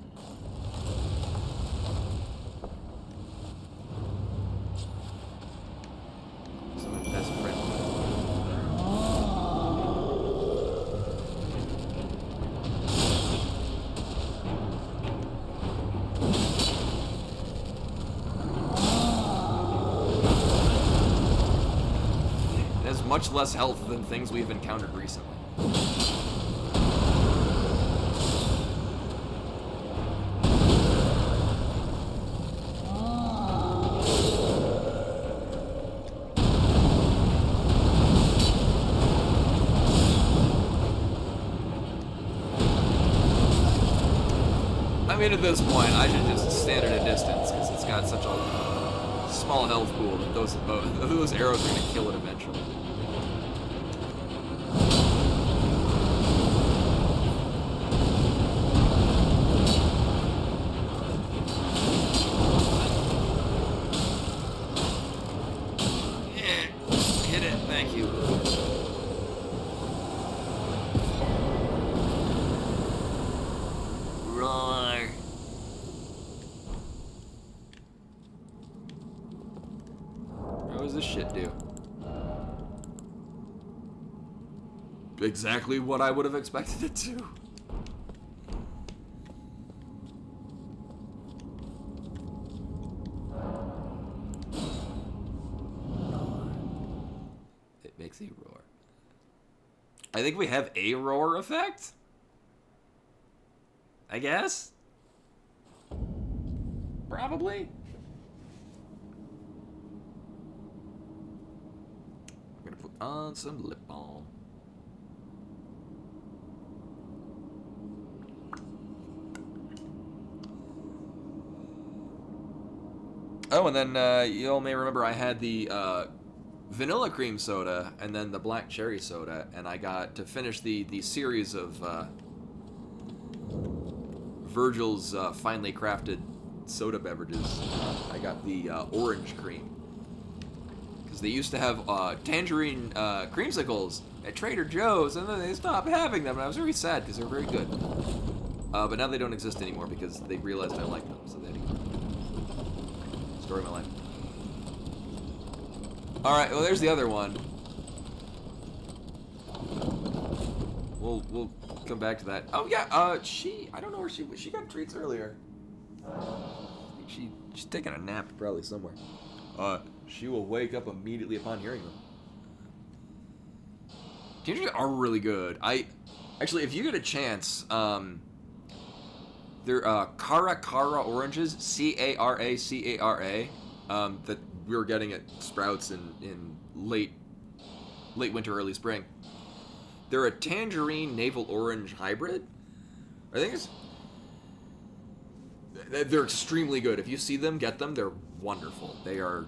So my best friend. It has much less health than things we've encountered recently. I mean, at this point, I should just stand at a distance because it's got such a small health pool that those arrows are going to kill it eventually. Yeah, hit it. Thank you. Roar. What does this shit do? Exactly what I would have expected it to. It makes a roar. I think we have a roar effect? I guess? Probably? I'm gonna put on some lip balm. Oh, and then you all may remember I had the vanilla cream soda and then the black cherry soda, and I got to finish the series of Virgil's finely crafted soda beverages. I got the orange cream. Because they used to have tangerine creamsicles at Trader Joe's, and then they stopped having them, and I was very sad because they were very good. But now they don't exist anymore because they realized I liked them, so they had to go. Story of my life. Alright, well, there's the other one. We'll come back to that. Oh yeah, I don't know where she got treats earlier. She's taking a nap probably somewhere. She will wake up immediately upon hearing them. Tangers are really good. Actually, if you get a chance, they're Cara oranges, C-A-R-A, that we were getting at Sprouts in late winter, early spring. They're a tangerine navel orange hybrid. I think they're extremely good. If you see them, get them. They're wonderful. They are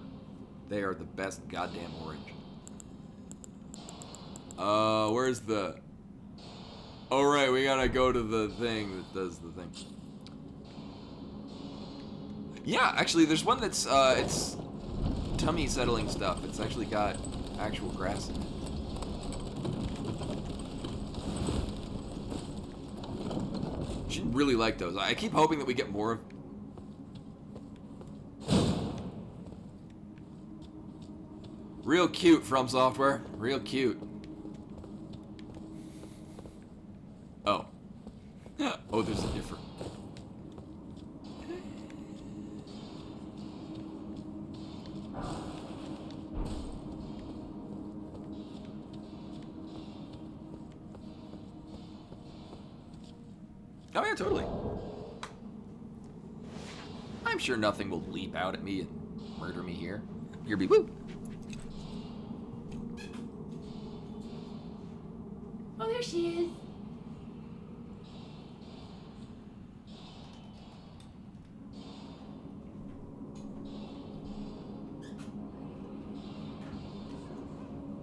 the best goddamn orange. Where's the? Oh right, we gotta go to the thing that does the thing. Yeah, actually, there's one that's it's tummy settling stuff. It's actually got actual grass in it. Should really like those. I keep hoping that we get more of. Real cute, From Software. Real cute. Oh, there's a different. Oh yeah, totally. I'm sure nothing will leap out at me and murder me here. Here be woo. Oh, there she is.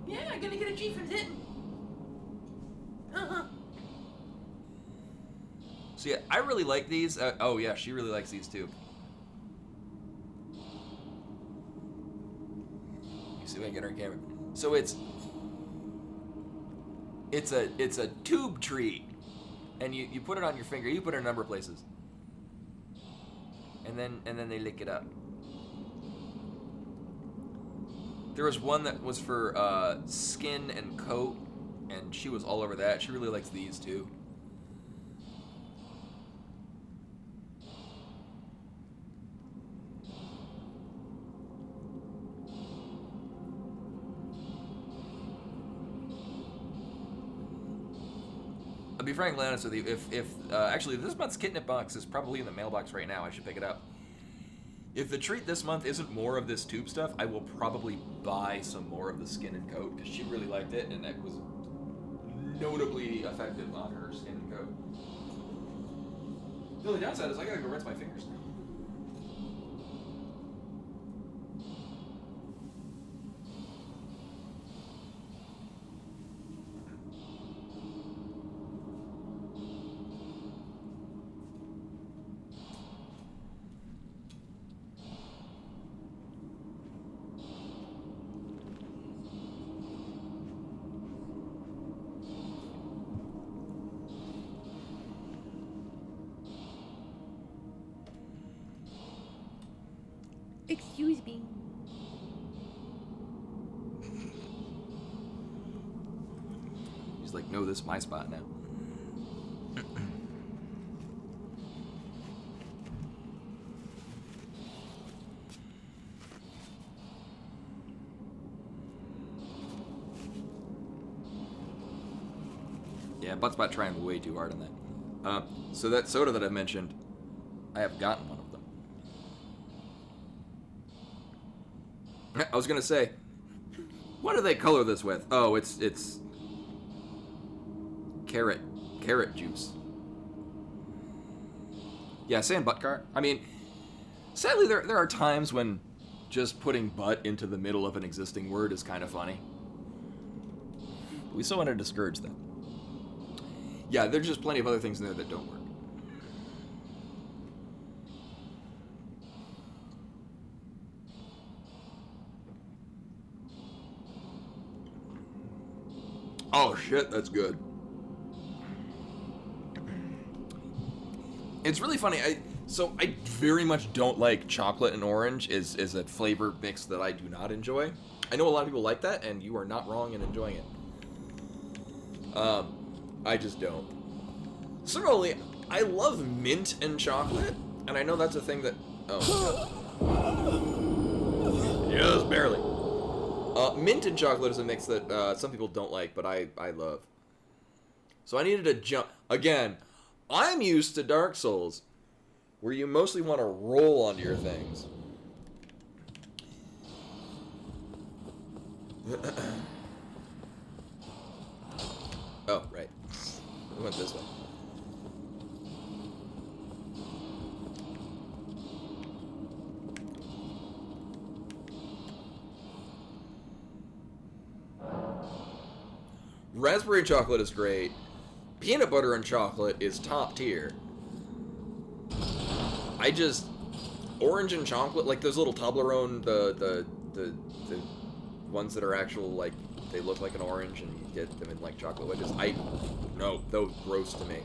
Yeah, I'm gonna get a G from Zip. Uh-huh. So yeah, I really like these. Oh yeah, she really likes these too. You see if I can get her camera. So it's a tube treat, and you put it on your finger. You put it in a number of places, and then they lick it up. There was one that was for skin and coat, and she was all over that. She really likes these too. I'll be frankly honest with you. If actually this month's Kitnip box is probably in the mailbox right now. I should pick it up. If the treat this month isn't more of this tube stuff, I will probably buy some more of the skin and coat because she really liked it, and that was notably effective on her skin and coat. The only downside is I gotta go rinse my fingers now. Excuse me. He's like, no, this is my spot now. Yeah, Buttspot trying way too hard on that. So that soda that I mentioned, I have gotten one of them. I was gonna say, what do they color this with? Oh, it's carrot juice. Yeah, saying butt cart. I mean, sadly there are times when just putting butt into the middle of an existing word is kind of funny. We still want to discourage that. Yeah, there's just plenty of other things in there that don't work. Oh shit, that's good. It's really funny. I very much don't like chocolate and orange is a flavor mix that I do not enjoy. I know a lot of people like that, and you are not wrong in enjoying it. I just don't. Similarly, I love mint and chocolate, and I know that's a thing that... Oh, just barely. Mint and chocolate is a mix that some people don't like, but I love. So I needed to jump... Again, I'm used to Dark Souls, where you mostly want to roll onto your things. Oh, right. We went this way. Raspberry chocolate is great. Peanut butter and chocolate is top tier. Orange and chocolate, like those little Toblerone, the ones that are actual, like, they look like an orange and you get them in, like, chocolate wedges. No, those gross to me.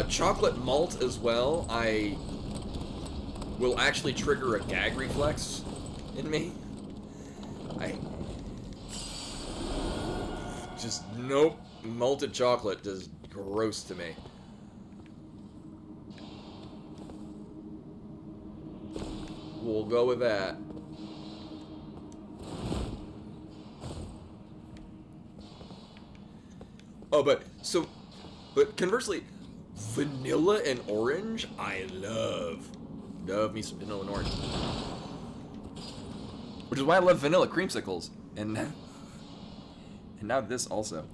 Chocolate malt as well, I will actually trigger a gag reflex in me. Nope. Malted chocolate is gross to me. We'll go with that. Oh, but conversely, vanilla and orange, I love me some vanilla and orange. Which is why I love vanilla creamsicles, and now this also.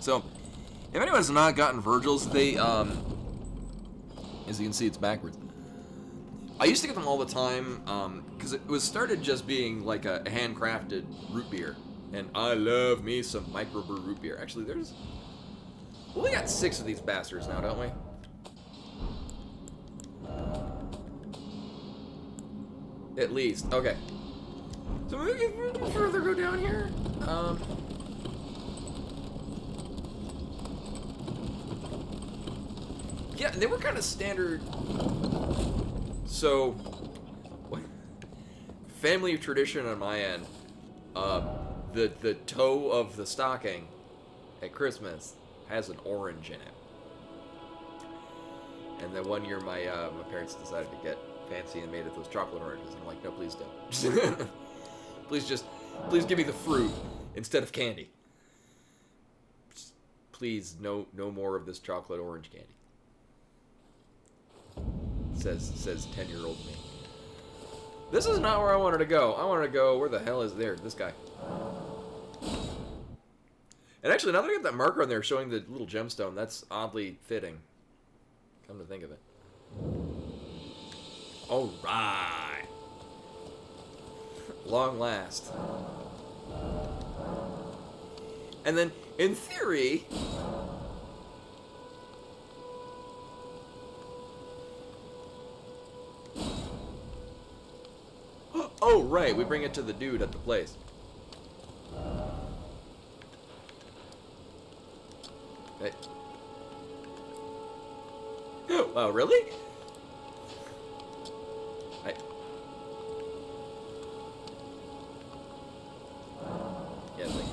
So, if anyone has not gotten Virgil's, they as you can see, it's backwards. I used to get them all the time, because it was started just being like a handcrafted root beer. And I love me some microbrew root beer. Actually, we only got 6 of these bastards now, don't we? At least. Okay. So we can further go down here. Yeah, they were kind of standard. So, family tradition on my end. The toe of the stocking at Christmas has an orange in it. And then one year my parents decided to get fancy and made it those chocolate oranges. I'm like, no, please don't. please give me the fruit instead of candy. Just, please, no more of this chocolate orange candy. Says 10-year-old me. This is not where I wanted to go. I wanted to go, where the hell is there? This guy. And actually, now that I got that marker on there showing the little gemstone, that's oddly fitting. Come to think of it. Alright. Long last. And then, in theory... Oh, right, we bring it to the dude at the place. Okay. Oh, really? Yeah, thank you.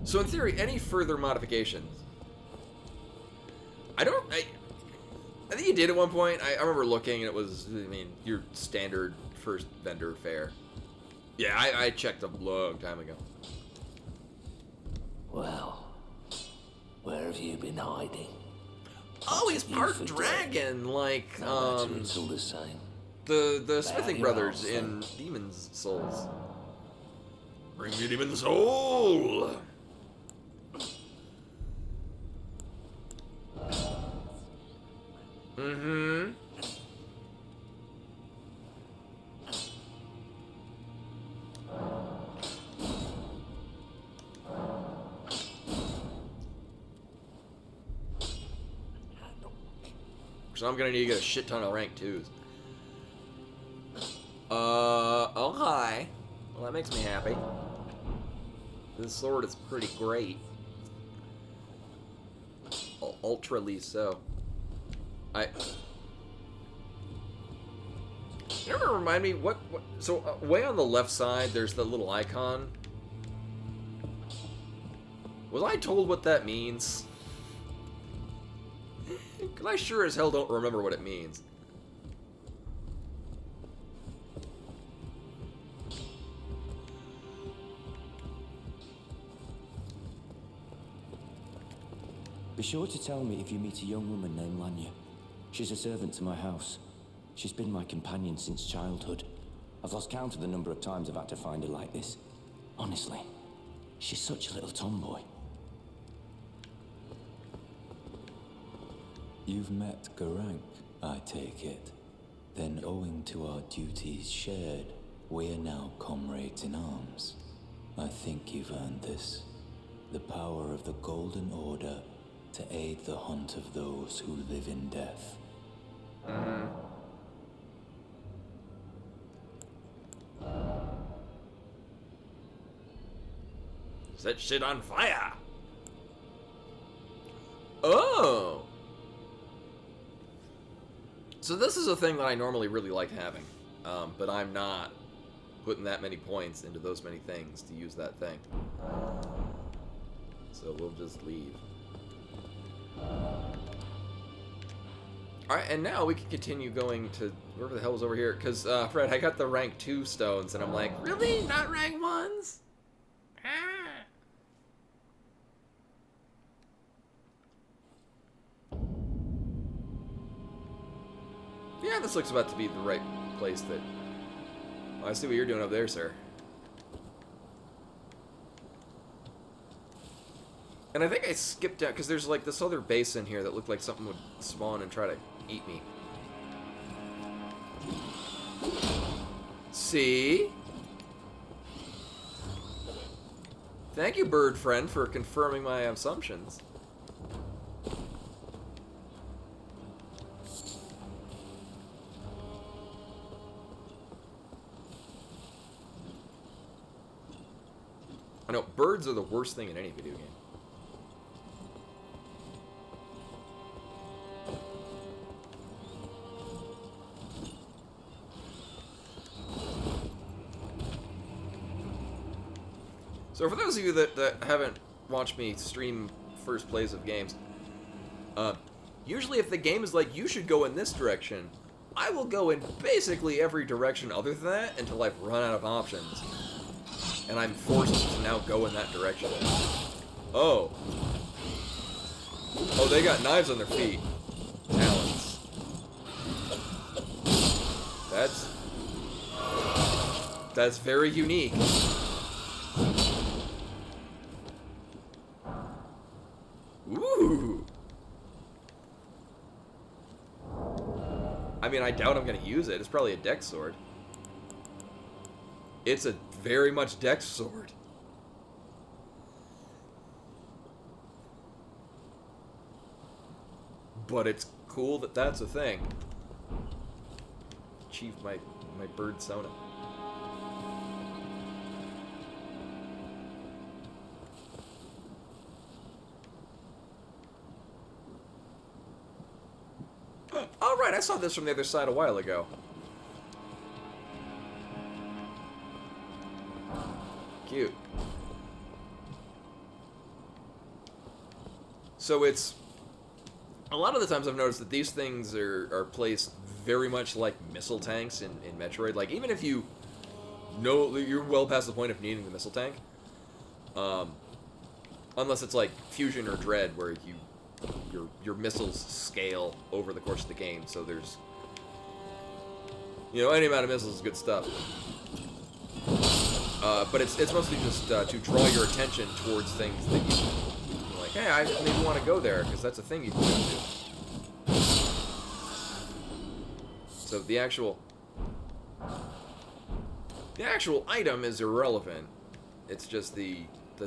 So in theory, any further modifications? I think you did at one point. I remember looking, and it was, I mean, your standard first vendor fare. Yeah, I checked a long time ago. Well, where have you been hiding? Oh, he's part dragon, like, It's all the same. the Smithing Brothers in Demon's Souls. Bring me Demon's Soul! Mm-hmm. So I'm gonna need to get a shit ton of rank 2s. Okay. Well, that makes me happy. This sword is pretty great. Ultra-ly so. You ever remind me what so way on the left side there's the little icon. Was I told what that means? Cause I sure as hell don't remember what it means. Be sure to tell me if you meet a young woman named Lanya. She's a servant to my house. She's been my companion since childhood. I've lost count of the number of times I've had to find her like this. Honestly, she's such a little tomboy. You've met Garank, I take it. Then owing to our duties shared, we're now comrades in arms. I think you've earned this. The power of the Golden Order to aid the hunt of those who live in death. Set shit on fire! Oh! So this is a thing that I normally really like having, but I'm not putting that many points into those many things to use that thing. So we'll just leave. Alright, and now we can continue going to wherever the hell was over here. Because, Fred, I got the rank 2 stones, and I'm like, really? Not rank 1s? Ah. Yeah, this looks about to be the right place that... Oh, I see what you're doing up there, sir. And I think I skipped out, because there's like this other basin here that looked like something would spawn and try to eat me. See? Thank you, bird friend, for confirming my assumptions. I know, birds are the worst thing in any video game. So for those of you that haven't watched me stream first plays of games, usually if the game is like, you should go in this direction, I will go in basically every direction other than that until I've run out of options. And I'm forced to now go in that direction. Oh. Oh, they got knives on their feet. Talons. That's very unique. Ooh. I mean, I doubt I'm going to use it. It's probably a dex sword. It's a very much dex sword. But it's cool that that's a thing. Achieved my bird sona. Oh, right, I saw this from the other side a while ago. Cute. So it's... A lot of the times I've noticed that these things are placed very much like missile tanks in Metroid. Like, even if you know you're well past the point of needing the missile tank, unless it's like Fusion or Dread, where your missiles scale over the course of the game, so there's... You know, any amount of missiles is good stuff. But it's mostly just to draw your attention towards things that you're like, hey, I maybe want to go there, because that's a thing you can go to. So the actual item is irrelevant. It's just the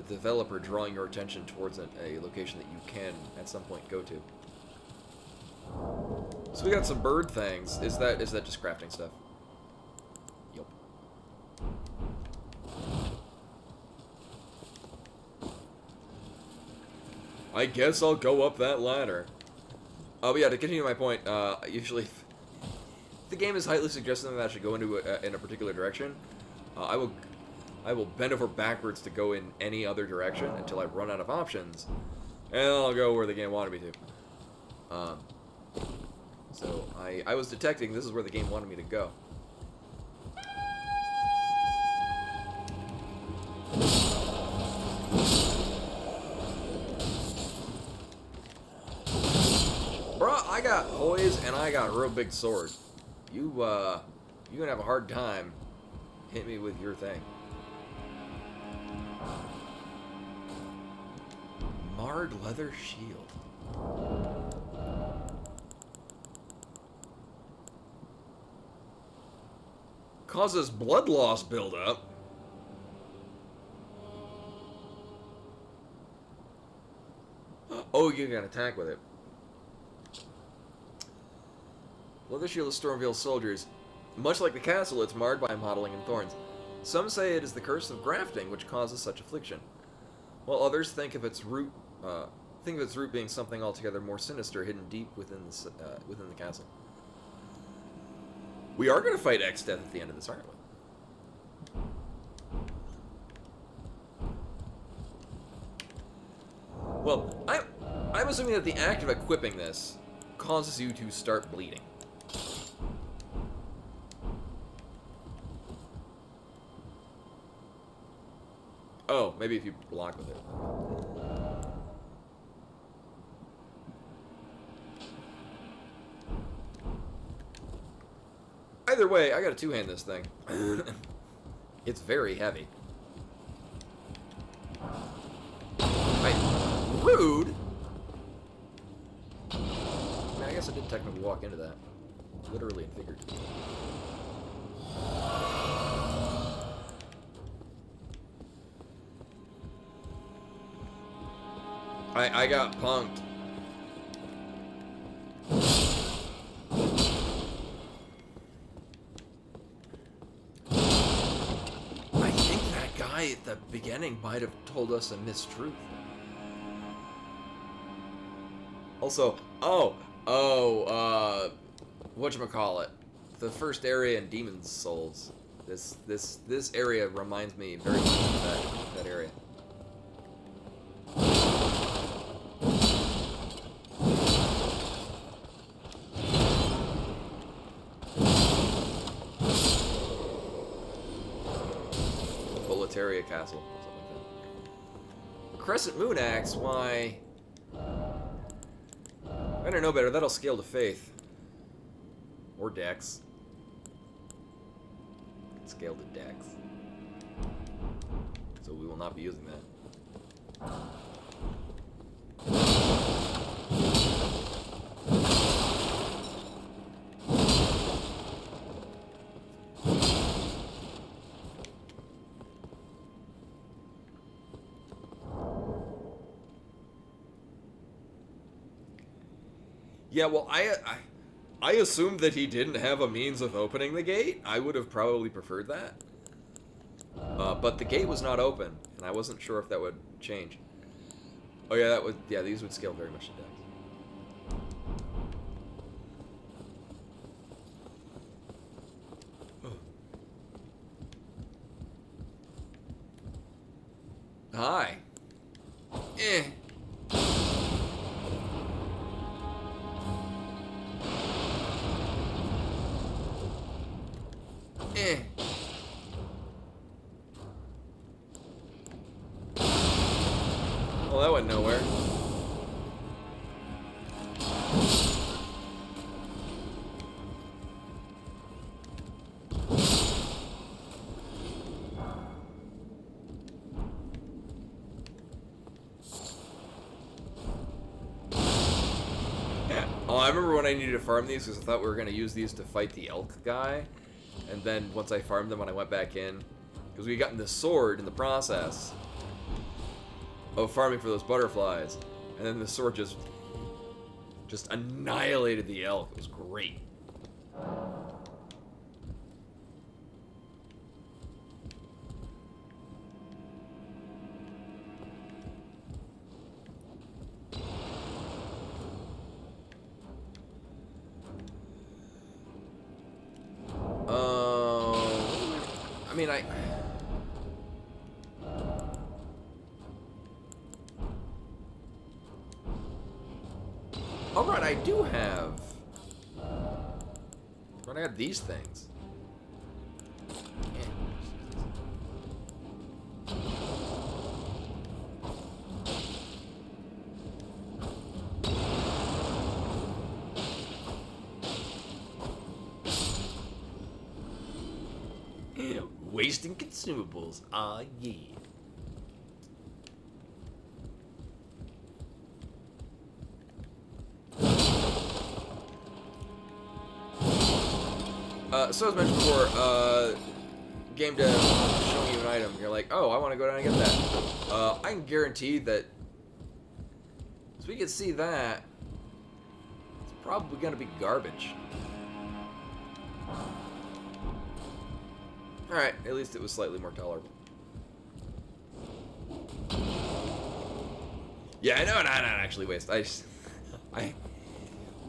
developer drawing your attention towards a location that you can at some point go to. So we got some bird things. Is that just crafting stuff? Yup. I guess I'll go up that ladder. But yeah, to continue my point, usually if the game is highly suggesting that I should go into in a particular direction, I will bend over backwards to go in any other direction until I run out of options, and I'll go where the game wanted me to. So I was detecting this is where the game wanted me to go. Bruh, I got poise and I got a real big sword. You gonna have a hard time hitting me with your thing. Marred leather shield. Causes blood loss buildup. Oh, you can attack with it. Leather shield of Stormveil soldiers. Much like the castle, it's marred by mottling and thorns. Some say it is the curse of grafting which causes such affliction, while others think of its root being something altogether more sinister, hidden deep within the castle. We are going to fight X-Death at the end of this, aren't we? Well, I'm assuming that the act of equipping this causes you to start bleeding. Oh, maybe if you block with it. Either way, I gotta two-hand this thing. It's very heavy. Rude! I mean, I guess I did technically walk into that. Literally and figuratively. I got punked. I think that guy at the beginning might have told us a mistruth. Also, whatchamacallit? The first area in Demon's Souls. This area reminds me very much of that area. Boletaria Castle, something like that. Crescent Moon Axe, why? I don't know better. That'll scale to Faith. Or Dex. Scale to Dex. So we will not be using that. Yeah, well, I assumed that he didn't have a means of opening the gate. I would have probably preferred that. But the gate was not open, and I wasn't sure if that would change. Oh yeah, that would. Yeah, these would scale very much to Dex. Hi. Eh. Eh. Well, that went nowhere. Oh, I remember when I needed to farm these because I thought we were going to use these to fight the elk guy. And then once I farmed them, when I went back in, because we had gotten the sword in the process of farming for those butterflies, and then the sword just annihilated the elk. It was great. I mean, alright, I do have... I got these things. Wasting consumables, ah yeah. So as mentioned before, game dev showing you an item, you're like, oh, I want to go down and get that. I can guarantee that, as we can see that, it's probably going to be garbage. Alright, at least it was slightly more tolerable. Yeah, I know, not actually waste.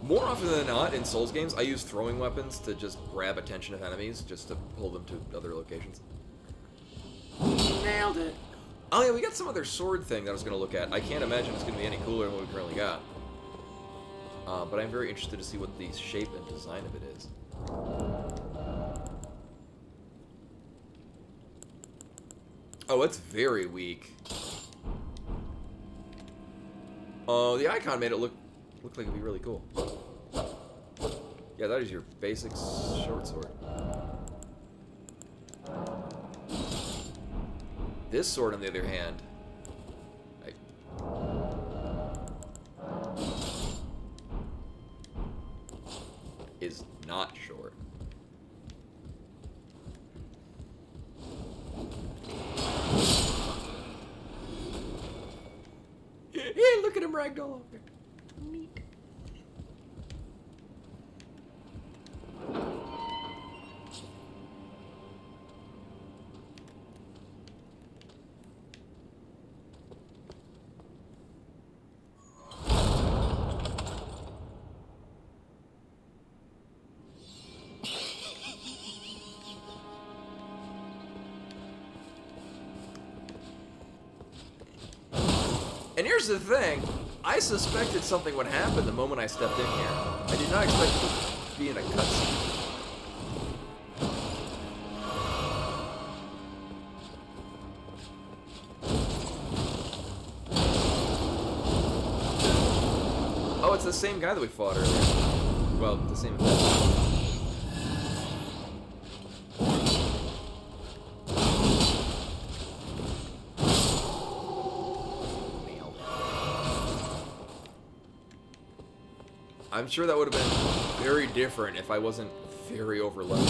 More often than not, in Souls games, I use throwing weapons to just grab attention of enemies, just to pull them to other locations. Nailed it. Oh yeah, we got some other sword thing that I was going to look at. I can't imagine it's going to be any cooler than what we currently got. But I'm very interested to see what the shape and design of it is. Oh, it's very weak. Oh, the icon made it look like it'd be really cool. Yeah, that is your basic short sword. This sword, on the other hand, is not short. Hey, look at him ragdoll over there. Neat. And here's the thing, I suspected something would happen the moment I stepped in here. I did not expect it to be in a cutscene. Oh, it's the same guy that we fought earlier. Well, the same event. I'm sure that would have been very different if I wasn't very overloaded.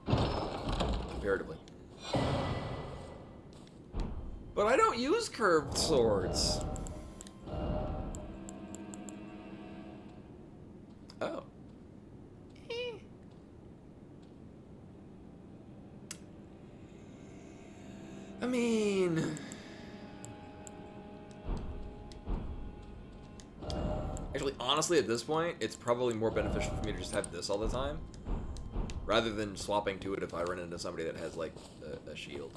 Comparatively. But I don't use curved swords. Oh. I mean... Actually, honestly, at this point, it's probably more beneficial for me to just have this all the time, rather than swapping to it if I run into somebody that has, like, a shield.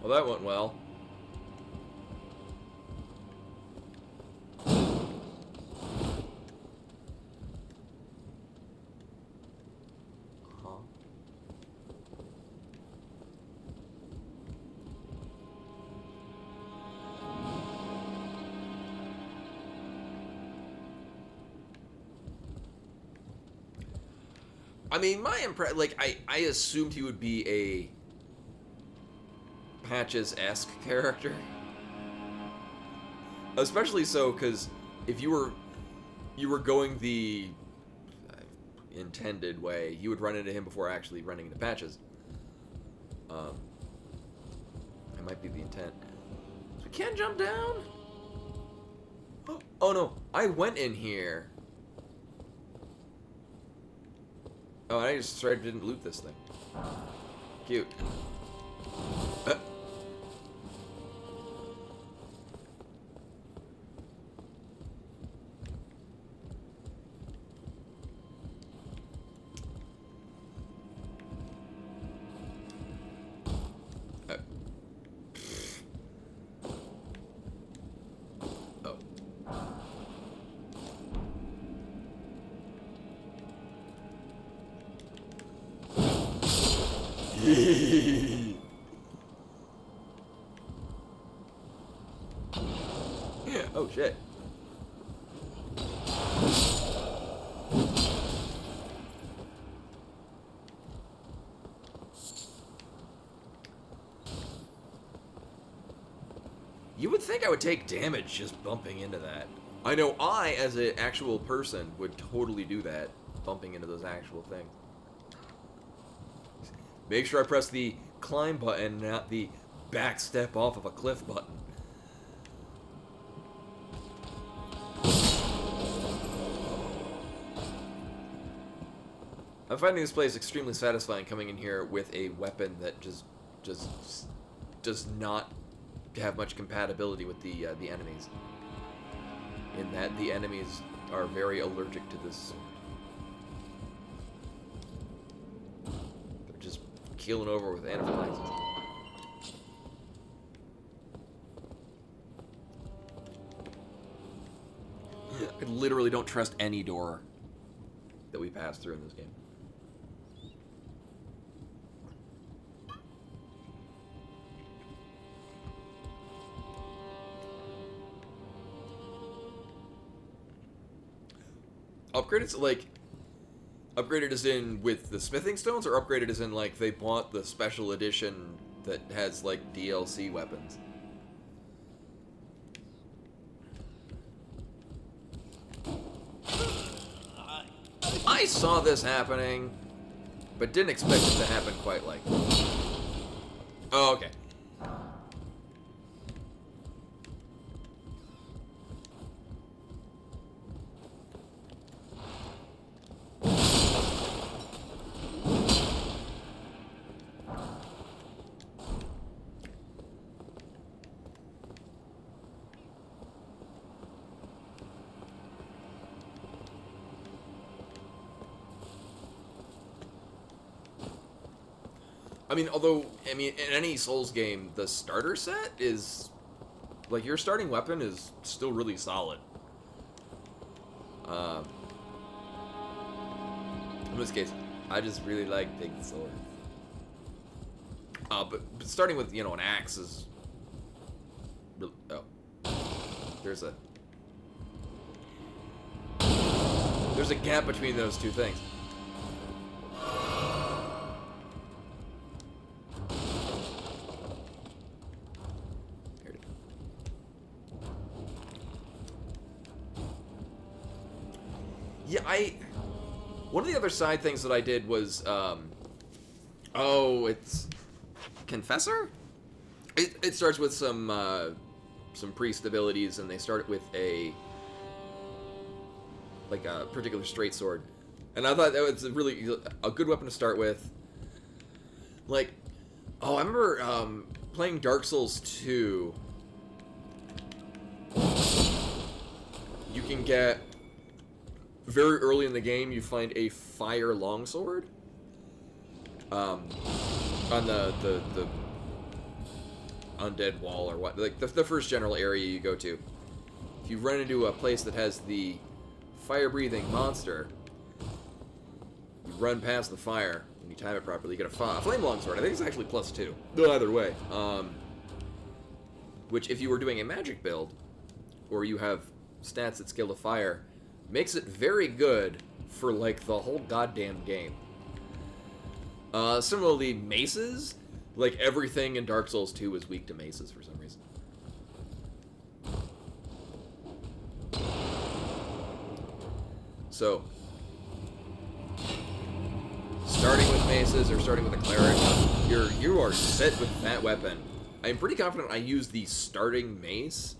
Well, that went well. I mean, my impression, like, I assumed he would be a Patches-esque character. Especially so, because if you were going the intended way, you would run into him before actually running into Patches. It might be the intent. So we can't jump down? Oh no, I went in here. Oh, I just sorry I didn't loot this thing. Cute. Oh shit. You would think I would take damage just bumping into that. I know I, as an actual person, would totally do that, bumping into those actual things. Make sure I press the climb button, not the back step off of a cliff button. I'm finding this place extremely satisfying, coming in here with a weapon that just does not have much compatibility with the enemies. In that the enemies are very allergic to this sword. They're just keeling over with anaphylaxis. I literally don't trust any door that we pass through in this game. Upgraded, like, upgraded as in with the smithing stones, or upgraded as in, like, they bought the special edition that has, like, DLC weapons? I saw this happening, but didn't expect it to happen quite like this. Oh, okay. I mean, in any Souls game, the starter set is, like, your starting weapon is still really solid. In this case, I just really like big swords. But starting with, you know, an axe is really, oh, there's a gap between those two things. Yeah, one of the other side things that I did was, it's Confessor? It starts with some priest abilities, and they start with a particular straight sword. And I thought that was a good weapon to start with. Like, I remember, playing Dark Souls 2. You can get... Very early in the game, you find a fire longsword. On the undead wall or what, like the first general area you go to. If you run into a place that has the fire-breathing monster, you run past the fire, and you time it properly, you get a flame longsword. I think it's actually +2. Either way. Which, if you were doing a magic build, or you have stats that scale to fire, makes it very good for, like, the whole goddamn game. Similarly, maces, like, everything in Dark Souls 2 is weak to maces for some reason. So, starting with maces or starting with a cleric, you are set with that weapon. I'm pretty confident I used the starting mace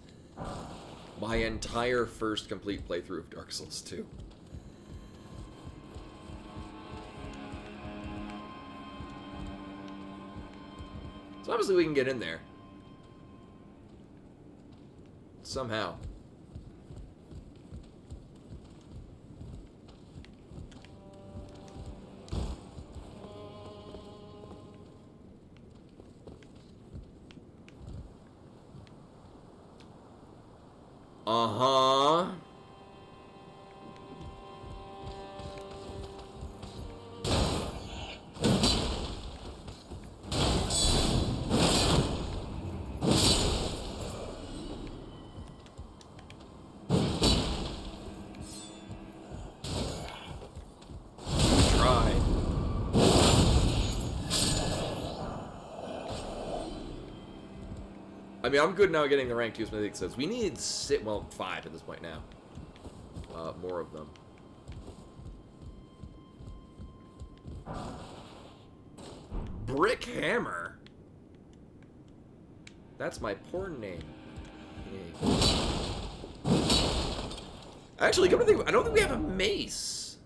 my entire first complete playthrough of Dark Souls 2. So obviously we can get in there. Somehow. Uh-huh. Tried. I mean, I'm good now getting the rank 2 smithing says. We need 5 at this point now. More of them. Brick Hammer? That's my porn name. Yay. Actually, come to think, I don't think we have a mace.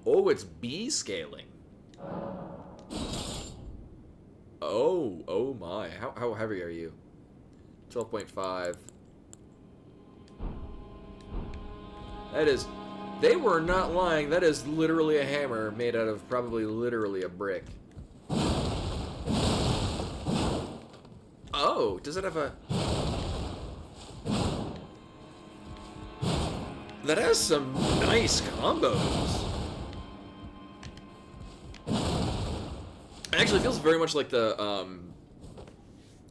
Oh Oh, it's B scaling. Oh my. How heavy are you? 12.5. That is... They were not lying. That is literally a hammer made out of probably literally a brick. Oh, does it have a... That has some nice combos. It actually feels very much like the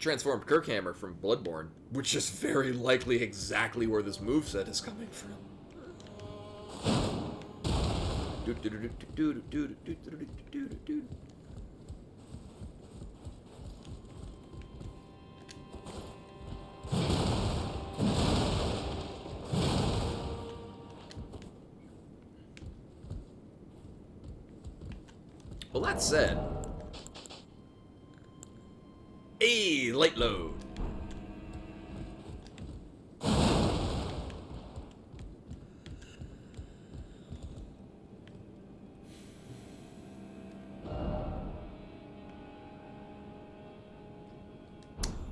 transformed Kirkhammer from Bloodborne, which is very likely exactly where this moveset is coming from. Well, that said, hey, light load.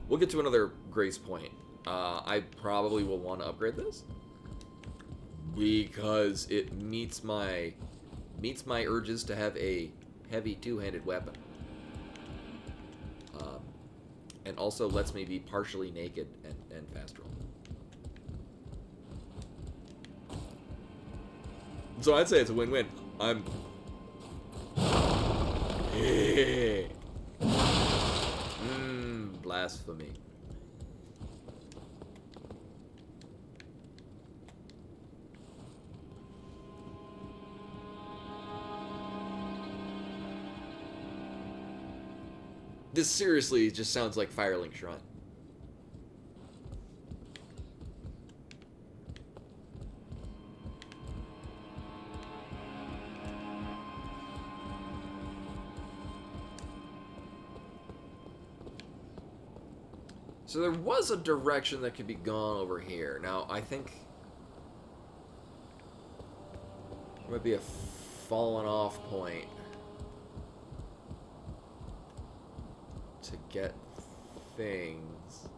We'll get to another grace point. I probably will want to upgrade this because it meets my urges to have a heavy two-handed weapon, and also lets me be partially naked and fast roll. So I'd say it's a win-win. Blasphemy. This seriously just sounds like Firelink Shrine. So there was a direction that could be gone over here. Now, I think there might be a fallen off point to get things.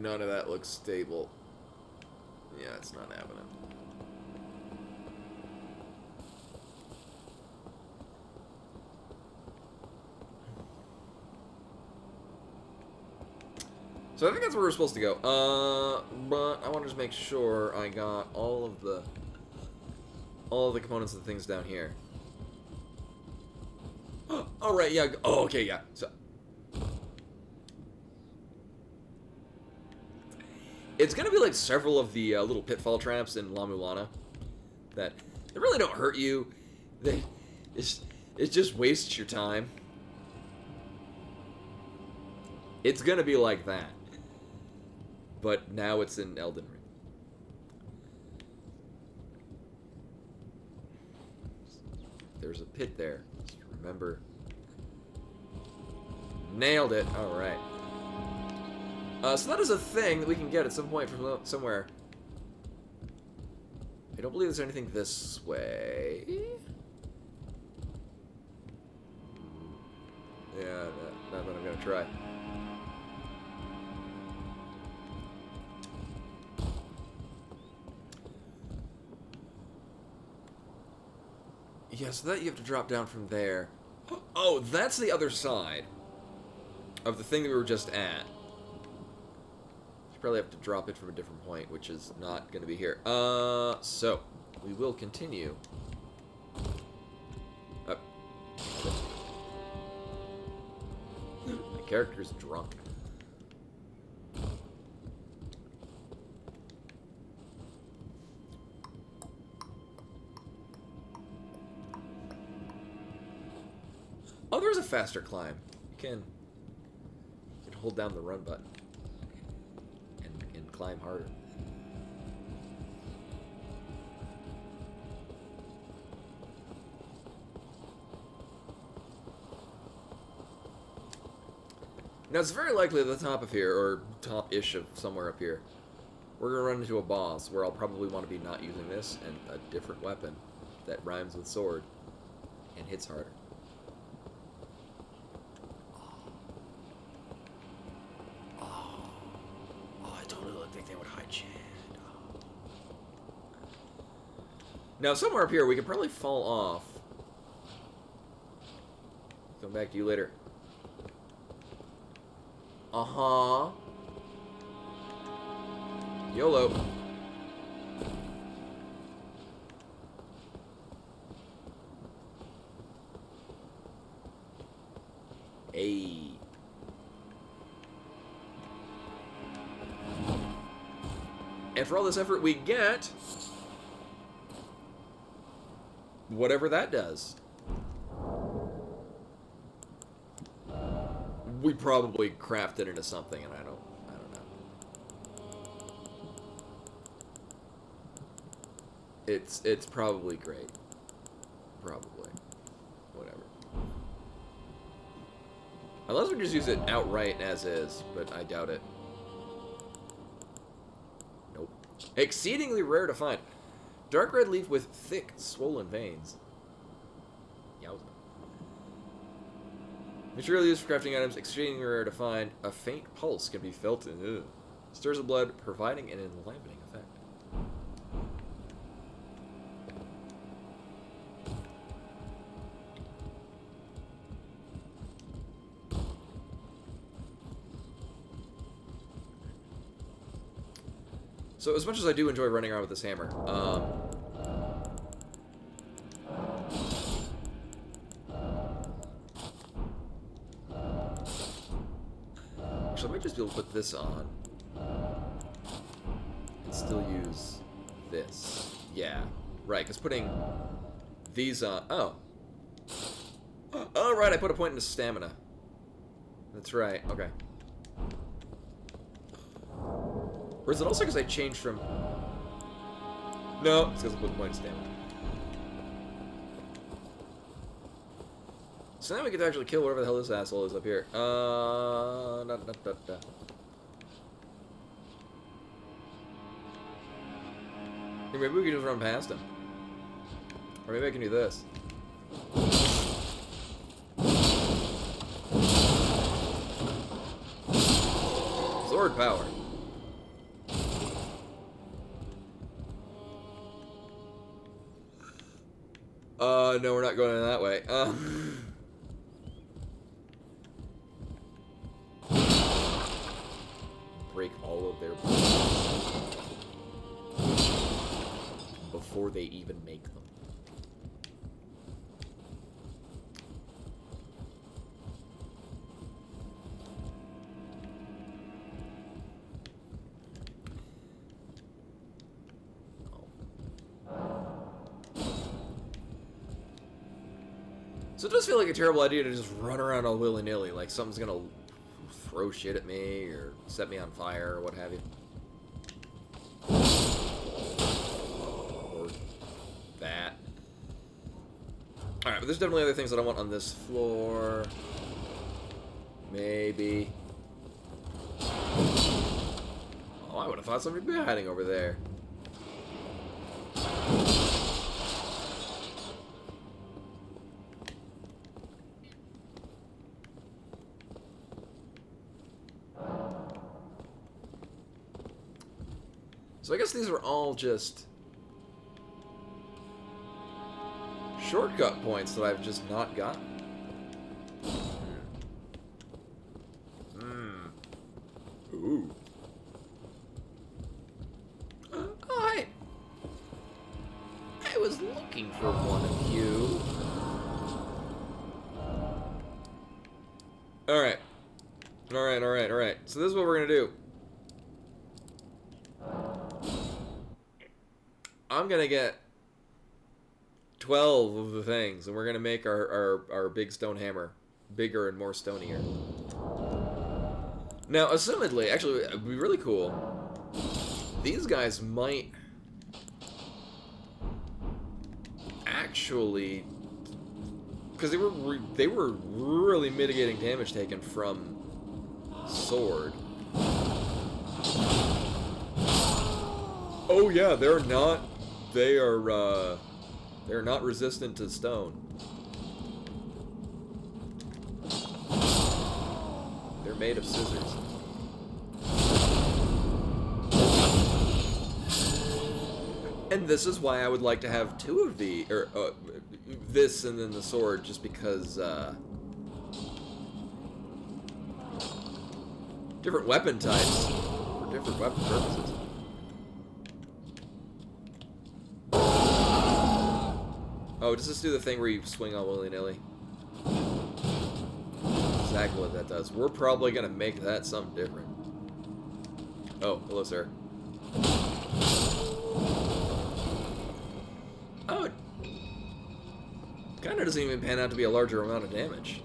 None of that looks stable. Yeah, it's not happening. So I think that's where we're supposed to go. But I want to just make sure I got all of the components of the things down here. Oh, right, yeah. Oh, okay, yeah. So it's gonna be like several of the little pitfall traps in La Mulana that they really don't hurt you. It just wastes your time. It's gonna be like that, but now it's in Elden Ring. There's a pit there. Just remember. Nailed it. All right. So that is a thing that we can get at some point from somewhere. I don't believe there's anything this way. Yeah, not that I'm gonna try. Yeah, so that you have to drop down from there. Oh, that's the other side of the thing that we were just at. Probably have to drop it from a different point, which is not going to be here. So we will continue. My character's drunk. Oh, there's a faster climb. You can hold down the run button. Climb harder. Now, it's very likely at the top of here, or top-ish of somewhere up here, we're going to run into a boss where I'll probably want to be not using this and a different weapon that rhymes with sword and hits harder. Oh, I totally looked like they would hide Chad. Now, somewhere up here, we could probably fall off. Come back to you later. Uh-huh. YOLO. Hey. And for all this effort we get whatever that does. We probably craft it into something, and I don't know. It's probably great. Probably. Whatever. Unless we just use it outright as is, but I doubt it. Nope. Exceedingly rare to find. Dark red leaf with thick, swollen veins. Yowza. Material used for crafting items, extremely rare to find. A faint pulse can be felt in stirs the blood, providing an enlivening effect. So as much as I do enjoy running around with this hammer, actually I might just be able to put this on and still use this. Yeah, right, because putting these on, oh, right, I put a point into stamina. That's right, okay. Or is it also because I changed from... No, it's because I put points down. So now we get to actually kill whatever the hell this asshole is up here. Hey, maybe we can just run past him. Or maybe I can do this. Sword power. No, we're not going in that way. Break all of their before they even make them. So it does feel like a terrible idea to just run around all willy-nilly, like something's gonna throw shit at me, or set me on fire, or what have you. Or that. Alright, but there's definitely other things that I want on this floor. Maybe. Oh, I would have thought somebody would be hiding over there. So I guess these are all just shortcut points that I've just not gotten. Ooh. Oh, hi. I was looking for one of you. Alright. Alright. So this is what we're gonna do. I'm gonna get 12 of the things, and we're gonna make our big stone hammer bigger and more stonier. Now, assumedly, actually, it would be really cool. These guys might actually, because they were really mitigating damage taken from sword. Oh yeah, they're not resistant to stone. They're made of scissors. And this is why I would like to have two of this and then the sword, just because, different weapon types for different weapon purposes. Oh, does this do the thing where you swing all willy-nilly? Exactly what that does. We're probably gonna make that something different. Oh, hello, sir. Oh, it kinda doesn't even pan out to be a larger amount of damage.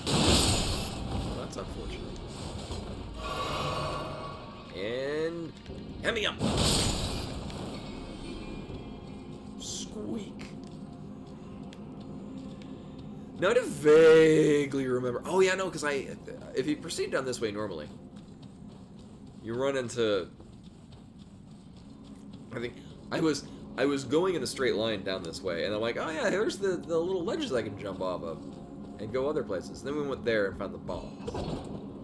Well, that's unfortunate. And hemming up. Squeak. Now to vaguely remember. Oh yeah, no, because if you proceed down this way normally, you run into. I think I was going in a straight line down this way, and I'm like, oh yeah, there's the little ledges I can jump off of, and go other places. Then we went there and found the boss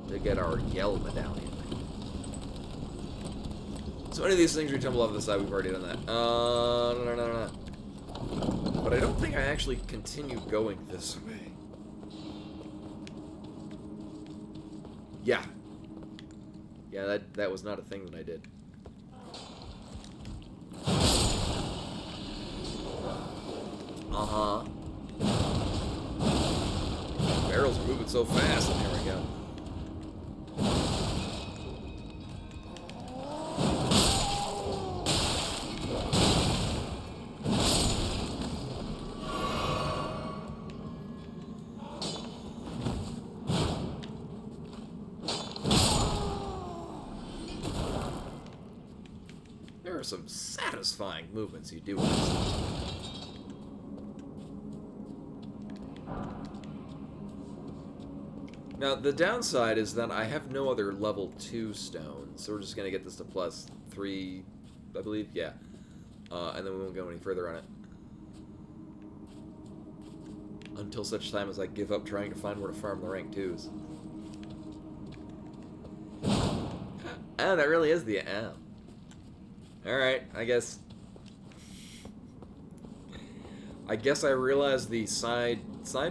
to get our yell medallion. So any of these things we tumble off the side, we've already done that. No. But I don't think I actually continue going this way. Yeah. Yeah, that was not a thing that I did. Uh-huh. Barrels are moving so fast. There we go. There are some satisfying movements you do with this. Now, the downside is that I have no other level 2 stones, so we're just going to get this to plus 3, I believe, yeah. And then we won't go any further on it. Until such time as I give up trying to find where to farm the rank 2s. Ah, that really is the M. Alright, I guess I realized the side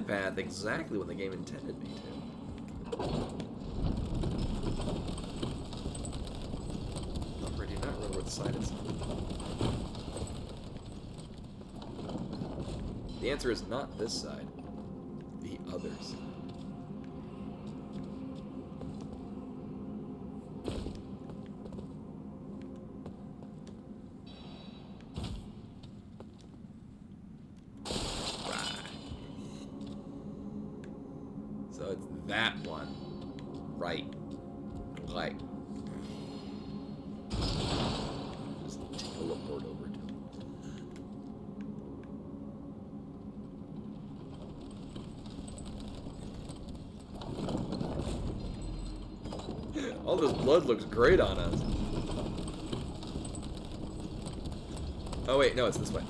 path exactly when the game intended me to. I do not remember what the side is. The answer is not this side. The other side. So it's that one. Right. Right. Just teleport over to him. All this blood looks great on us. Oh wait, no, it's this way.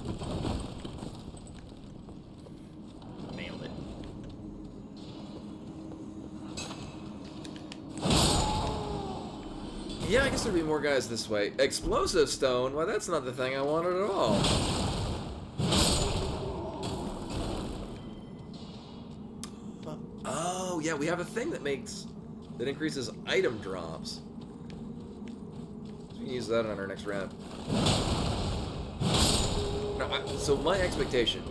Nailed it. Yeah, I guess there'd be more guys this way. Explosive stone? Well, that's not the thing I wanted at all. Oh, yeah, we have a thing that increases item drops. So we can use that on our next round. Now, so my expectation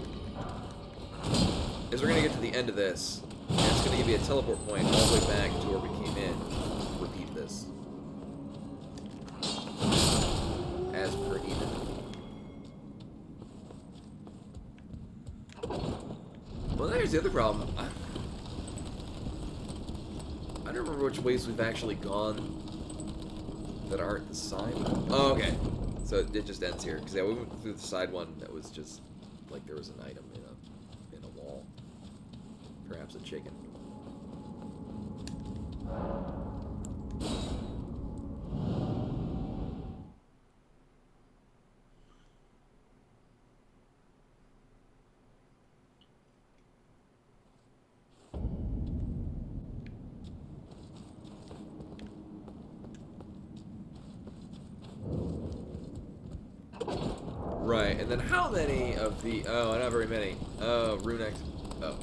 is we're going to get to the end of this, and it's going to give you a teleport point all the way back to where we came in. Repeat this. As per Eden. Well, there's the other problem. I don't remember which ways we've actually gone that aren't the side one. Oh, okay. So it just ends here. Because yeah, we went through the side one that was just like there was an item in a wall. Perhaps a chicken. Right, and then how many of the... Oh, not very many. Oh, Runex. Oh.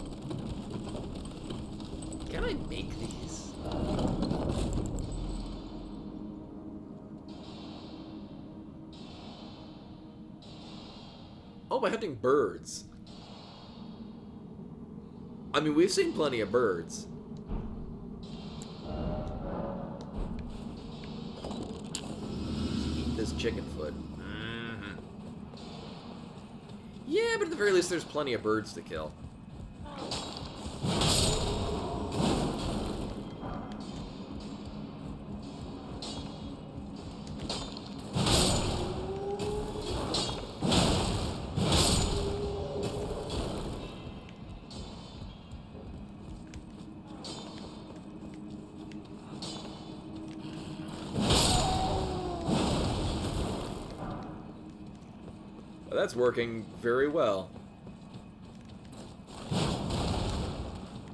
Can I make these? Oh, by hunting birds. I mean, we've seen plenty of birds. Eat this chicken foot. Yeah, but at the very least, there's plenty of birds to kill. Well, that's working very well.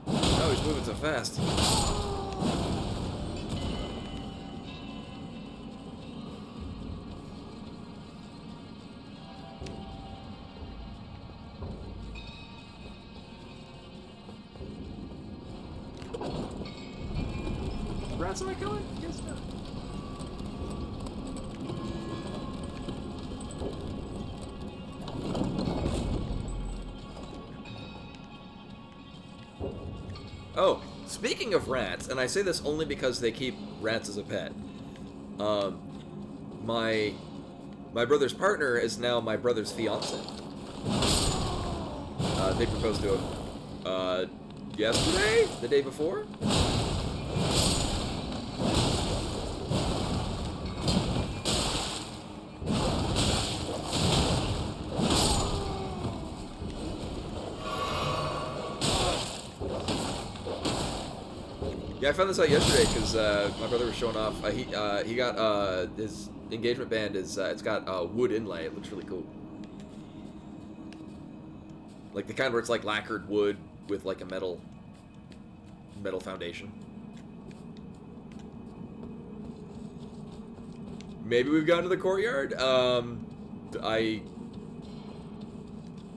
Oh, he's moving so fast. Rats am I killing? Yes, no. Oh, speaking of rats, and I say this only because they keep rats as a pet. My brother's partner is now my brother's fiance. They proposed to him yesterday, the day before. Yeah, I found this out yesterday because my brother was showing off. He got his engagement band is it's got wood inlay. It looks really cool. Like the kind where it's like lacquered wood with like a metal foundation. Maybe we've gone to the courtyard. Oh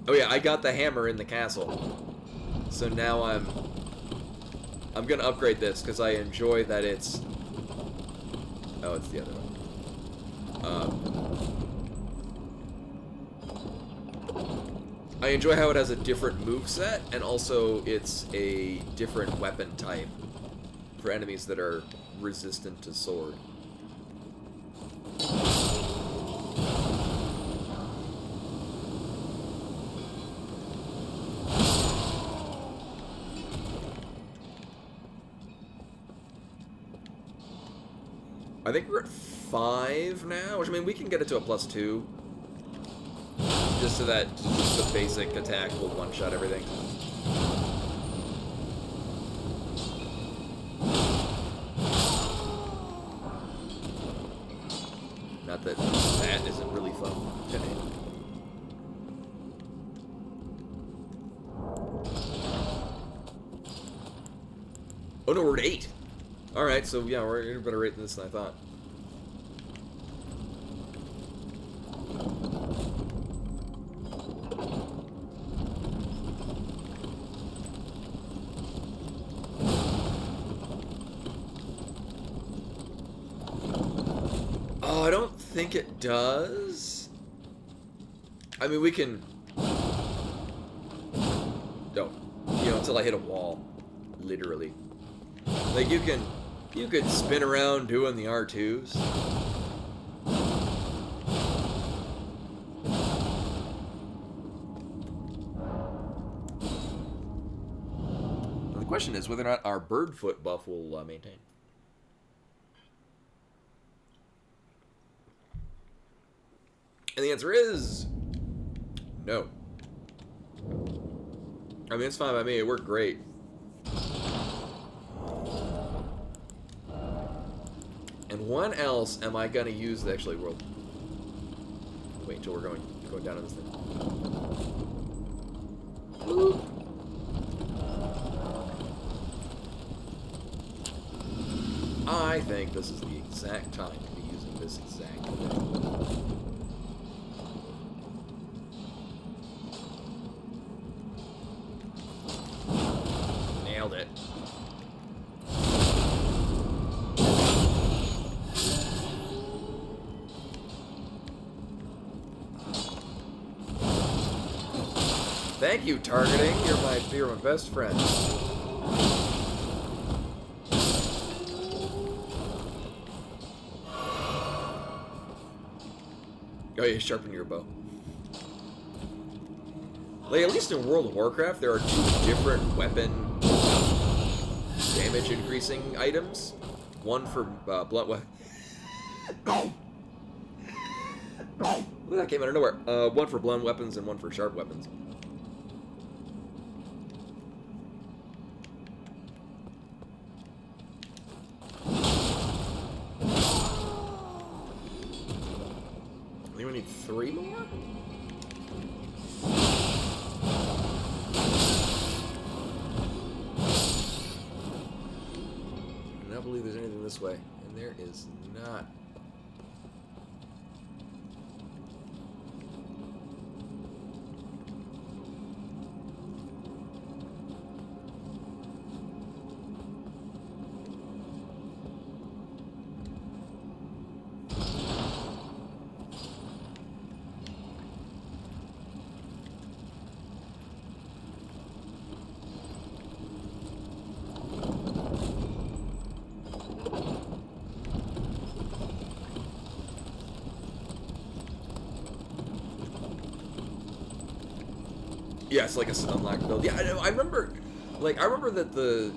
yeah, I got the hammer in the castle, so now I'm gonna upgrade this because I enjoy that it's... Oh, it's the other one. I enjoy how it has a different moveset, and also it's a different weapon type for enemies that are resistant to sword. I think we're at 5 now, which I mean we can get it to a +2, just so that just the basic attack will one-shot everything. Not that that isn't really fun to hit. Oh no, we're at 8. Alright, so yeah, we're at a better rate than this than I thought. Oh, I don't think it does. I mean, we can... Don't. You know, until I hit a wall. Literally. Like, you could spin around doing the R2s. The question is whether or not our bird foot buff will maintain. And the answer is... no. I mean, it's fine by me. It worked great. And when else am I gonna use the actually world? Wait until we're going down on this thing. Woo. I think this is the exact time to be using this exact thing. Nailed it. Thank you, targeting. You're my best friend. Oh yeah, sharpen your bow. Like, at least in World of Warcraft, there are 2 different weapon damage increasing items. One for blunt weapon. That came out of nowhere. One for blunt weapons and one for sharp weapons. I think we need 3 more? I don't believe there's anything this way. And there is not. Yeah, it's like a unlocked build. Yeah, I know. I remember that the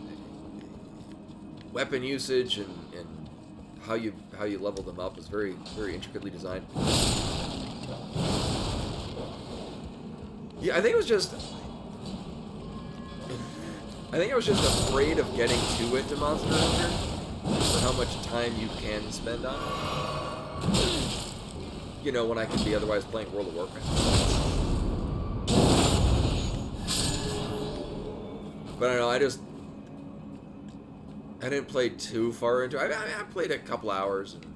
weapon usage and how you level them up was very intricately designed. Yeah, I think I was just afraid of getting too into Monster Hunter for how much time you can spend on it. You know, when I could be otherwise playing World of Warcraft. But I don't know, I didn't play too far into it. I played a couple hours, and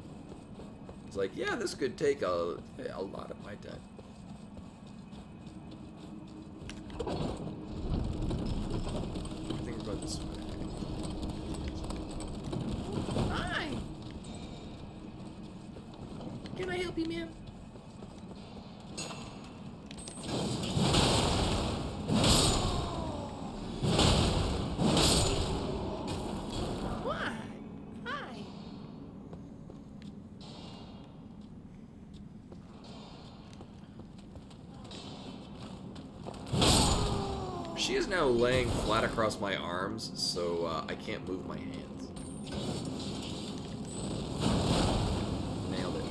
it's like, yeah, this could take a lot of my time. I think about this way. Hi. Can I help you, ma'am? Why? Hi. She is now laying flat across my arms, so I can't move my hands. Nailed it.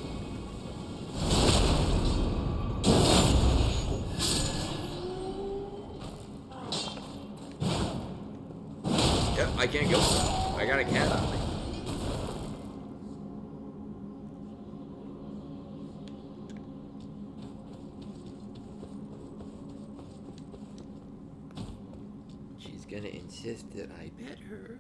Yep, I can't go. I got a cat on me. She's gonna insist that I pet her.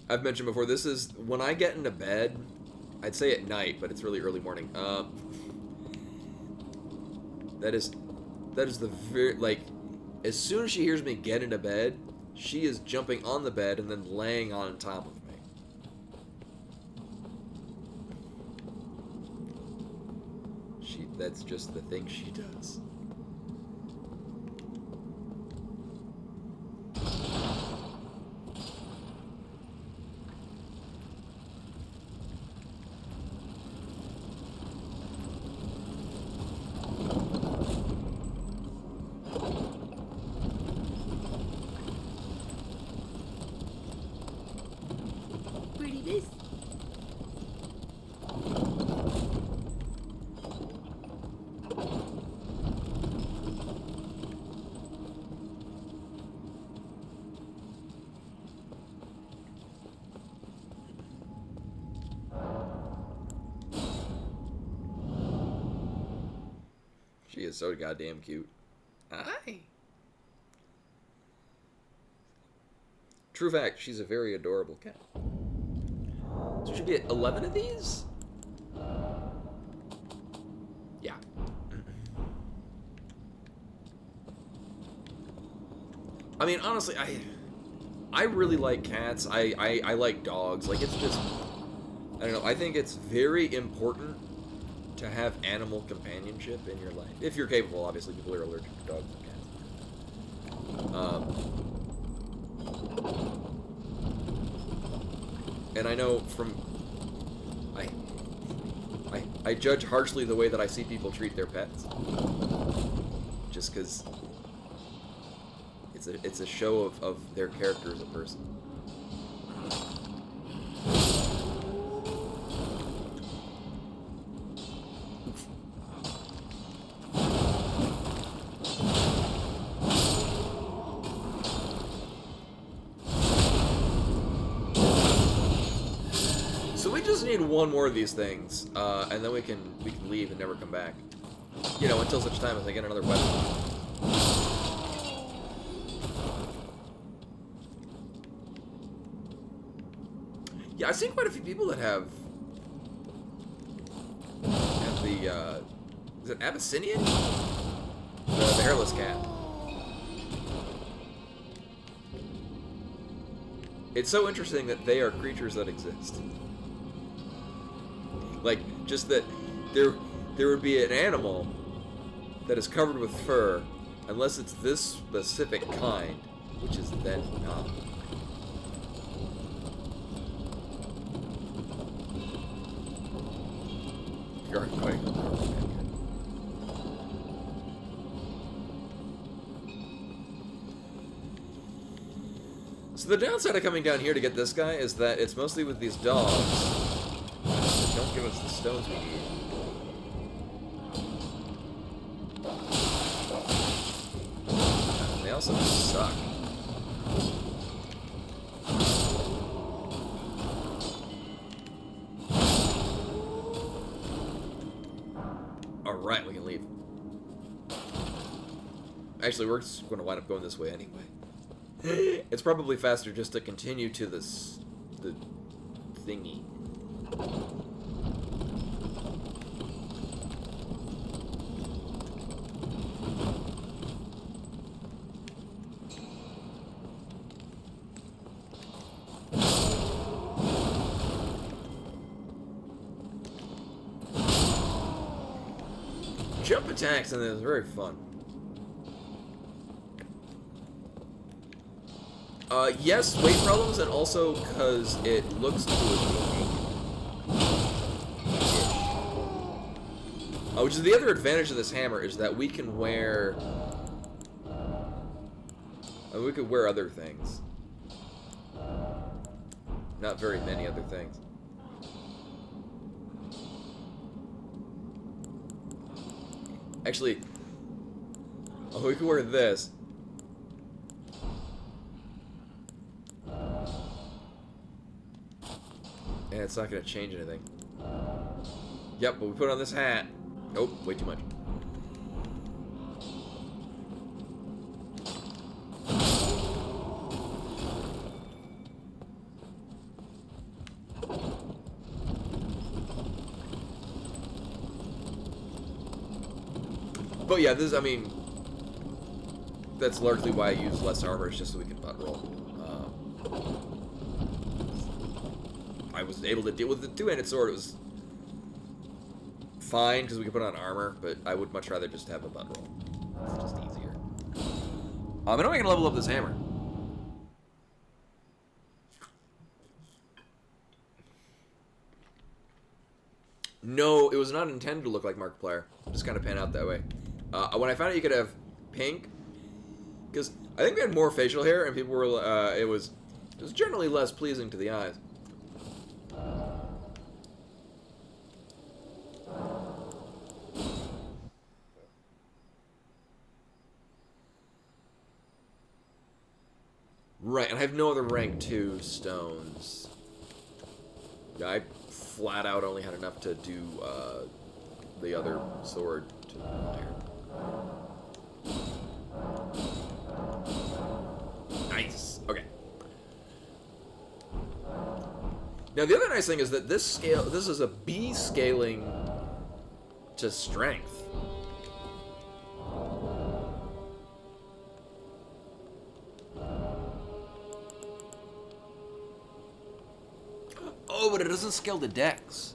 I've mentioned before, this is when I get into bed. I'd say at night, but it's really early morning. That is the very, like, as soon as she hears me get into bed, she is jumping on the bed and then laying on top of me. That's just the thing she does. Pretty this. She is so goddamn cute. Hi. True fact, she's a very adorable cat. So should be at 11 of these? Yeah. I mean, honestly, I really like cats. I like dogs. Like, it's just, I don't know. I think it's very important to have animal companionship in your life. If you're capable, obviously. People are allergic to dogs and cats. And I know from... I judge harshly the way that I see people treat their pets. Just because it's a show of their character as a person. So we just need one more of these things, and then we can leave and never come back. You know, until such time as I get another weapon. Yeah, I've seen quite a few people that have the, is it Abyssinian? The hairless cat. It's so interesting that they are creatures that exist. Like, just that there would be an animal that is covered with fur, unless it's this specific kind, which is then not. So the downside of coming down here to get this guy is that it's mostly with these dogs that don't give us the stones we need. And they also suck. Alright, we can leave. Actually, we're just going to wind up going this way anyway. It's probably faster just to continue to the thingy. Jump attacks in this is very fun. Yes, weight problems, and also because it looks good. Which is the other advantage of this hammer, is that we can wear... we could wear other things. Not very many other things. Actually, we could wear this. And it's not going to change anything. Yep, but we put on this hat. Nope, way too much. But yeah, this, I mean, that's largely why I use less armor, it's just so we can butt roll. I was able to deal with the two-handed sword. It was fine because we could put on armor, but I would much rather just have a butt roll. It's just easier. And then we can level up this hammer. No, it was not intended to look like Markiplier. It just kind of pan out that way. When I found out you could have pink, because I think we had more facial hair, and people were, it was generally less pleasing to the eyes. Right, and I have no other rank 2 stones. Yeah, I flat out only had enough to do the other sword to there. Now the other nice thing is that this is a B scaling to strength. Oh, but it doesn't scale to dex.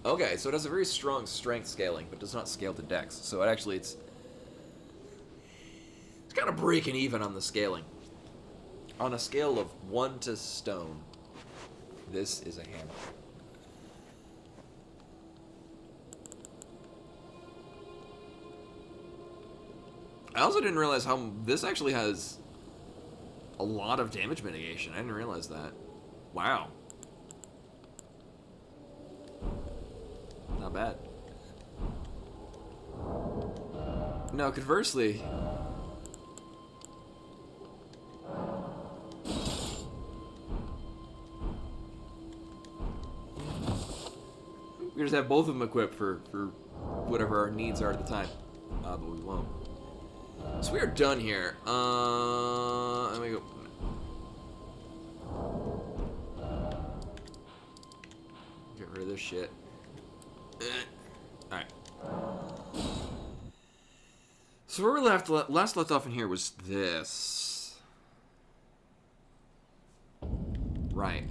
Okay, so it has a very strong strength scaling, but does not scale to dex. So it actually it's kind of breaking even on the scaling. On a scale of 1 to stone, this is a hammer. I also didn't realize how this actually has a lot of damage mitigation. I didn't realize that. Wow. Not bad. No, conversely, we just have both of them equipped for whatever our needs are at the time. But we won't. So we are done here. Let me go. Get rid of this shit. Alright. So where we last left off in here was this. Right.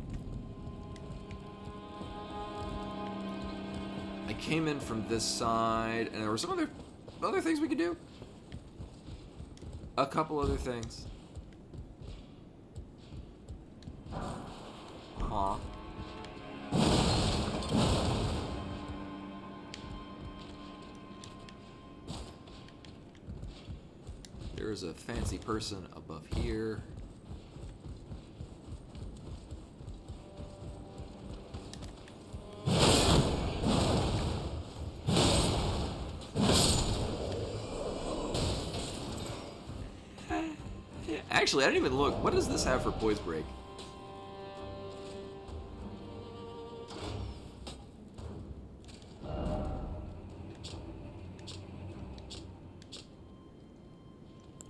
I came in from this side, and there were some other things we could do. A couple other things. Huh. There is a fancy person above here. Actually, I didn't even look. What does this have for poise break?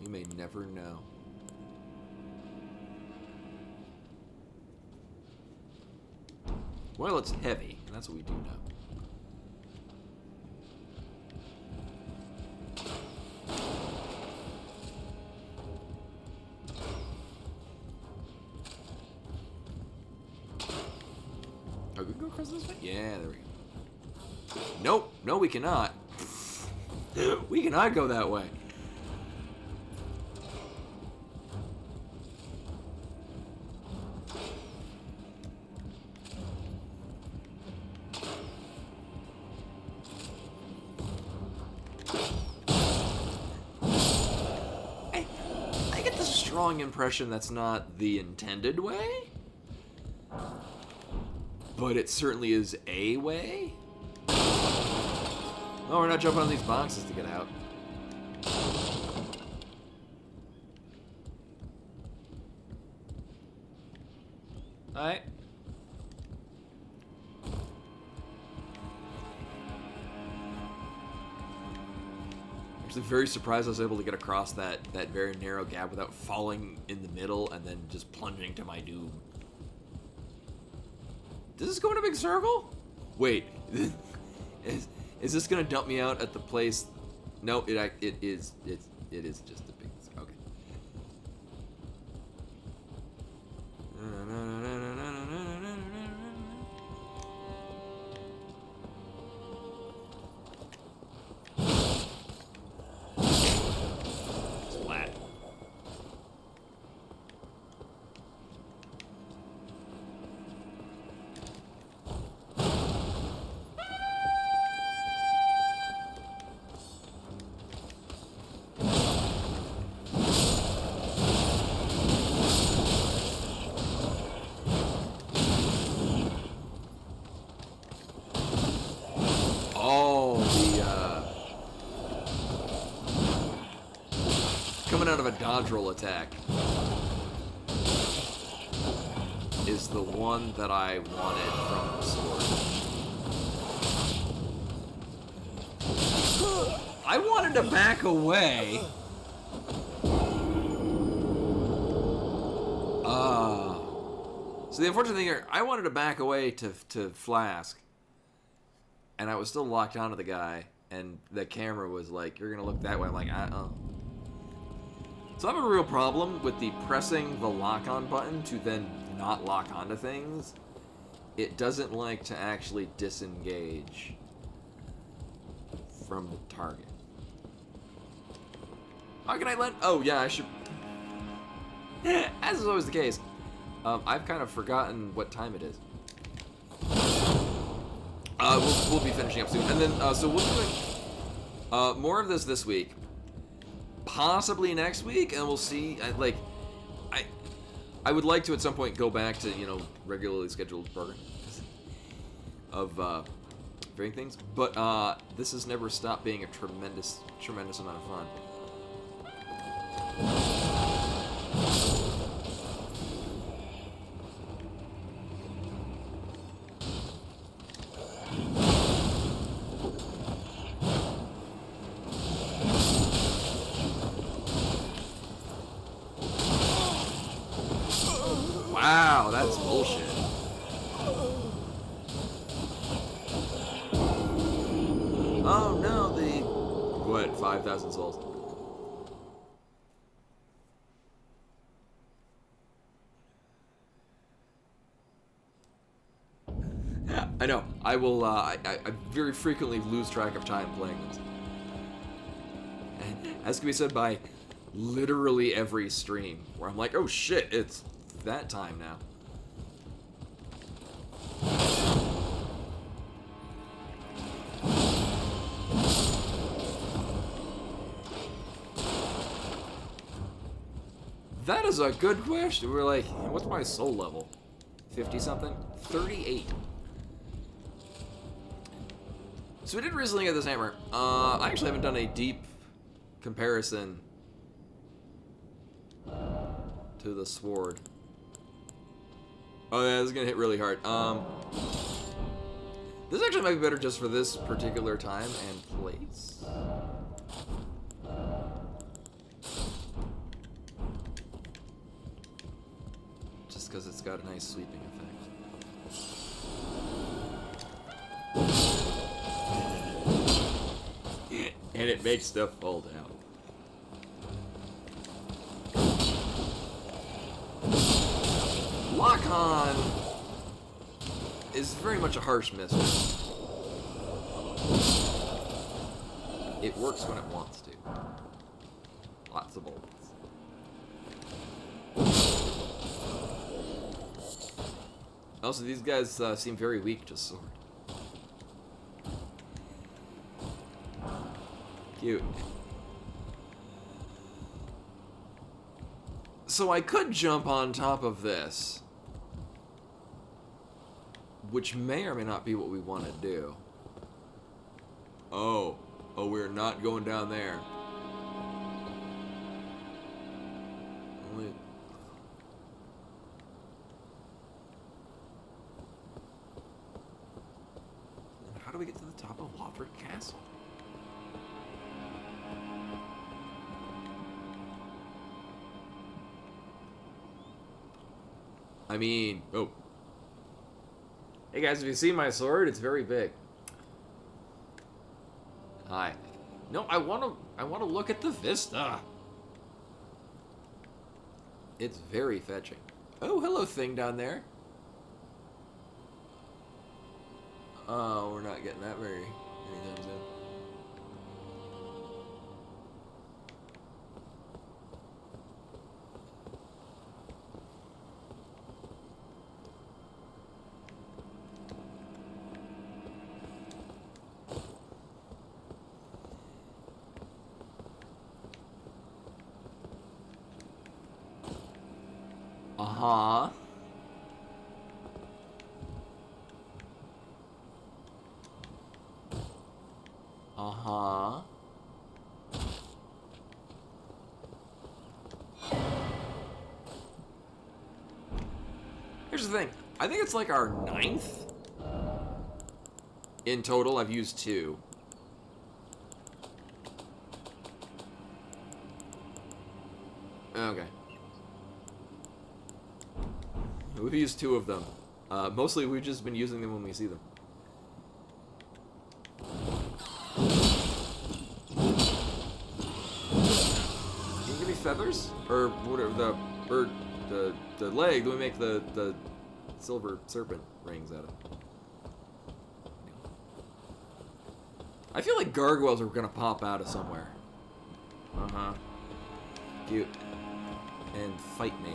You may never know. Well, it's heavy, and that's what we do know. Oh, we can go across this way? Yeah, there we go. Nope. No, we cannot. We cannot go that way. I get the strong impression that's not the intended way. But it certainly is a way. Oh, we're not jumping on these boxes to get out. Alright. Actually very surprised I was able to get across that very narrow gap without falling in the middle and then just plunging to my doom. Does this go in a big circle? Wait, is this gonna dump me out at the place? No, it is just a big. Okay. Splat. Coming out of a dodge roll attack is the one that I wanted from the sword. I wanted to back away. So the unfortunate thing here, I wanted to back away to Flask, and I was still locked onto the guy, and the camera was like, "You're gonna look that way." I'm like, So I have a real problem with the pressing the lock-on button to then not lock onto things. It doesn't like to actually disengage from the target. How can I let? Oh yeah, I should. As is always the case, I've kind of forgotten what time it is. We'll be finishing up soon, and then so we'll be doing more of this week, possibly next week, and we'll see. I would like to at some point go back to regularly scheduled programming of varying things, but this has never stopped being a tremendous amount of fun. Wow, that's bullshit. Oh no, what, 5,000 souls. I know. I will. I very frequently lose track of time playing this. As can be said by literally every stream, where I'm like, oh shit, it's that time now. That is a good question. We're like, what's my soul level? 50 something? 38. So we did recently get this hammer. I actually haven't done a deep comparison to the sword. Oh yeah, this is gonna hit really hard. This actually might be better just for this particular time and place. Just because it's got a nice sweeping effect. And it makes stuff fall down. Lock-on is very much a harsh mistress. It works when it wants to. Lots of bullets. Also, these guys seem very weak to sword. Cute. So I could jump on top of this, which may or may not be what we want to do. Oh, we're not going down there. How do we get to the top of Wofford Castle? I mean, oh. Hey guys, have you seen my sword? It's very big. Hi. No, I want to look at the vista. It's very fetching. Oh, hello thing down there. Oh, we're not getting that very anytime soon. Uh-huh. Uh-huh. Here's the thing. I think it's like our 9th. In total, I've used 2. Okay. We've used 2 of them. Mostly we've just been using them when we see them. Can you give me feathers? Or whatever, the bird, the leg that we make the silver serpent rings out of. I feel like gargoyles are gonna pop out of somewhere. Uh-huh. Cute. And fight me.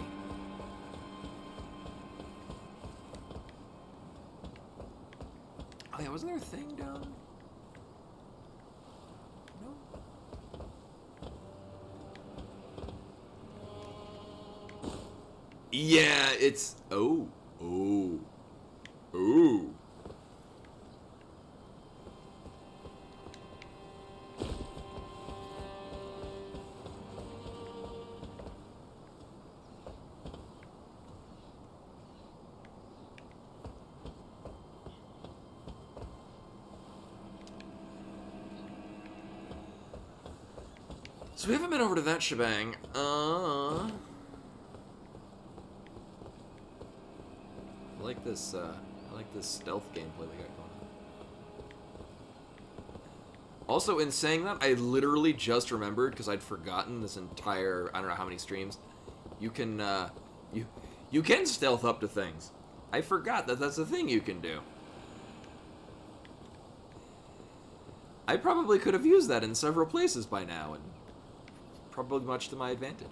Oh yeah, wasn't there a thing down? No? Yeah, it's... Oh. Oh. Oh. So we haven't been over to that shebang. I like this. I like this stealth gameplay we got going on. Also, in saying that, I literally just remembered because I'd forgotten this entire I don't know how many streams. You can you can stealth up to things. I forgot that that's a thing you can do. I probably could have used that in several places by now, and probably much to my advantage.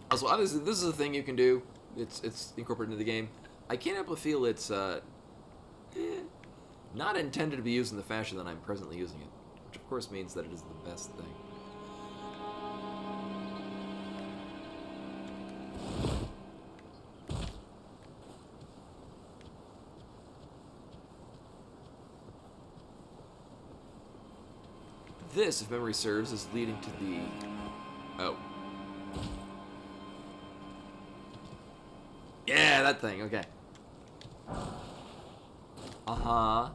Also, obviously, this is a thing you can do. It's incorporated into the game. I can't help but feel it's not intended to be used in the fashion that I'm presently using it, which of course means that it is the best thing. This, if memory serves, is leading to the... Oh. Yeah, that thing, okay. Uh-huh.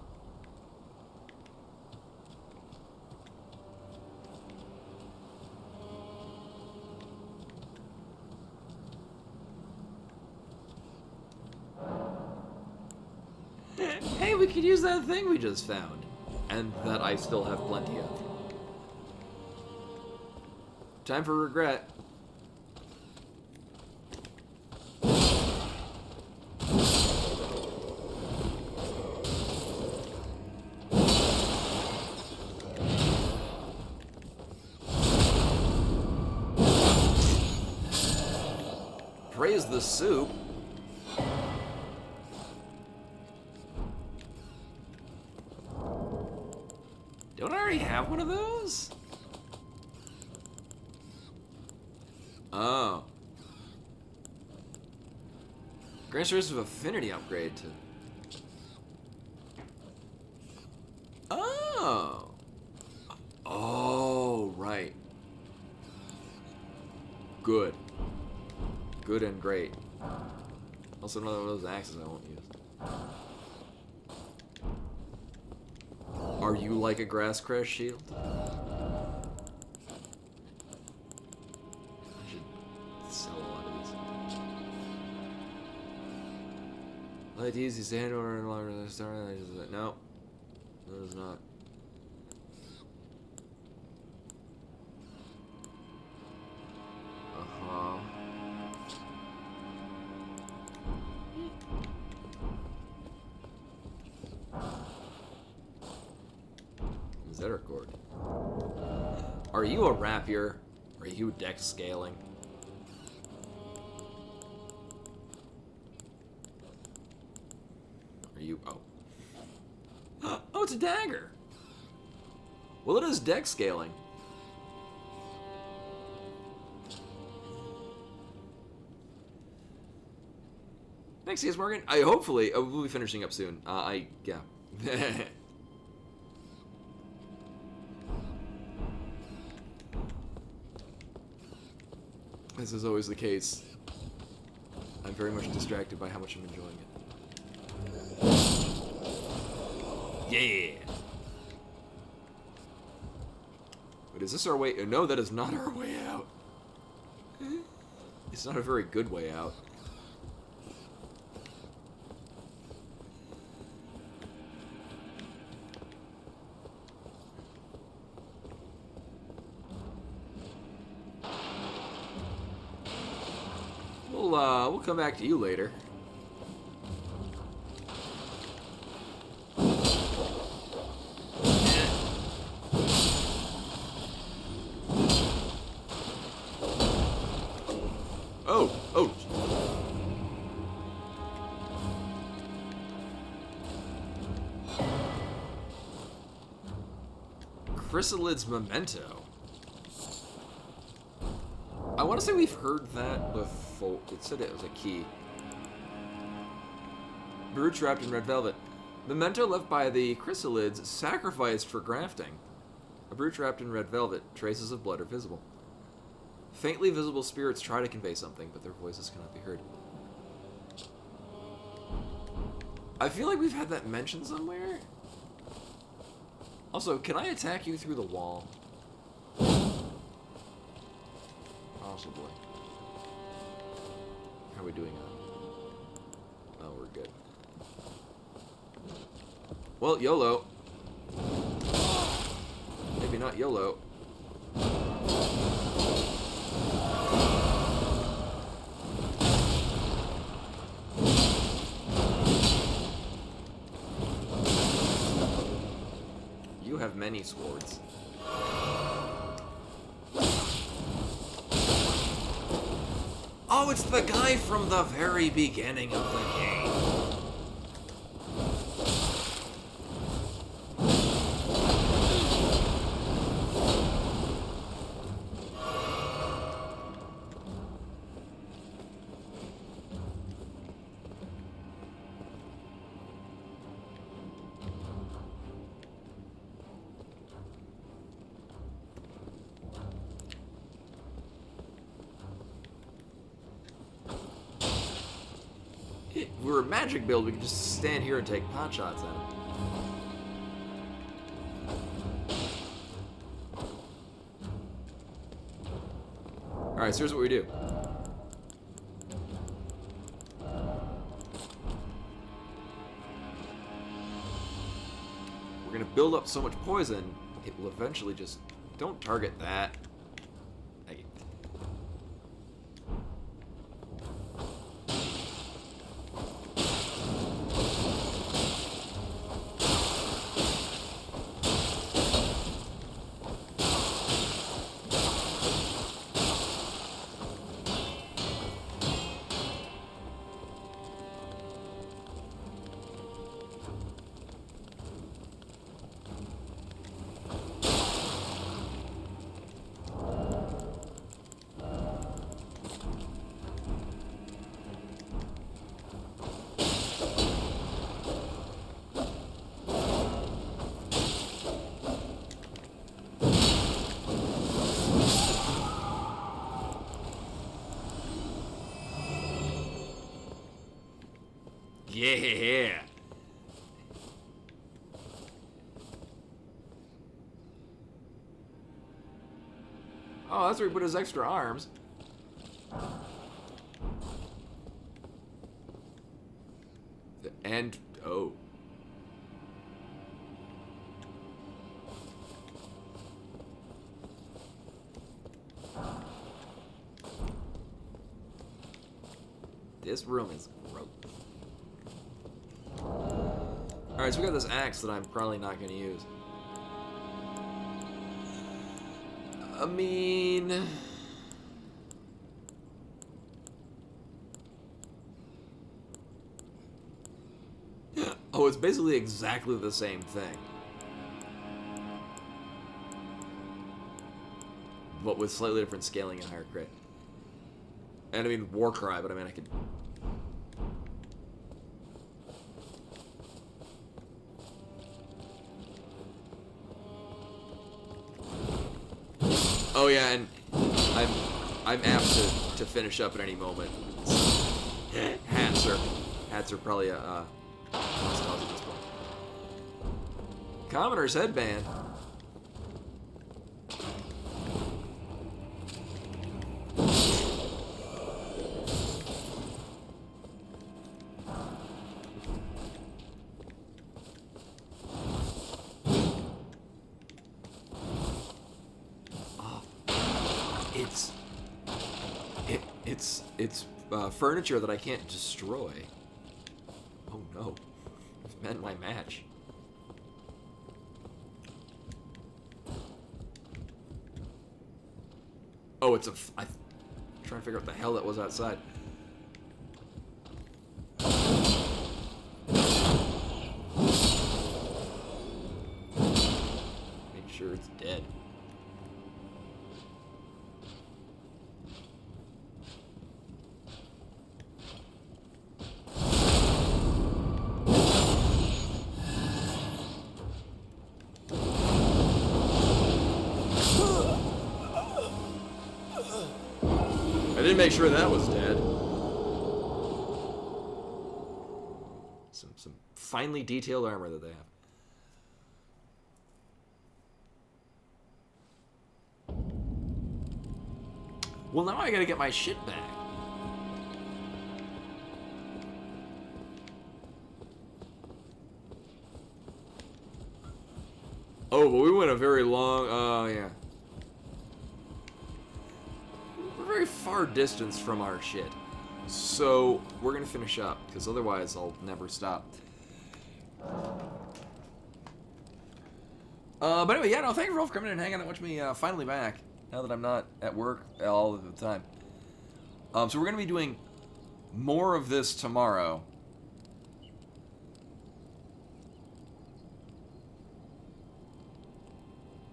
Hey, we could use that thing we just found. And that I still have plenty of. Time for regret. Praise the soup. Don't I already have one of those? Oh. Grants choice of affinity upgrade to... Oh. Oh, right. Good. Good and great. Also another one of those axes I won't use. Are you like a grass crest shield? Like the easiest hand order and longer than start. No, no, it's not. Uh-huh. Misericord. Are you a rapier? Are you dex scaling? Are you... Oh. Oh, it's a dagger! Well, it is dex scaling. Thanks, CS Morgan. I hopefully... Oh, we'll be finishing up soon. Yeah. As is always the case, I'm very much distracted by how much I'm enjoying it. Yeah! But is this our way? No, that is not our way out. It's not a very good way out. We'll come back to you later. Oh. Chrysalid's Memento. I want to say we've heard that before. It said it was a key. Brood trapped in red velvet. Memento left by the chrysalids sacrificed for grafting. A brood trapped in red velvet. Traces of blood are visible. Faintly visible spirits try to convey something, but their voices cannot be heard. I feel like we've had that mentioned somewhere. Also, can I attack you through the wall? Possibly. How are we doing on? Oh, we're good. Well, YOLO. Maybe not YOLO. You have many swords. Oh, it's the guy from the very beginning of the game. If we were a magic build, we could just stand here and take pot shots at him. Alright, so here's what we do. We're gonna build up so much poison, it will eventually just... Don't target that. Yeah. Oh, that's where he put his extra arms. And, oh. This room is gross. Alright, so we got this axe that I'm probably not going to use. I mean... Oh, it's basically exactly the same thing. But with slightly different scaling and higher crit. And I mean Warcry, but I mean I could... Oh yeah, and I'm apt to finish up at any moment. Hats are probably a nostalgia at this point. Commoner's headband. It's furniture that I can't destroy. Oh no. I've met my match. Oh, it's I'm trying to figure out what the hell that was outside. Make sure it's dead. I didn't make sure that was dead. Some finely detailed armor that they have. Well, now I gotta get my shit back. Oh, but we went a very long, yeah. We're very far distance from our shit. So, we're gonna finish up, because otherwise I'll never stop. But anyway, yeah, no, thank you all for coming in and hanging out and watching me finally back, now that I'm not at work all of the time. So we're gonna be doing more of this tomorrow.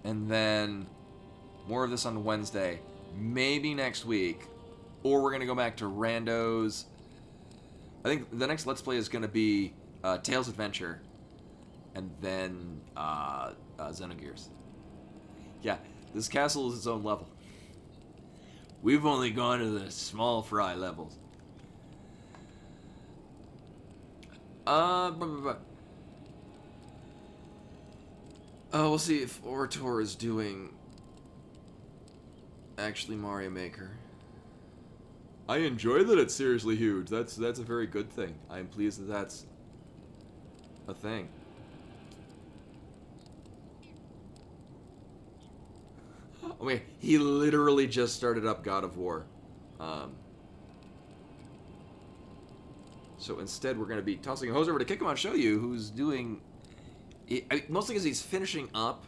And then more of this on Wednesday, maybe next week, or we're gonna go back to randos. I think the next Let's Play is gonna be Tales Adventure, and then Xenogears. Yeah, this castle is its own level. We've only gone to the small fry levels. We'll see if Orator is doing actually Mario Maker. I enjoy that it's seriously huge. That's a very good thing. I am pleased that that's a thing. Oh wait, he literally just started up God of War. So instead, we're going to be tossing a hose over to Kick him out, show you who's doing. Mostly because he's finishing up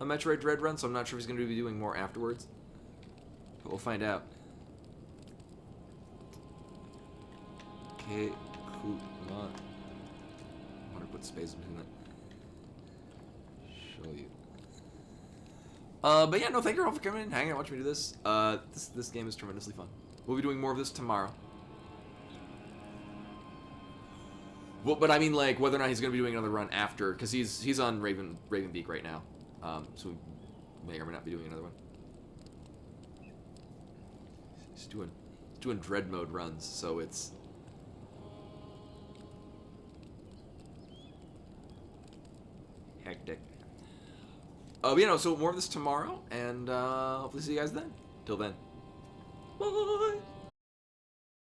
a Metroid Dread run, so I'm not sure if he's going to be doing more afterwards. But we'll find out. Okay, cool. I'm going to put space between that. Show you. But yeah, no, thank you all for coming in, hanging out, watching me do this. This game is tremendously fun. We'll be doing more of this tomorrow. Well, but I mean, like, whether or not he's going to be doing another run after, because he's on Ravenbeak right now. So we may or may not be doing another one. He's doing Dread mode runs, so it's hectic. But you know, so more of this tomorrow, and hopefully see you guys then. Till then, bye.